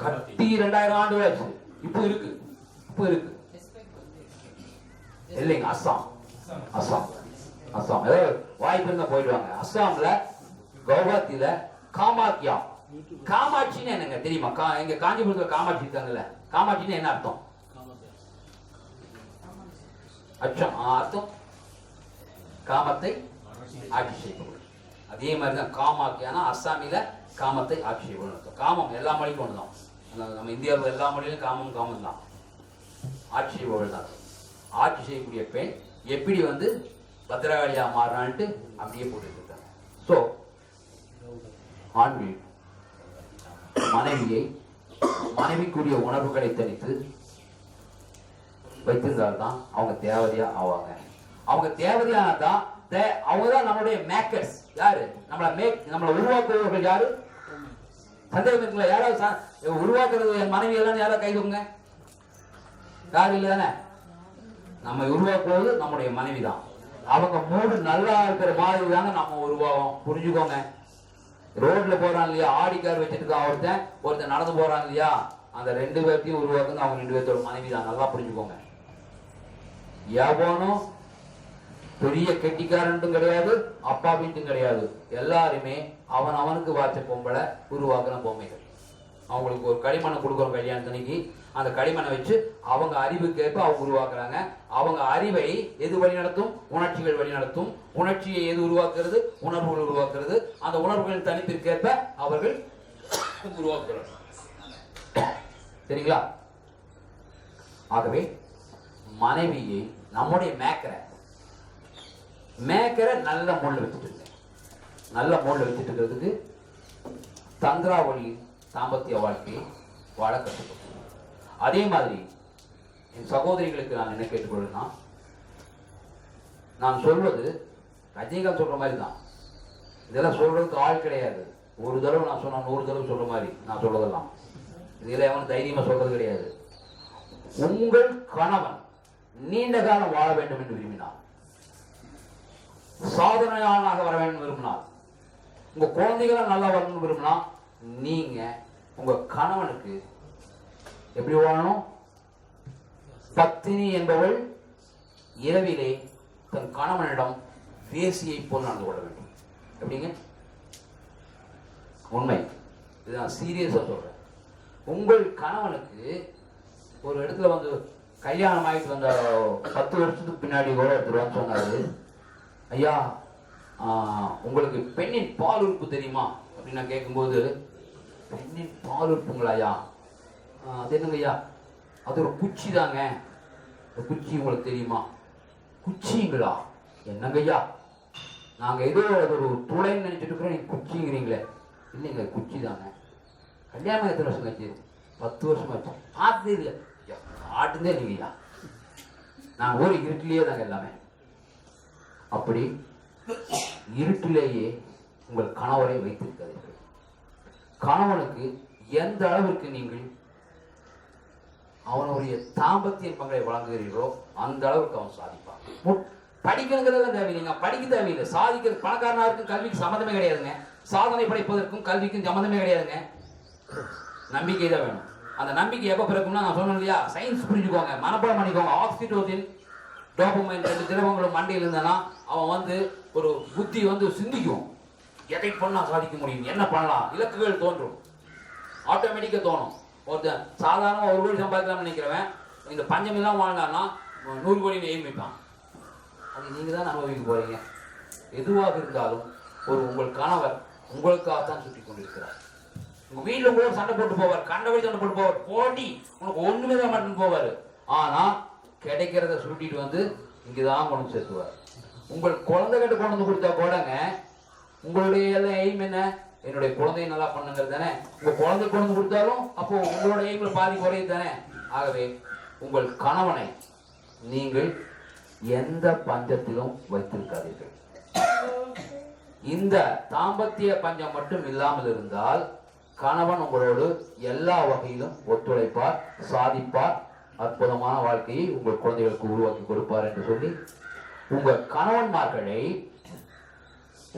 கட்டி 2000 ஆண்டு ஆச்சு. இப்போ இருக்கு இல்லைங்க. அஸ்ஸாம் ஏதாவது வாய்ப்பு இருந்தா போயிட்டு வாங்க. அஸ்ஸாம்ல கௌஹாத்தில காமாட்சின்னு என்னங்க தெரியுமா? எங்க காஞ்சிபுரத்துல காமாட்சி இருக்காங்கல்ல, காமாட்சின்னு என்ன அர்த்தம்? அர்த்தம் காமத்தை ஆட்சி செய்யப்படும். அதே மாதிரிதான் காமாக்கியானா அஸ்ஸாமில காமத்தை ஆட்சி செய்யப்படும். காமம் எல்லா மொழிக்கும் ஒண்ணுதான். நம்ம இந்தியாவில் எல்லா மொழியிலும் காமம் தான். ஆட்சி செய்பவள் தான். ஆட்சி செய்யக்கூடிய பெண் எப்படி பத்திரகாளியா மாறான்ட்டு அப்படியே போட்டு இருக்காங்க. சோ ஆண்கள் மனைவிக்குரிய உணர்வுகளை தனித்து வைத்திருந்தால்தான் அவங்க தேவதையா ஆவாங்க. அவங்க தேவதையானதான் அவங்கதான் நம்மளுடைய மேக்கர்ஸ். யாரு நம்மளை உருவாக்குவர்கள்? யாரு? சந்தேகம் இருக்குங்களா? யாராவது உருவாக்குறது என் மனைவி எல்லாம் யாராவது கைதுங்க? யாரும் இல்லை தானே? நம்ம உருவாக்குவது நம்முடைய மனைவி தான். அவங்க மூடு நல்லா இருக்கிற மாதிரி தாங்க நம்ம உருவாகும். புரிஞ்சுக்கோங்க. ரோட்ல போறான் இல்லையா, ஆடிக்கார் வச்சுட்டு ஒருத்தன் நடந்து போறான் இல்லையா, அந்த 2 பேர்த்தையும் உருவாக்குறது அவங்க 2 பேர்த்தோட மனைவி தான். நல்லா புரிஞ்சுக்கோங்க. எவனும் பெரிய கெட்டிக்காரன்ட்டும் கிடையாது, அப்பா வீட்டும் கிடையாது. எல்லாருமே அவனுக்கு வாச்ச பொம்பளை உருவாக்குற பொம்மைகள். அவங்களுக்கு ஒரு களிமண்ணை கொடுக்குறோம் கல்யாணத்தன்னைக்கு. அந்த களிமண்ணை வச்சு அவங்க அறிவுக்கேற்ப அவங்க உருவாக்குறாங்க. அவங்க அறிவை எது வழி நடத்தும்? உணர்ச்சிகள் வழி நடத்தும். உணர்ச்சியை எது உருவாக்குறது? உணர்வுகள் உருவாக்குறது. அந்த உணர்வுகளின் தனிப்பிற்கேற்ப அவர்கள் உருவாக்குறாங்க. சரிங்களா? ஆகவே மனைவியை நம்முடைய மேக்கரை நல்ல மூடில் வச்சுட்டு இருக்கிறதுக்கு தந்திராவளி தாம்பத்திய வாழ்க்கையை வாழ கற்றுக்கணும். அதே மாதிரி என் சகோதரிகளுக்கு நான் என்ன கேட்டுக்கொள்ளுன்னா, நான் சொல்வது ரஜினிகாந்த் சொல்ற மாதிரி தான். இதெல்லாம் சொல்றதுக்கு ஆள் கிடையாது. ஒரு தடவை நான் சொன்னா 100 தடவை சொல்ற மாதிரி நான் சொல்றதெல்லாம் இதுல அவன் தைரியமா சொல்றது கிடையாது. உங்கள் கணவன் நீண்ட காலம் வாழ வேண்டும் என்று விரும்பினார், சாதனையாளனாக வர வேண்டும் விரும்பினார், உங்க குழந்தைகளை நல்லா வரணும்னு விரும்பினா நீங்க உங்க கணவனுக்கு எப்படி வாழணும்? பத்தினி என்பவள் இரவிலே தன் கணவனிடம் வேசியை போல் நடந்து கொள்ள வேண்டும். எப்படிங்க? உண்மை, இது நான் சீரியஸா சொல்றேன். உங்கள் கணவனுக்கு ஒரு இடத்துல வந்து கல்யாணம் ஆகிட்டு வந்த 10 வருஷத்துக்கு பின்னாடி கூட ஒருத்தர் சொன்னாரு, ஐயா உங்களுக்கு பெண்ணின் பால் உறுப்பு தெரியுமா அப்படின்னு நான் கேட்கும்போது, பெண்ணின் பால் உறுப்புங்களா ஐயா? அது என்னங்க ஐயா? அது ஒரு குச்சி தாங்க. குச்சி உங்களுக்கு தெரியுமா? குச்சிங்களா? என்னங்க ஐயா, நாங்க ஏதோ ஒரு துளைன்னு நினைச்சிட்டு இருக்கிறோம், நீங்க குச்சிங்கிறீங்களே. இல்லைங்க, குச்சி தாங்க. கல்யாணம் எத்தனை வருஷம் ஆச்சு? 10 வருஷம் ஆச்சு. பார்த்ததே இல்லை, ஆட்டுதே இல்லைங்கய்யா. நாங்கள் ஒரு இருட்டிலேயே தாங்க எல்லாமே. அப்படி இருட்டிலேயே உங்கள் கணவரை வைத்திருக்காதீர்கள். கணவனுக்கு எந்த அளவிற்கு நீங்கள் அவனுடைய தாம்பத்திய பங்களை வழங்குகிறீர்களோ அந்த அளவுக்கு அவன் சாதிப்பான். படிக்கணுங்கிறதெல்லாம் தேவையில்லைங்க, படிக்க தேவையில்லை. சாதிக்கிறது பணக்காரனா இருக்கும் கல்விக்கு சம்மந்தமே கிடையாதுங்க. சாதனை படைப்பதற்கும் கல்விக்கும் சம்மந்தமே கிடையாதுங்க. நம்பிக்கை தான் வேணும். அந்த நம்பிக்கை எப்போ பிறக்கும்னா, நான் சொன்னேன் இல்லையா, சயின்ஸ் புரிஞ்சுக்கோங்க, மனப்பாடம் பண்ணிக்கோங்க. ஆக்சிடோசின் டோபமைன் 2 திரவங்களும் மண்டியில் இருந்தானா அவன் வந்து ஒரு புத்தி வந்து சிந்திக்கும். எதை பண்ணா சாதிக்க முடியும், என்ன பண்ணலாம், இலக்குகள் தோன்றும், ஆட்டோமேட்டிக்காக தோணும். ஒருத்தன் சாதாரண 1 கோடி சம்பாதிக்கலாம்னு நினைக்கிறவன் இந்த பஞ்சம் எல்லாம் வாழ்ந்தான்னா 100 கோடி எய்ம் வைப்பான். அது நீங்க தான் அனுபவிக்க போறீங்க. எதுவாக இருந்தாலும் உங்கள் கணவர் உங்களுக்காகத்தான் சுற்றி கொண்டிருக்கிறார். உங்க வீட்டுல கூட சண்டை போட்டு போவார், கண்டபடி சண்டை போட்டு போவார், போட்டி உனக்கு ஒண்ணுமே தான் மாட்டேன்னு போவாரு. ஆனா கிடைக்கிறத சுட்டிட்டு வந்து இங்கதான் கொண்டு சேர்த்துவார். உங்கள் குழந்தைகிட்ட கொண்டு வந்து கொடுத்தா கூடங்க உங்களுடைய எல்லாம் எய்ம் என்ன? என்னுடைய குழந்தையை நல்லா பண்ணுங்கிறது தானே. உங்க குழந்தை கொண்டு வந்து கொடுத்தாலும் அப்போ உங்களோட எய்ம்ல பாதி குறையுது தானே. ஆகவே உங்கள் கணவனை நீங்கள் எந்த பஞ்சத்திலும் வைத்திருக்காதீர்கள். இந்த தாம்பத்திய பஞ்சம் மட்டும் இல்லாமல் இருந்தால் கணவன் உங்களோடு எல்லா வகையிலும் ஒத்துழைப்பார், சாதிப்பார், அற்புதமான வாழ்க்கையை உங்கள் குழந்தைகளுக்கு உருவாக்கி கொடுப்பார் என்று சொல்லி உங்கள் கணவன்மார்களை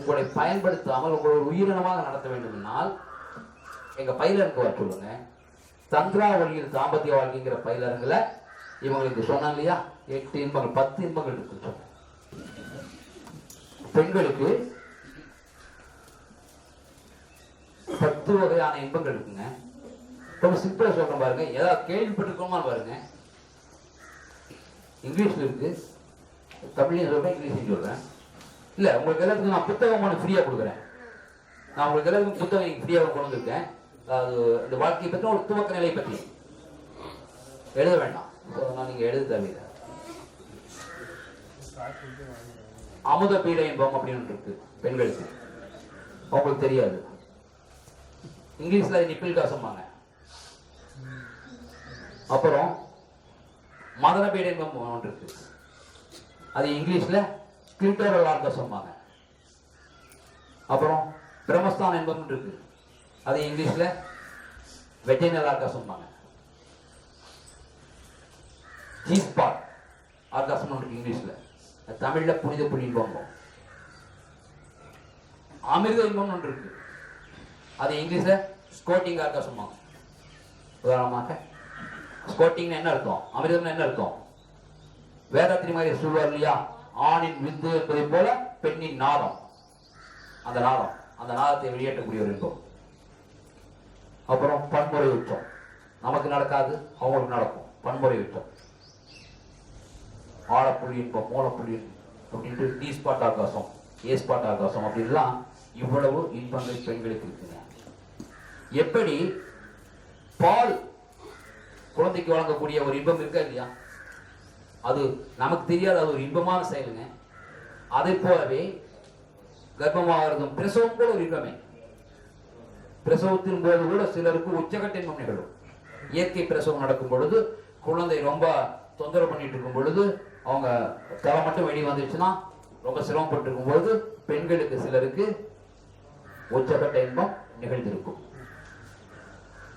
உங்களை பயன்படுத்தாமல் உங்களோட உயிரினமாக நடத்த வேண்டுமென்றால் எங்க பயிலருக்கு வர சொல்லுங்க. தந்திராவளியில் தாம்பத்திய வாழ்க்கைங்கிற பயிலரங்குல இவங்களுக்கு சொன்னாங்க இல்லையா, 8 இன்பங்கள் 10 இன்பங்கள் இருக்கு சொன்ன. பெண்களுக்கு 10 வகையான இன்பங்கள் இருக்குங்க. ரொம்ப சிம்பிளா சொல்றேன் பாருங்க, ஏதாவது கேள்விப்பட்டிருக்கோமா பாருங்க. இங்கிலீஷ்ல இருக்கு, தமிழ்லையும் சொல்றேன், இங்கிலீஷ்லையும் சொல்றேன். இல்ல உங்களுக்கு எல்லாத்துக்கும் நான் புத்தகம் ஒன்று ஃப்ரீயா கொடுக்குறேன். நான் உங்களுக்கு எல்லாத்துக்கும் புத்தகம் ஃப்ரீயாக கொண்டு வந்திருக்கேன். அது இந்த வாழ்க்கையை பற்றி ஒரு துவக்க நிலை பற்றி எழுத வேண்டாம், நீங்க எழுத தேவையில்லை. அமுத பீட இன்பம் அப்படின்னு இருக்கு பெண்களுக்கு, அவங்களுக்கு தெரியாது. இங்கிலீஷ்ல நிப்பிள் காசம்பாங்க. அப்புறம் மதன பீட இன்பம் ஒன்று இருக்கு, அது இங்கிலீஷ்ல கிளிட்டோரல் ஆர்கசம்பாங்க. அப்புறம் பிரம்மஸ்தான் இன்பம் இருக்கு, அது இங்கிலீஷ்ல வெஜைனல் ஆர்கசம்பாங்க. ஜி-ஸ்பாட் ஆர்காசம் இருக்கு இங்கிலீஷ்ல, தமிழ்ல புனித புலி இன்பம். அமிர்த இன்பம் ஒன்று இருக்கு, அது இங்கிலீஷ்ல ஸ்கோட்டிங் ஆர்காசம். உதாரணமாக ஸ்கோட்டிங் என்ன அர்த்தம், அமிர்தம் என்ன அர்த்தம்? வேதாத்திரி மாதிரி சொல்வார் இல்லையா, ஆணின் விந்து என்பதை போல பெண்ணின் நாதம், அந்த நாதம், அந்த நாதத்தை வெளியேற்றக்கூடிய ஒரு இன்பம். அப்புறம் பன்முறை உச்சம், நமக்கு நடக்காது அவங்களுக்கு நடக்கும். பன்முறை உச்சம், ஆழப்புள்ளி இன்பம், மூலப்புள்ளி அப்படின்ட்டு டி ஸ்பாட் ஆகாசம், ஏ ஸ்பாட் ஆகாசம் அப்படின்லாம் இவ்வளவு இன்பங்கள் பெண்களுக்கு இருக்குங்க. எப்படி பால் குழந்தைக்கு வழங்கக்கூடிய ஒரு இன்பம் இருக்கா இல்லையா, அது நமக்கு தெரியாது, அது ஒரு இன்பமான செயலுங்க. அதை போலவே கர்ப்பமாகிறதும் பிரசவம் கூட ஒரு இன்பமே. பிரசவத்தின் போது கூட சிலருக்கு உச்சகட்ட இன்பம் நிகழும். இயற்கை பிரசவம் நடக்கும் பொழுது குழந்தை ரொம்ப தொந்தரவு பண்ணிட்டு இருக்கும் பொழுது, அவங்க தலை மட்டும் வெளியே வந்துச்சுன்னா ரொம்ப சிரமப்பட்டு இருக்கும் பொழுது பெண்களுக்கு சிலருக்கு உச்சகட்ட இன்பம் நிகழ்ந்திருக்கும்.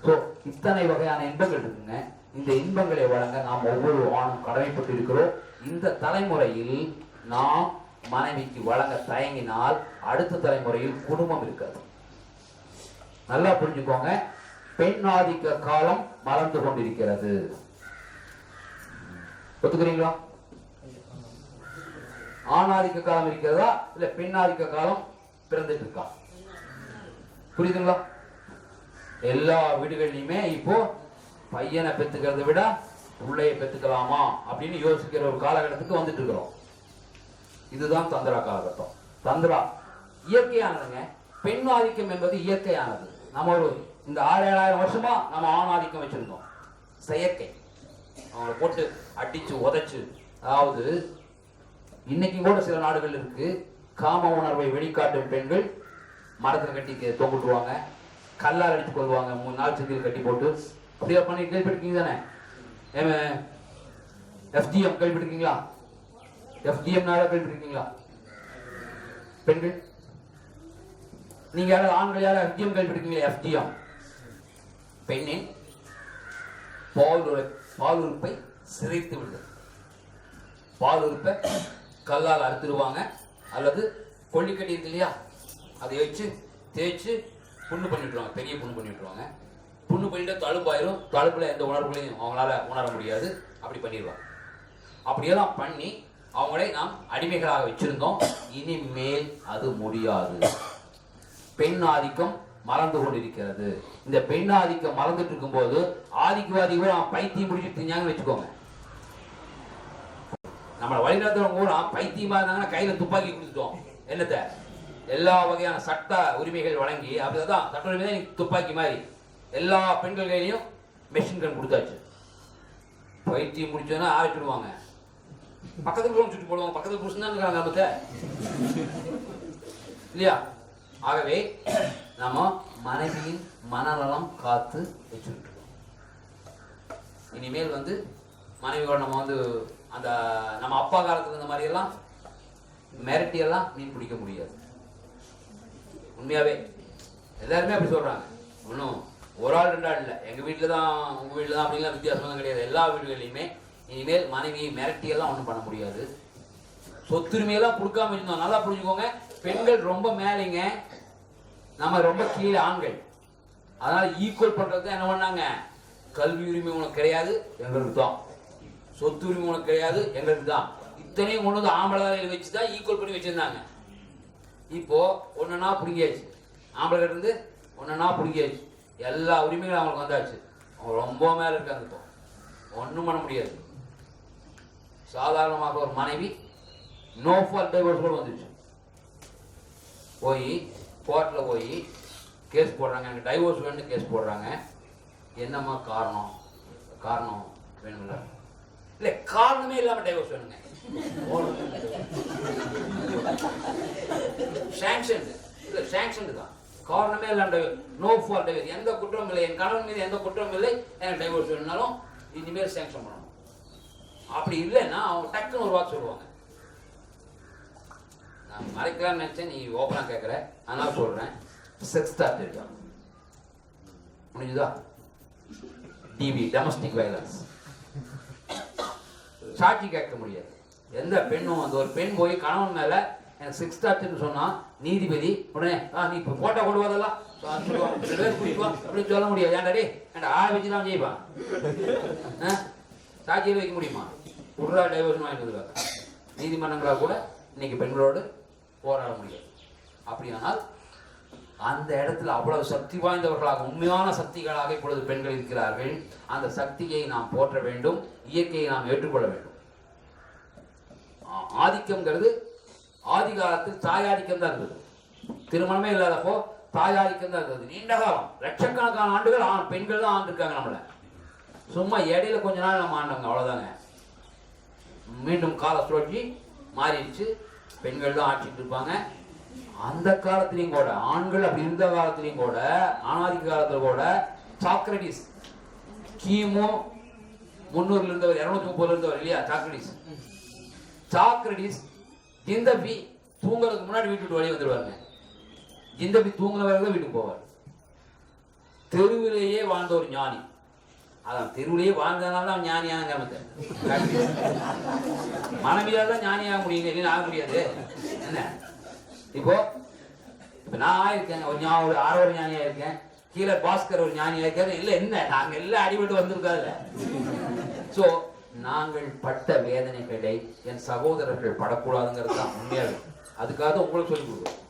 ஸோ இத்தனை வகையான இன்பங்கள் இருக்குங்க. இந்த இன்பங்களை வழங்க நாம் ஒவ்வொரு ஆணும் கடமைப்பட்டு இருக்கிறோம். இந்த தலைமுறையில் நாம் மனைவிக்கு வழங்க தயங்கினால் அடுத்த தலைமுறையில் குடும்பம் இருக்காது. நல்லா புரிஞ்சுக்கோங்க. பெண் ஆதிக்க காலம் மறந்து கொண்டிருக்கிறது. ஒத்துக்கிறீங்களா? ஆணாதிக்க காலம் இருக்கிறதா இல்ல பெண் ஆதிக்க காலம் பிறந்துட்டு இருக்கா? புரியுதுங்களா? எல்லா வீடுகளிலுமே இப்போ பையனை பெத்துக்கிறத விட பிள்ளைய பெத்துக்கலாமா அப்படின்னு யோசிக்கிற ஒரு காலகட்டத்துக்கு வந்துட்டு இருக்கிறோம். இதுதான் தந்திரா காலகட்டம். தந்திரா இயற்கையானதுங்க. பெண் ஆதிக்கம் என்பது இயற்கையானது. நம்ம ஒரு இந்த 6,000-7,000 வருஷமா நம்ம ஆண் ஆதிக்கம் வச்சிருந்தோம். செயற்கை அவங்களை போட்டு அடிச்சு உதைச்சு. அதாவது இன்னைக்கு கூட சில நாடுகள் இருக்கு, காம உணர்வை வெளிக்காட்டும் பெண்கள் மரத்தில் கட்டி தொங்குட்டுருவாங்க, கல்லால் அடித்து கொள்வாங்க, 3 நாள் செந்தில் கட்டி போட்டு. அப்படியே பண்ணி கேள்விப்பட்டிருக்கீங்க தானே? எஃப்டிஎம் கேள்விப்பட்டிருக்கீங்களா? எஃப்டிஎம் கேள்விப்பட்டிருக்கீங்களா? பெண்கள் நீங்க யாராவது ஆண்கள் யாராவது எஃப்டிஎம் கேள்விப்பட்டிருக்கீங்களா? எஃப்டிஎம் பெண்ணின் பால் உறுப்பை சிதைத்து விடுது. பால் உறுப்பை கல்லால் அறுத்துடுவாங்க, அல்லது கொல்லிக்கட்டி இருக்கு இல்லையா, அதை வச்சு தேய்ச்சி புண்ணு பண்ணிவிட்டுருவாங்க. பெரிய புண்ணு பண்ணிவிட்டுருவாங்க. புண்ணு பண்ணிட்டு தழுப்பாயிரும். தழுப்புல எந்த உணர்வுகளையும் அவங்களால உணர முடியாது. அப்படி பண்ணிடுவாங்க. அப்படியெல்லாம் பண்ணி அவங்களை நாம் அடிமைகளாக வச்சிருந்தோம். இனிமேல் அது முடியாது. பெண் ஆதிக்கம் மறந்து கொண்டிருக்கிறது. இந்த பெண் ஆதிக்கம் மறந்துட்டு இருக்கும் போது ஆதிக்கவாதிகள் பைத்தியம் முடிச்சு திஞ்சாங்கன்னு வச்சுக்கோங்க. நம்மளை வழிநடத்துறவங்க கூட பைத்தியமா இருந்தாங்கன்னா கையில துப்பாக்கி கொடுத்துட்டோம். என்னத்த எல்லா வகையான சட்ட உரிமைகள் வழங்கி, அப்படிதான் சட்ட உரிமை தான் துப்பாக்கி மாதிரி எல்லா பெண்கள் கையிலையும் மெஷின் கன் கொடுத்தாச்சு. பைத்தியம் முடிச்சோன்னா ஆரம்பிச்சுடுவாங்க. பக்கத்துல சுட்டு போடுவாங்க. பக்கத்துல புருஷன் தான் இருக்காங்க நமக்கு இல்லையா? ஆகவே நம்ம மனைவியின் மனநலம் காத்து வச்சுக்கிட்டு இருக்கோம். இனிமேல் மனைவியோட நம்ம அந்த நம்ம அப்பா காலத்துல இந்த மாதிரி எல்லாம் மிரட்டி எல்லாம் மீன் பிடிக்க முடியாது. உண்மையாவே எல்லாருமே அப்படி சொல்றாங்க. ஒன்றும் ஒரு ஆள் 2 ஆள் இல்லை. எங்க வீட்டுல தான் உங்க வீட்டுல தான் அப்படிலாம் வித்தியாசம் கிடையாது. எல்லா வீடுகளிலுமே இனிமேல் மனைவியை மிரட்டி எல்லாம் ஒன்றும் பண்ண முடியாது. சொத்துரிமையெல்லாம் கொடுக்காம இருந்தோம். நல்லா புரிஞ்சுக்கோங்க. பெண்கள் ரொம்ப மேலேங்க, நம்ம ரொம்ப கீழே ஆண்கள். அதனால ஈக்குவல் பண்றது என்ன பண்ணாங்க? கல்வி உரிமை உனக்கு கிடையாது, எங்களுக்கு தான். சொத்து உரிமை உனக்கு கிடையாது, எங்களுக்கு தான். இத்தனையும் கொண்டு வந்து ஆம்பளை வச்சுதான் ஈக்குவல் பண்ணி வச்சிருந்தாங்க. இப்போ ஒன்னா பிடிங்கியாச்சு. ஆம்பளை கிட்ட இருந்து ஒன்னா பிடிங்கியாச்சு. எல்லா உரிமைகளும் அவங்களுக்கு வந்தாச்சு. அவங்க ரொம்ப மேல இருக்காங்க. இப்போ ஒன்றும் பண்ண முடியாது. சாதாரணமாக ஒரு மனைவி நோ ஃபால்ட் டைவர்ஸ் கூட வந்துருச்சு. போய் கோர்ட்டில் போய் கேஸ் போடுறாங்க. எனக்கு டைவோர்ஸ் வேணும்னு கேஸ் போடுறாங்க. என்னம்மா காரணம்? காரணம் வேணும்ல? இல்லை, காரணமே இல்லாமல் டைவோர்ஸ் வேணுங்க. சாங்ஷன் இல்லை, சாங்ஷன் தான். காரணமே இல்லாம நோ ஃபால்ட் டைவர்ஸ். எந்த குற்றமும் இல்லை, என் கணவன் மீது எந்த குற்றமும் இல்லை, எனக்கு டைவோர்ஸ் வேணும்னாலும் இனிமேல் சாங்ஷன் பண்ணணும். அப்படி இல்லைன்னா அவங்க டக்குன்னு ஒரு வாக்கு சொல்லுவாங்க. நான் மறைக்கலாம்னு நினைச்சேன், நீ ஓப்பனா கேட்கற, அதனால சொல்றேன். செக்ஸ் ஸ்டார்ட் இருக்கா? முடிஞ்சுதா? TV, domestic violence. சாட்சி கேட்க முடியாது. எந்த பெண்ணும் ஒரு பெண் போய் கணவன் மேல எனக்கு செக்ஸ் ஸ்டார்ட்னு சொன்னா நீதிபதி உடனே நீ போட்டோ கொண்டு வரதெல்லாம் அப்படின்னு சொல்ல முடியாது. ஏன்டாடி ஏன்டா ஆள் வச்சுதான் செய்வான். சாட்சியில் வைக்க முடியுமா? உடனே டைவர்ஷன் வாங்கிட்டு வந்துருக்காங்க. நீதிமன்றங்களாக கூட இன்னைக்கு பெண்களோடு போராட முடியாது. அப்படியானால் அந்த இடத்துல அவ்வளவு சக்தி வாய்ந்தவர்களாக, உண்மையான சக்திகளாக இப்பொழுது பெண்கள் இருக்கிறார்கள். அந்த சக்தியை நாம் போற்ற வேண்டும். இயற்கையை நாம் ஏற்றுக்கொள்ள வேண்டும். ஆதிக்கம்ங்கிறது ஆதி காலத்தில் தாயாதிக்கம் தான் இருந்தது. திருமணமே இல்லாதப்போ தாயாதிக்கம் தான் இருந்தது. நீண்ட காலம், லட்சக்கணக்கான ஆண்டுகள் பெண்கள் தான் ஆண்டிருக்காங்க நம்மள. சும்மா இடையில கொஞ்ச நாள் நம்ம ஆண்டவங்க, அவ்வளவுதாங்க. மீண்டும் கால சுழற்சி மாறிடுச்சு. பெண்கள் தான் ஆட்சிட்டு இருப்பாங்க. அந்த காலத்திலையும் கூட ஆண்கள் அப்படி இருந்த காலத்திலையும் கூட, ஆணாதிக்க காலத்துல கூட சாக்ரட்டிஸ் கிமு 300 இருந்தவர், 230 இருந்தவர் இல்லையா சாக்ரட்டிஸ். சாக்ரட்டிஸ் இந்த தூங்குறதுக்கு முன்னாடி வீட்டு வெளியே வந்துருவாருங்க. ஜிந்தபி தூங்கினவர்கள் வீட்டுக்கு போவார். தெருவிலேயே வாழ்ந்த ஒரு ஞானி, அதான் தெருவிலேயே வாழ்ந்ததுனால தான் ஞானியாக கிளம்பத்த. மனைவியால் தான் ஞானியாக முடியுங்க, இல்லைன்னு ஆக முடியாது. என்ன இப்போ நான் ஆயிருக்கேன் ஒரு ஆரோர ஞானியா இருக்கேன், கீழே பாஸ்கர் ஒரு ஞானியா இருக்காரு. இல்ல என்ன நாங்க எல்லாம் அடிபட்டு வந்திருக்காது. சோ நாங்கள் பட்ட வேதனைகளை என் சகோதரர்கள் படக்கூடாதுங்கிறது தான் உண்மையாக. அதுக்காக உங்களுக்கு சொல்லிக் கொடுக்குறோம்.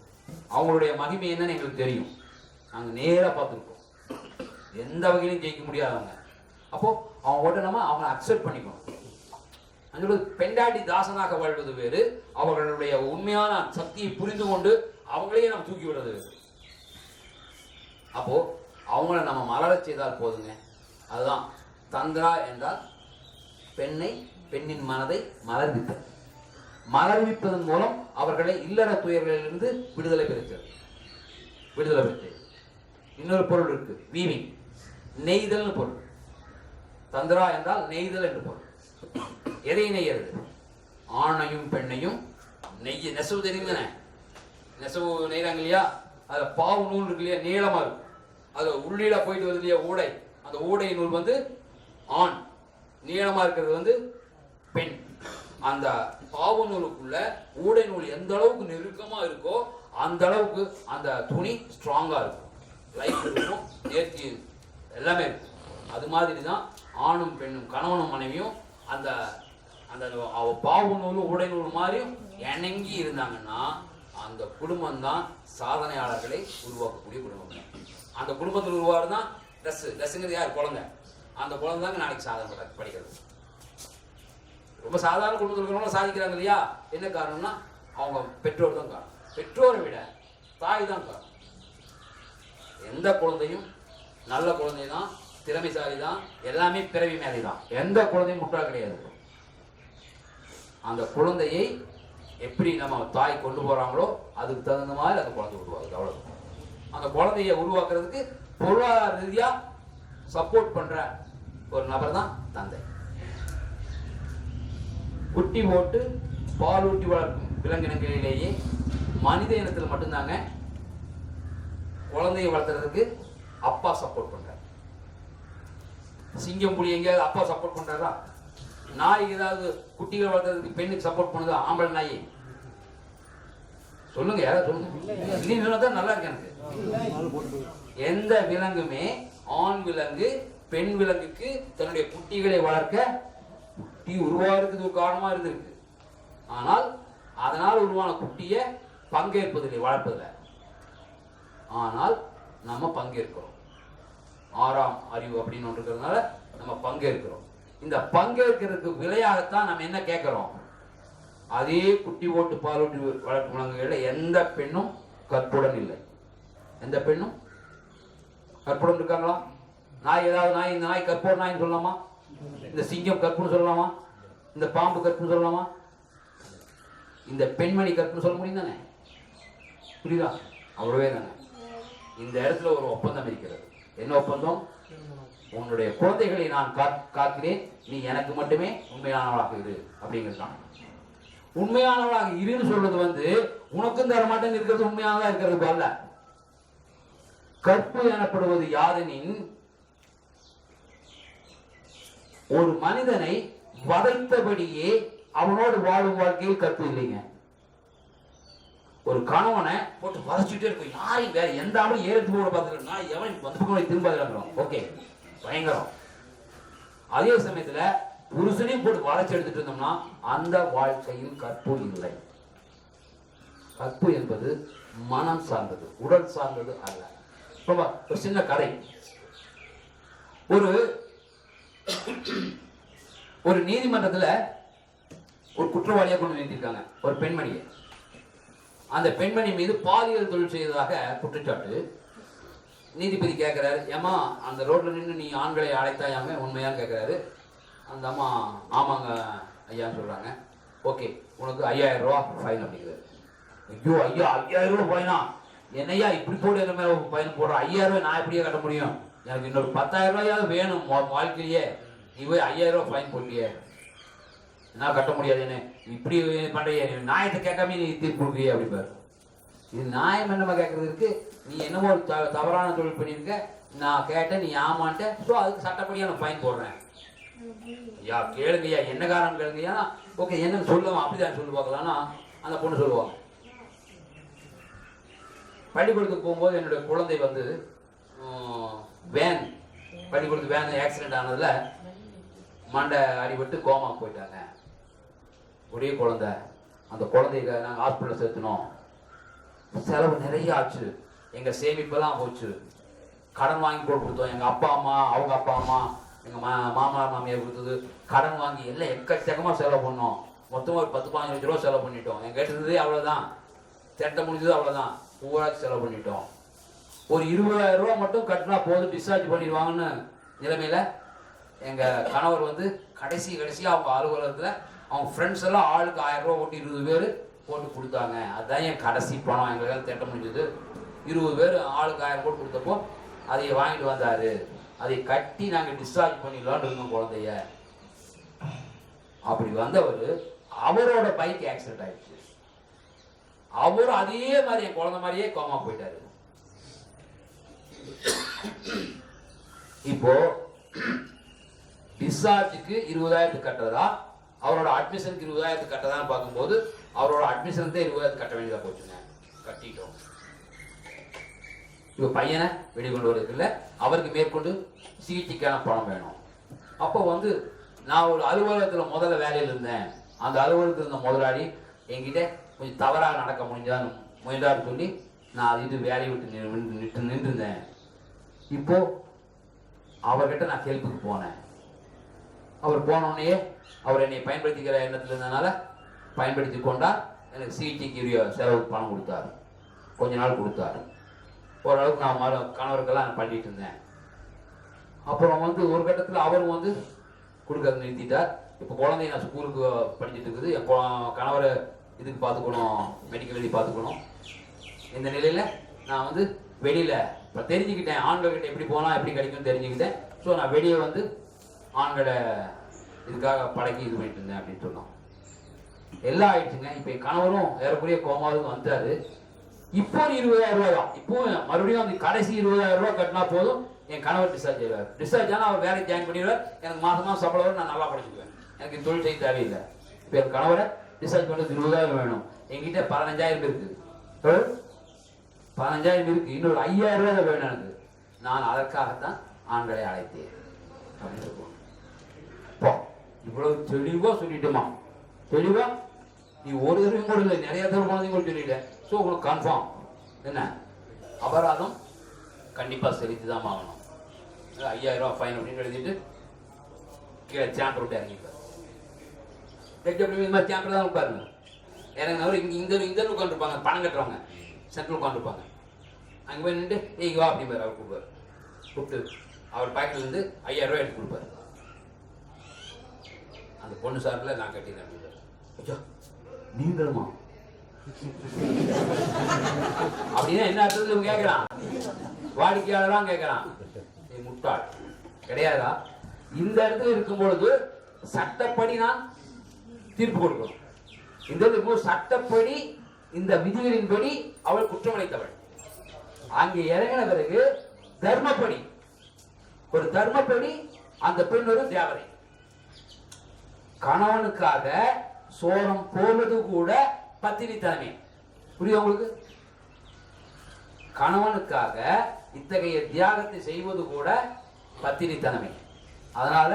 அவங்களுடைய மகிமை என்னன்னு எங்களுக்கு தெரியும். நாங்க நேரா பார்த்துருக்கோம். எந்த வகையிலும் ஜெயிக்க முடியாதவங்க. அப்போ அவங்க கூட நம்ம அவங்களை அக்செப்ட் பண்ணிக்கணும். அங்கே பெண்டாட்டி தாசனாக வாழ்வது வேறு, அவர்களுடைய உண்மையான சக்தியை புரிந்து கொண்டு அவங்களையே நம்ம தூக்கி விடுறது வேறு. அப்போ அவங்கள நம்ம மலரச் செய்தால் போதுங்க. அதுதான் தந்திரா என்றால் பெண்ணின் மனதை மலர்விப்பது. மலர்விப்பதன் மூலம் அவர்களை இல்லற துயர்களிலிருந்து விடுதலை பெறுகிறது. இன்னொரு பொருள் இருக்கு, வீவிங், நெய்தல் பொருள். தந்திரா என்றால் நெய்தல் என்று பொருள். எதை நெய்யறது? ஆணையும் பெண்ணையும் நெசவு தெரியும் தானே? நெசவு நெய்றாங்க இல்லையா? அதுல பாவு நூல் இருக்கு இல்லையா, நீளமா இருக்கும். அது உள்ளீட போயிட்டு வருது இல்லையா ஊடை, அந்த ஊடை நூல் வந்து ஆண், நீளமா இருக்கிறது பெண். அந்த பாவு நூலுக்குள்ள ஊடை நூல் எந்த அளவுக்கு நெருக்கமா இருக்கோ அந்த அளவுக்கு அந்த துணி ஸ்ட்ராங்கா இருக்கும், லைஃப் இருக்கும், நேர்த்தி எல்லாமே இருக்கும். அது மாதிரி தான் ஆணும் பெண்ணும், கணவனும் மனைவியும் அந்த அந்த பாவு நூலும் ஊடை நூல் மாதிரியும் இணங்கி இருந்தாங்கன்னா அந்த குடும்பம் தான் சாதனையாளர்களை உருவாக்கக்கூடிய குடும்பம். அந்த குடும்பத்தில் உருவாரு தான் ட்ரெஸ்ஸுங்கிறது யார்? குழந்தை. அந்த குழந்தை தாங்க நாளைக்கு சாதனை படிக்கிறது. ரொம்ப சாதாரண குடும்பத்தில் இருக்கிறவங்க சாதிக்கிறாங்க இல்லையா? என்ன காரணம்னா அவங்க பெற்றோர் தான் காரணம். பெற்றோரை விட தாய் தான் காரணம். எந்த குழந்தையும் நல்ல குழந்தை தான், திறமைசாலி தான், எல்லாமே பிறவி மேலே தான். எந்த குழந்தையும் முட்டாள் கிடையாது. அந்த குழந்தையை எப்படி நம்ம தாய் கொண்டு போறாங்களோ அதுக்கு தகுந்த மாதிரி அந்த குழந்தை உருவாகுது. அவ்வளவு. அந்த குழந்தைய உருவாக்குறதுக்கு பொருளாதார ரீதியா சப்போர்ட் பண்ற ஒரு நபர் தான் தந்தை. குட்டி போட்டு பால் ஊட்டி வளர்க்கும் விலங்கினங்களிலேயே மனித இனத்தில் மட்டும்தாங்க குழந்தையை வளர்த்துறதுக்கு அப்பா சப்போர்ட் பண்றாரு. சிங்கம் புலி எங்கேயாவது அப்பா சப்போர்ட் பண்றாரா? நாய் ஏதாவது குட்டிகளை வளர்த்துறதுக்கு பெண்ணுக்கு சப்போர்ட் பண்ணுதா? ஆம்பளை நாய் சொல்லுங்க, யாராவது சொல்லுங்க. நீ தான் நல்லா இருக்கு எனக்கு. எந்த விலங்குமே ஆண் விலங்கு பெண் விலங்குக்கு தன்னுடைய குட்டிகளை வளர்க்க குட்டி உருவாகிறதுக்கு ஒரு காரணமா இருந்திருக்கு. ஆனால் அதனால் உருவான குட்டியை பங்கேற்பதில்லை, வளர்ப்பதில்லை. ஆனால் நம்ம பங்கேற்கிறோம். 6ஆம் அறிவு அப்படின்னு ஒன்று இருக்கிறதுனால நம்ம பங்கேற்கிறோம். இந்த பங்கேற்கிறதுக்கு விலையாகத்தான் நம்ம என்ன கேட்கிறோம்? அதே குட்டி போட்டு பாலூட்டி வளர்க்கும் விலங்குகளில் எந்த பெண்ணும் கற்புடன் இல்லை. எந்த பெண்ணும் கற்புடன் இருக்காங்களா? நாய் ஏதாவது நாய், இந்த நாய் கற்போர் நாய்ன்னு சொல்லலாமா? இந்த சிங்கம் கற்புன்னு சொல்லலாமா? இந்த பாம்பு கற்புன்னு சொல்லலாமா? இந்த பெண்மணி கற்புன்னு சொல்ல முடியும் தானே? புரியுதா? அவ்வளவே தானே. இந்த இடத்துல ஒரு ஒப்பந்தம் இருக்கிறது. என்ன ஒப்பந்தம்? உன்னுடைய குழந்தைகளை நான் காக்கிறேன், நீ எனக்கு மட்டுமே உண்மையானவளாக இரு அப்படிங்கிறது தான். உண்மையானவளாக இருன்னு சொல்றது உனக்கும் தர மாட்டேன்னு இருக்கிறது உண்மையானதா இருக்கிறது அல்ல. கற்பு எனப்படுவது யாதெனின் ஒரு மனிதனை வதைத்தபடியே அவனோடு வாழும் வாழ்க்கையில் கற்பு இல்லைங்க. ஒரு கணவனை போட்டு வதச்சுட்டே இருக்கும், யாரையும் வேற எந்த ஆளும் ஏறிட்டு போட பார்த்துட்டு நான் எவன் வந்து திரும்ப ஓகே பயங்கரம். அதே சமயத்துல புருஷனையும் போட்டு வளைச்சு எடுத்துட்டு இருந்தோம்னா அந்த வாழ்க்கையில் கற்பு இல்லை. கற்பு என்பது மனம் சார்ந்தது, உடல் சார்ந்தது அல்ல. ஒரு சின்ன கதை. ஒரு நீதிமன்றத்துல ஒரு குற்றவாளியா கொண்டு நிறுத்திருக்காங்க ஒரு பெண்மணியை. அந்த பெண்மணி மீது பாலியல் தொழில் செய்ததாக குற்றச்சாட்டு. நீதிபதி கேட்கிறாரு, ஏமா அந்த ரோட்ல நின்று நீ ஆண்களை அழைத்தாயாமே உண்மையான்னு கேட்கிறாரு. அந்த அம்மா ஆமாங்க ஐயான்னு சொல்றாங்க. ஓகே, உனக்கு 5000 ரூபா ஃபைன் அப்படிங்கிறாரு. ஐயோ ஐயா 5000 ரூபா ஃபைனா? என்னையா இப்படி போட்டு என்ன மேல ஃபைன் போடுற? 5000 ரூபாய் நான் எப்படியே கட்ட முடியும்? எனக்கு இன்னொரு 10000 ரூபாயாவது வேணும் வாழ்க்கையிலேயே. நீ போய் 5000 ரூபாய் ஃபைன் போட்டியே, என்ன கட்ட முடியாது, என்ன இப்படி பண்றிய? நியாயத்தை கேட்காம நீ தீர்ப்பு கொடுக்குறிய அப்படிப்பாரு. இது நியாயம் என்னமா கேட்கறதுக்கு நீ என்னமோ தவறான தொழில் பண்ணியிருக்க, நான் கேட்டேன் நீ ஆமான்ட்ட, ஸோ அதுக்கு சட்டப்படியாக நான் ஃபைன் போடுறேன். ஐயா கேளுங்கய்யா, என்ன காரணம் கேளுங்கய்யா, ஓகே என்னன்னு சொல்லுவான், அப்படிதான் சொல்லி பார்க்கலாம்னா அந்த பொண்ணு சொல்லுவாங்க. பள்ளிக்கூடத்துக்கு போகும்போது என்னுடைய குழந்தை வந்து வேன், பள்ளிக்கூடத்து வேன் ஆக்சிடென்ட் ஆனதுல மண்டை அடிபட்டு கோமா போயிட்டாங்க. ஒரே குழந்தை, அந்த குழந்தைய நாங்கள் ஹாஸ்பிட்டல் சேர்த்துனோம். செலவு நிறைய ஆச்சு, எங்க சேமிப்பெல்லாம் போச்சு. கடன் வாங்கி போட்டு கொடுத்தோம், எங்க அப்பா அம்மா, அவங்க அப்பா அம்மா, எங்க மாமா மாமியார் கொடுத்தது, கடன் வாங்கி எல்லாம் எக்கச்சக்கமா செலவு பண்ணோம். மொத்தமாக ஒரு 10-15 லட்ச ரூபா செலவு பண்ணிட்டோம். எங்க கேட்டதே அவ்வளவுதான், திட்ட முடிஞ்சது அவ்வளவுதான், பூராச்சு செலவு பண்ணிட்டோம். ஒரு 20,000 ரூபா மட்டும் கட்டினா போதும் டிஸ்சார்ஜ் பண்ணிடுவாங்கன்னு நிலைமையில எங்க கணவர் வந்து கடைசியா அவங்க அலுவலகத்துல அவங்க ஃப்ரெண்ட்ஸ் எல்லாம் ஆளுக்கு 1000 ரூபா ஓட்டி 20 பேர் போட்டு கொடுத்தாங்க. அதுதான் என் கடைசி பணம், எங்களுக்கு திட்ட முடிஞ்சது. 20 பேர் ஆளுக்கு 1000 போட்டு கொடுத்தப்போ அதை வாங்கிட்டு வந்தாரு. அதை கட்டி நாங்கள் டிஸ்சார்ஜ் பண்ணிடலான்னு இருந்தோம் குழந்தைய. அப்படி வந்தவர், அவரோட பைக் ஆக்சிடென்ட் ஆயிடுச்சு. அவர் அதே மாதிரி என் குழந்தை மாதிரியே கோமா போயிட்டாரு. இப்போ டிஸ்சார்ஜுக்கு 20,000 கட்டுறதா, அவரோட அட்மிஷனுக்கு 20,000 கட்டதான்னு பார்க்கும்போது அவரோட அட்மிஷனுக்கு 20,000 கட்ட வேண்டியதா போச்சுங்க. கட்டிட்டோம். இப்போ பையனை வெளிக்கொண்டு வரதுக்குள்ள அவருக்கு மேற்கொண்டு சிகிச்சைக்கான பணம் வேணும். அப்போ வந்து நான் ஒரு அலுவலகத்தில் முதல்ல வேலையில் இருந்தேன். அந்த அலுவலகத்தில் இருந்த முதலாளி என்கிட்ட கொஞ்சம் தவறாக நடக்க முயன்றான்னு சொல்லி நான் இது வேலையை விட்டு நின்றுருந்தேன். இப்போ அவர்கிட்ட நான் ஹெல்ப்புக்கு போனேன். அவர் போனோடனே அவர் என்னை பயன்படுத்திக்கிற எண்ணத்தில் இருந்ததுனால பயன்படுத்தி கொண்டா எனக்கு சிகிச்சைக்கு செலவுக்கு பணம் கொடுத்தாரு. கொஞ்ச நாள் கொடுத்தாரு. ஓரளவுக்கு நான் கணவருக்கெல்லாம் பண்ணிட்டு இருந்தேன். அப்புறம் வந்து ஒரு கட்டத்தில் அவரும் வந்து கொடுக்கறது நிறுத்திட்டார். இப்போ குழந்தைய நான் ஸ்கூலுக்கு படிச்சுட்டு இருக்குது, எப்போ கணவரை இதுக்கு பார்த்துக்கணும், மெடிக்கல் எழுதி பார்த்துக்கணும். இந்த நிலையில் நான் வந்து வெளியில் இப்போ தெரிஞ்சுக்கிட்டேன், ஆண்கள்கிட்ட எப்படி போனால் எப்படி கிடைக்கும்னு தெரிஞ்சுக்கிட்டேன். ஸோ நான் வெளியே வந்து ஆண்களை இதுக்காக பழகி இது பண்ணிட்டு இருந்தேன் அப்படின்னு சொன்னோம். எல்லாம் ஆயிடுச்சுங்க. இப்போ என் கணவரும் ஏறக்குறைய கோமாவுக்கு வந்தாரு. இப்போ 20,000 ரூபாய் தான். இப்போ மறுபடியும் அந்த கடைசி 20,000 ரூபாய் கட்டினா போதும் என் கணவர் டிஸ்சார்ஜ் ஆயிடுவார். டிஸ்சார்ஜ் ஆனால் அவர் வேலைக்கு ஜாயின் பண்ணிடுவார். எனக்கு மாதமாக சம்பளம் வரும், நான் நல்லா படிச்சுக்குவேன். எனக்கு தொழில் செய்ய தேவையில்லை. இப்போ என் கணவரை டிஸ்சார்ஜ் பண்ணுறது 20,000 வேணும். என்கிட்ட 15,000 இருக்கு, 15,000 இருக்கு, இன்னொரு 5,000 ரூபாய் வேணும் எனக்கு. நான் அதற்காகத்தான் ஆண்களை அழைத்தேன் அப்படின்னு சொல்லுவோம். இவ்வளவு தெளிவா சொல்லிட்டோமா? தெளிவா நீ ஒரு தடவை கூட இல்லை, நிறைய தடவை குழந்தைங்க சொல்லிட்டேன். ஸோ உங்களுக்கு கன்ஃபார்ம் என்ன, அபராதம் கண்டிப்பா செலுத்தி தான் ஆகணும். 5,000 ரூபாய் ஃபைன் அப்படின்னு எழுதிட்டு கீழே சாம்பர் விட்டு இறங்கிப்பாரு. இந்த மாதிரி சாம்பர் தான் உட்காருங்க. இறங்கினவர் இந்த உட்காந்துருப்பாங்க, பணம் கட்டுறவங்க சென்ட்ரல் உட்காந்துருப்பாங்க. அங்கே போய் நின்று ஏய் வா அப்படிம்பாரு. அவர் கூப்பிடுவார். கூப்பிட்டு அவர் பாக்கெட்ல இருந்து 5,000 ரூபாய் எடுத்து கொடுப்பாரு. அந்த பொண்ணு சார்பில் நான் கட்டினேன் அப்படின்றார். நீங்களுமா அப்படின்னா என்ன அர்த்தத்தில் கேட்கிறான்? வாடிக்கையாளரா கேட்கிறான். நீ முட்டாள் கிடையாதா? இந்த இடத்துல இருக்கும் பொழுது சட்டப்படி நான் தீர்ப்பு கொடுக்கணும். இந்த இடத்துல சட்டப்படி இந்த விதிகளின்படி அவள் குற்றமளித்தவள். அங்கே இறங்கின பிறகு தர்மப்படி, ஒரு தர்மப்படி அந்த பெண் ஒரு தேவதை. கணவனுக்காக சோரம் போவது கூட பத்தினித்தனமே. புரியுது உங்களுக்கு? கணவனுக்காக இத்தகைய தியாகத்தை செய்வது கூட பத்தினித்தனமே. அதனால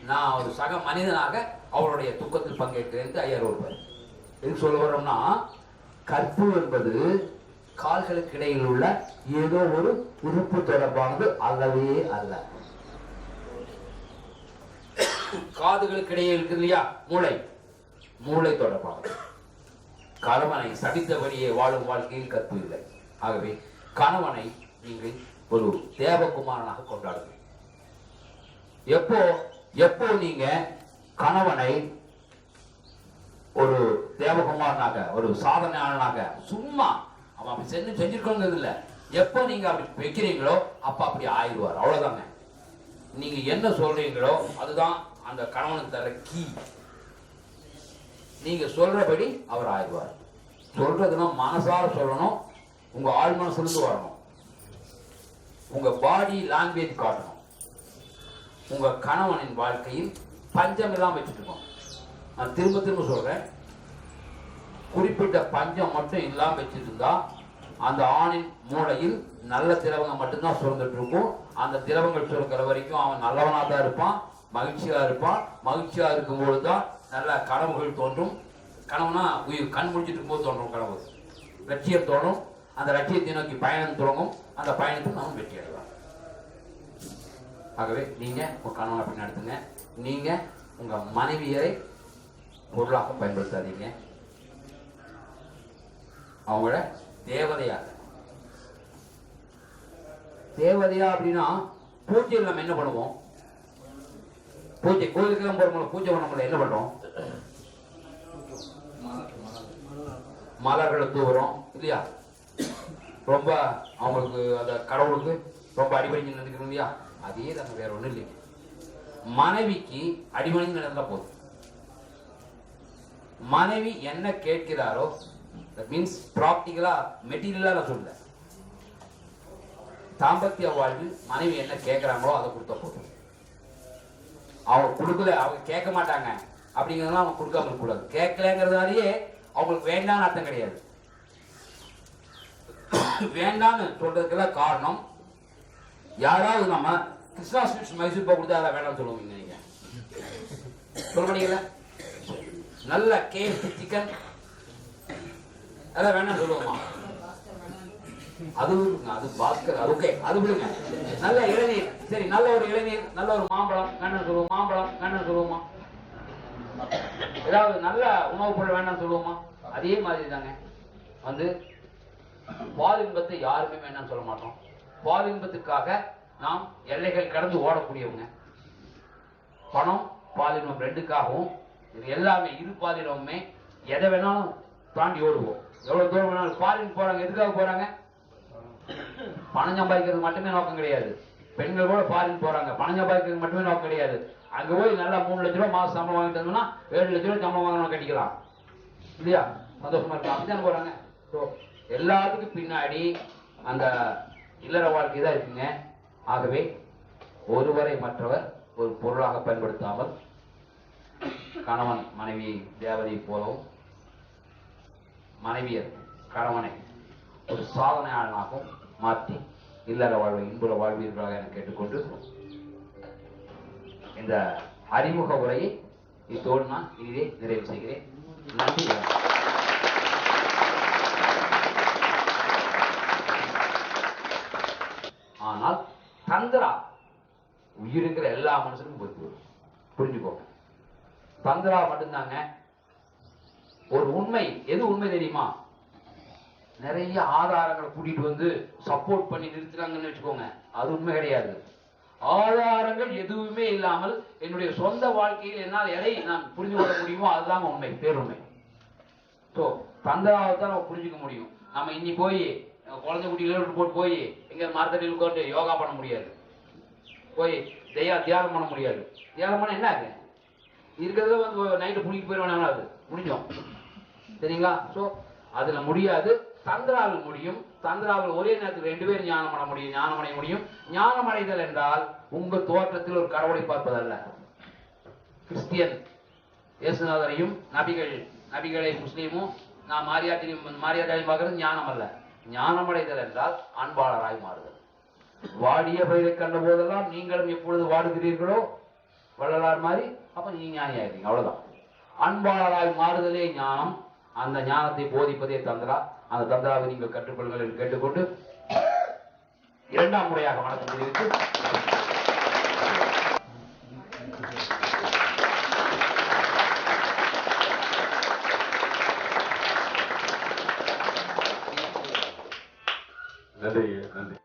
நான் ஒரு சக மனிதனாக அவருடைய துக்கத்தில் பங்கேற்கிறேன். 5,000 ரூபாய் எதுக்கு சொல்ல வரோம்னா, கற்பு என்பது கால்களுக்கு இடையில் உள்ள ஏதோ ஒரு உறுப்பு தொடர்பானது அல்லவே அல்ல. காதுகளுக்கு இடையே இருக்கு இல்லையா, மூளை தொடர்பானது. கணவனை சபித்தபடியே வாழும் வாழ்க்கையில் கற்பு இல்லை. ஆகவே கணவனை நீங்கள் ஒரு தேவகுமாரனாக கொண்டாடுங்க. எப்போ நீங்க கணவனை ஒரு தேவகுமாரனாக, ஒரு சாதனையாளனாக, சும்மா அவன் அப்படி செஞ்சிருக்கோங்கிறது இல்லை, எப்போ நீங்க அப்படி வைக்கிறீங்களோ அப்ப அப்படி ஆயிடுவார். அவ்வளவுதாங்க. நீங்க என்ன சொல்றீங்களோ அதுதான் அந்த கணவனுக்கு தர கீ. நீங்க சொல்றபடி அவர் ஆயிடுவார். சொல்றதுன்னா மனசார சொல்லணும், உங்க ஆள் மனசுலேருந்து வரணும், உங்க பாடி லாங்குவேஜ் காட்டணும். உங்க கணவனின் வாழ்க்கையில் பஞ்சம் இல்லாம வச்சுருக்கோம். நான் திரும்ப திரும்ப சொல்றேன், குறிப்பிட்ட பஞ்சம் மட்டும் இல்லாம வச்சிருந்தா அந்த ஆணின் மூளையில் நல்ல திரவங்கள் மட்டும்தான் சுரந்துட்டு இருக்கும். அந்த திரவங்கள் சுரக்கிற வரைக்கும் அவன் நல்லவனா தான் இருப்பான், மகிழ்ச்சியா இருப்பான். மகிழ்ச்சியா இருக்கும்போது தான் நல்ல கனவுகள் தோன்றும். கனவுனா உயிர் கண் முடிச்சிட்டு இருக்கும்போது தோன்றும் கனவு, லட்சியம் தோணும். அந்த லட்சியத்தை நோக்கி பயணம் தொடங்கும். அந்த பயணத்துக்கு நம்ம வெற்றி அடையலாம். ஆகவே நீங்க உங்க கணவனை அப்படி நடத்துங்க. நீங்க உங்க மனைவியரை பொருளாக பயன்படுத்தாதீங்க. அவங்கள தேவதையாக, தேவதையா அப்படின்னா பூஜையில் நம்ம என்ன பண்ணுவோம்? பூஜை கோயிலுக்கு போற பூஜை பண்ண என்ன பண்றோம்? மலர்களை தூவுறோம் இல்லையா? ரொம்ப அவங்களுக்கு அந்த கடவுளுக்கு ரொம்ப அடிபணிஞ்சு நினைக்கணும் இல்லையா? அதே தாங்க, வேற ஒண்ணும் இல்லைங்க. மனைவிக்கு அடிபணிஞ்சு நடந்தா போதும். மனைவி என்ன கேட்கிறாரோ, மீன்ஸ் ப்ராக்டிகலா மெட்டீரியலா நான் சொல்ல, தாம்பத்திய வாழ்வில் மனைவி என்ன கேட்கிறாங்களோ அதை கொடுத்தா போதும். அவங்க கொடுக்கல, அவங்க கேட்க மாட்டாங்க அப்படிங்கிறதுலாம் அவங்க கொடுக்காம கூடாது. கேட்கலங்கிறதாலேயே அவங்களுக்கு வேண்டாம்னு அர்த்தம் கிடையாது. வேண்டான்னு சொல்றதுக்கெல்லாம் காரணம், யாராவது நம்ம கிருஷ்ணா ஸ்வீட்ஸ் மைசூர் பாக்கு கொடுத்தா அதை வேண்டாம்னு சொல்லுவீங்க. நீங்க சொல்ல மாட்டீங்களா? நல்ல கேஎஃப்சி சிக்கன் அதான் வேண்டாம் சொல்லுவோமா? அது அது பாஸ்கர், அது ஓகே, அது விடுங்க. நல்ல இளநீர், சரி, நல்ல ஒரு இளநீர், நல்ல ஒரு மாம்பழம் வேண்டாம் சொல்லுவோம். மாம்பழம் வேண்டாம் சொல்லுவோமா? ஏதாவது நல்ல உணவுப் பொருள் வேண்டாம் சொல்லுவோமா? அதே மாதிரி தாங்க வந்து பால் இன்பத்தை யாருமே வேண்டாம்னு சொல்ல மாட்டோம். பால் இன்பத்துக்காக நாம் எல்லைகள் கடந்து ஓடக்கூடியவங்க. பணம் பாலினம் ரெண்டுக்காகவும் இது எல்லாமே, இரு பாலினமுமே எதை வேணாலும் தாண்டி ஓடுவோம். எவ்வளவு தூரம் வேணாலும். பாலின் போறாங்க, எதுக்காக போறாங்க? பணம் சம்பாதிக்கிறது மட்டுமே நோக்கம் கிடையாது. பெண்கள் கூட பாலின் போறாங்க, பணம் சம்பாதிக்கிறது மட்டுமே நோக்கம் கிடையாது. அங்க போய் நல்லா 3 லட்ச ரூபாய் மாசம் சம்பளம் வாங்கிட்டு வந்தோம்னா 7 லட்ச ரூபாய் சம்பளம் வாங்கணும் கட்டிக்கலாம் இல்லையா? சந்தோஷமா இருக்கலாம். அப்படித்தானே போறாங்க. ஸோ எல்லாத்துக்கும் பின்னாடி அந்த இல்லற வாழ்க்கை தான் இருக்குங்க. ஆகவே ஒருவரை மற்றவர் ஒரு பொருளாக பயன்படுத்தாமல் கணவன் மனைவி தேவதை போலவும், மனைவியர் கணவனை ஒரு சாதனையாளனாகவும் மாற்றி இல்லற வாழ்வை இன்புற வாழ்வீர்களாக என கேட்டுக்கொண்டு இந்த அறிமுக உரையை இதோடு நான் இனிதே நிறைவு செய்கிறேன். நன்றி. ஆனால் தந்திரா உயிருங்கிற எல்லா மனுஷனுக்கும் போய் புரிஞ்சுக்கோங்க. தந்திரா மட்டும்தாங்க ஒரு உண்மை. எது உண்மை தெரியுமா? நிறைய ஆதாரங்களை கூட்டிட்டு வந்து சப்போர்ட் பண்ணி நிறுத்துறாங்கன்னு வச்சுக்கோங்க, அது உண்மை கிடையாது. ஆதாரங்கள் எதுவுமே இல்லாமல் என்னுடைய சொந்த வாழ்க்கையில் என்னால் எதை நான் புரிஞ்சு கொள்ள முடியுமோ அதுதான் உண்மை, பேருண்மை. ஸோ தந்திராவை தான் நம்ம புரிஞ்சுக்க முடியும். நம்ம இன்னி போய் குழந்தை குட்டிகளோடு போட்டு போய் எங்க மரத்தடியில் உட்காந்து யோகா பண்ண முடியாது, போய் தியானம் பண்ண முடியாது. தியானம் பண்ண என்ன ஆகுது? இருக்கிறதுல வந்து நைட்டு புளிக்கு போயிடுவாங்க, அது முடிஞ்சோம் சரிங்களா? ஸோ அதுல முடியாது. தந்திராவில் முடியும். தந்திராவில் ஒரே நேரத்தில் 2 பேரும் ஞானம் பண்ண முடியும், ஞானம் அடைய முடியும். ஞானம் அடைதல் என்றால் உங்க தோற்றத்தில் ஒரு கடவுளை பார்ப்பதல்ல. கிறிஸ்டியன் இயேசுநாதரையும் நபிகளை முஸ்லீமும் நான் மாரியாதையும் பார்க்கறது ஞானம் அல்ல. ஞானம் அடைதல் என்றால் அன்பாளராய் மாறுதல். வாடிய பயிரை கண்ட போதெல்லாம் நீங்களும் எப்பொழுது வாடுகிறீர்களோ வள்ளலார் மாதிரி, அப்ப நீங்க ஞானி ஆயிருக்கீங்க, அவ்வளவுதான். அன்பாளராய் மாறுதலே ஞானம். அந்த ஞானத்தை போதிப்பதே தந்திரா. அந்த தந்திராவை நீங்கள் கற்றுக்கொள்ளுங்கள் என்று கேட்டுக்கொண்டு 2ஆம் முறையாக வணக்கம் தெரிவித்து நன்றி. நன்றி.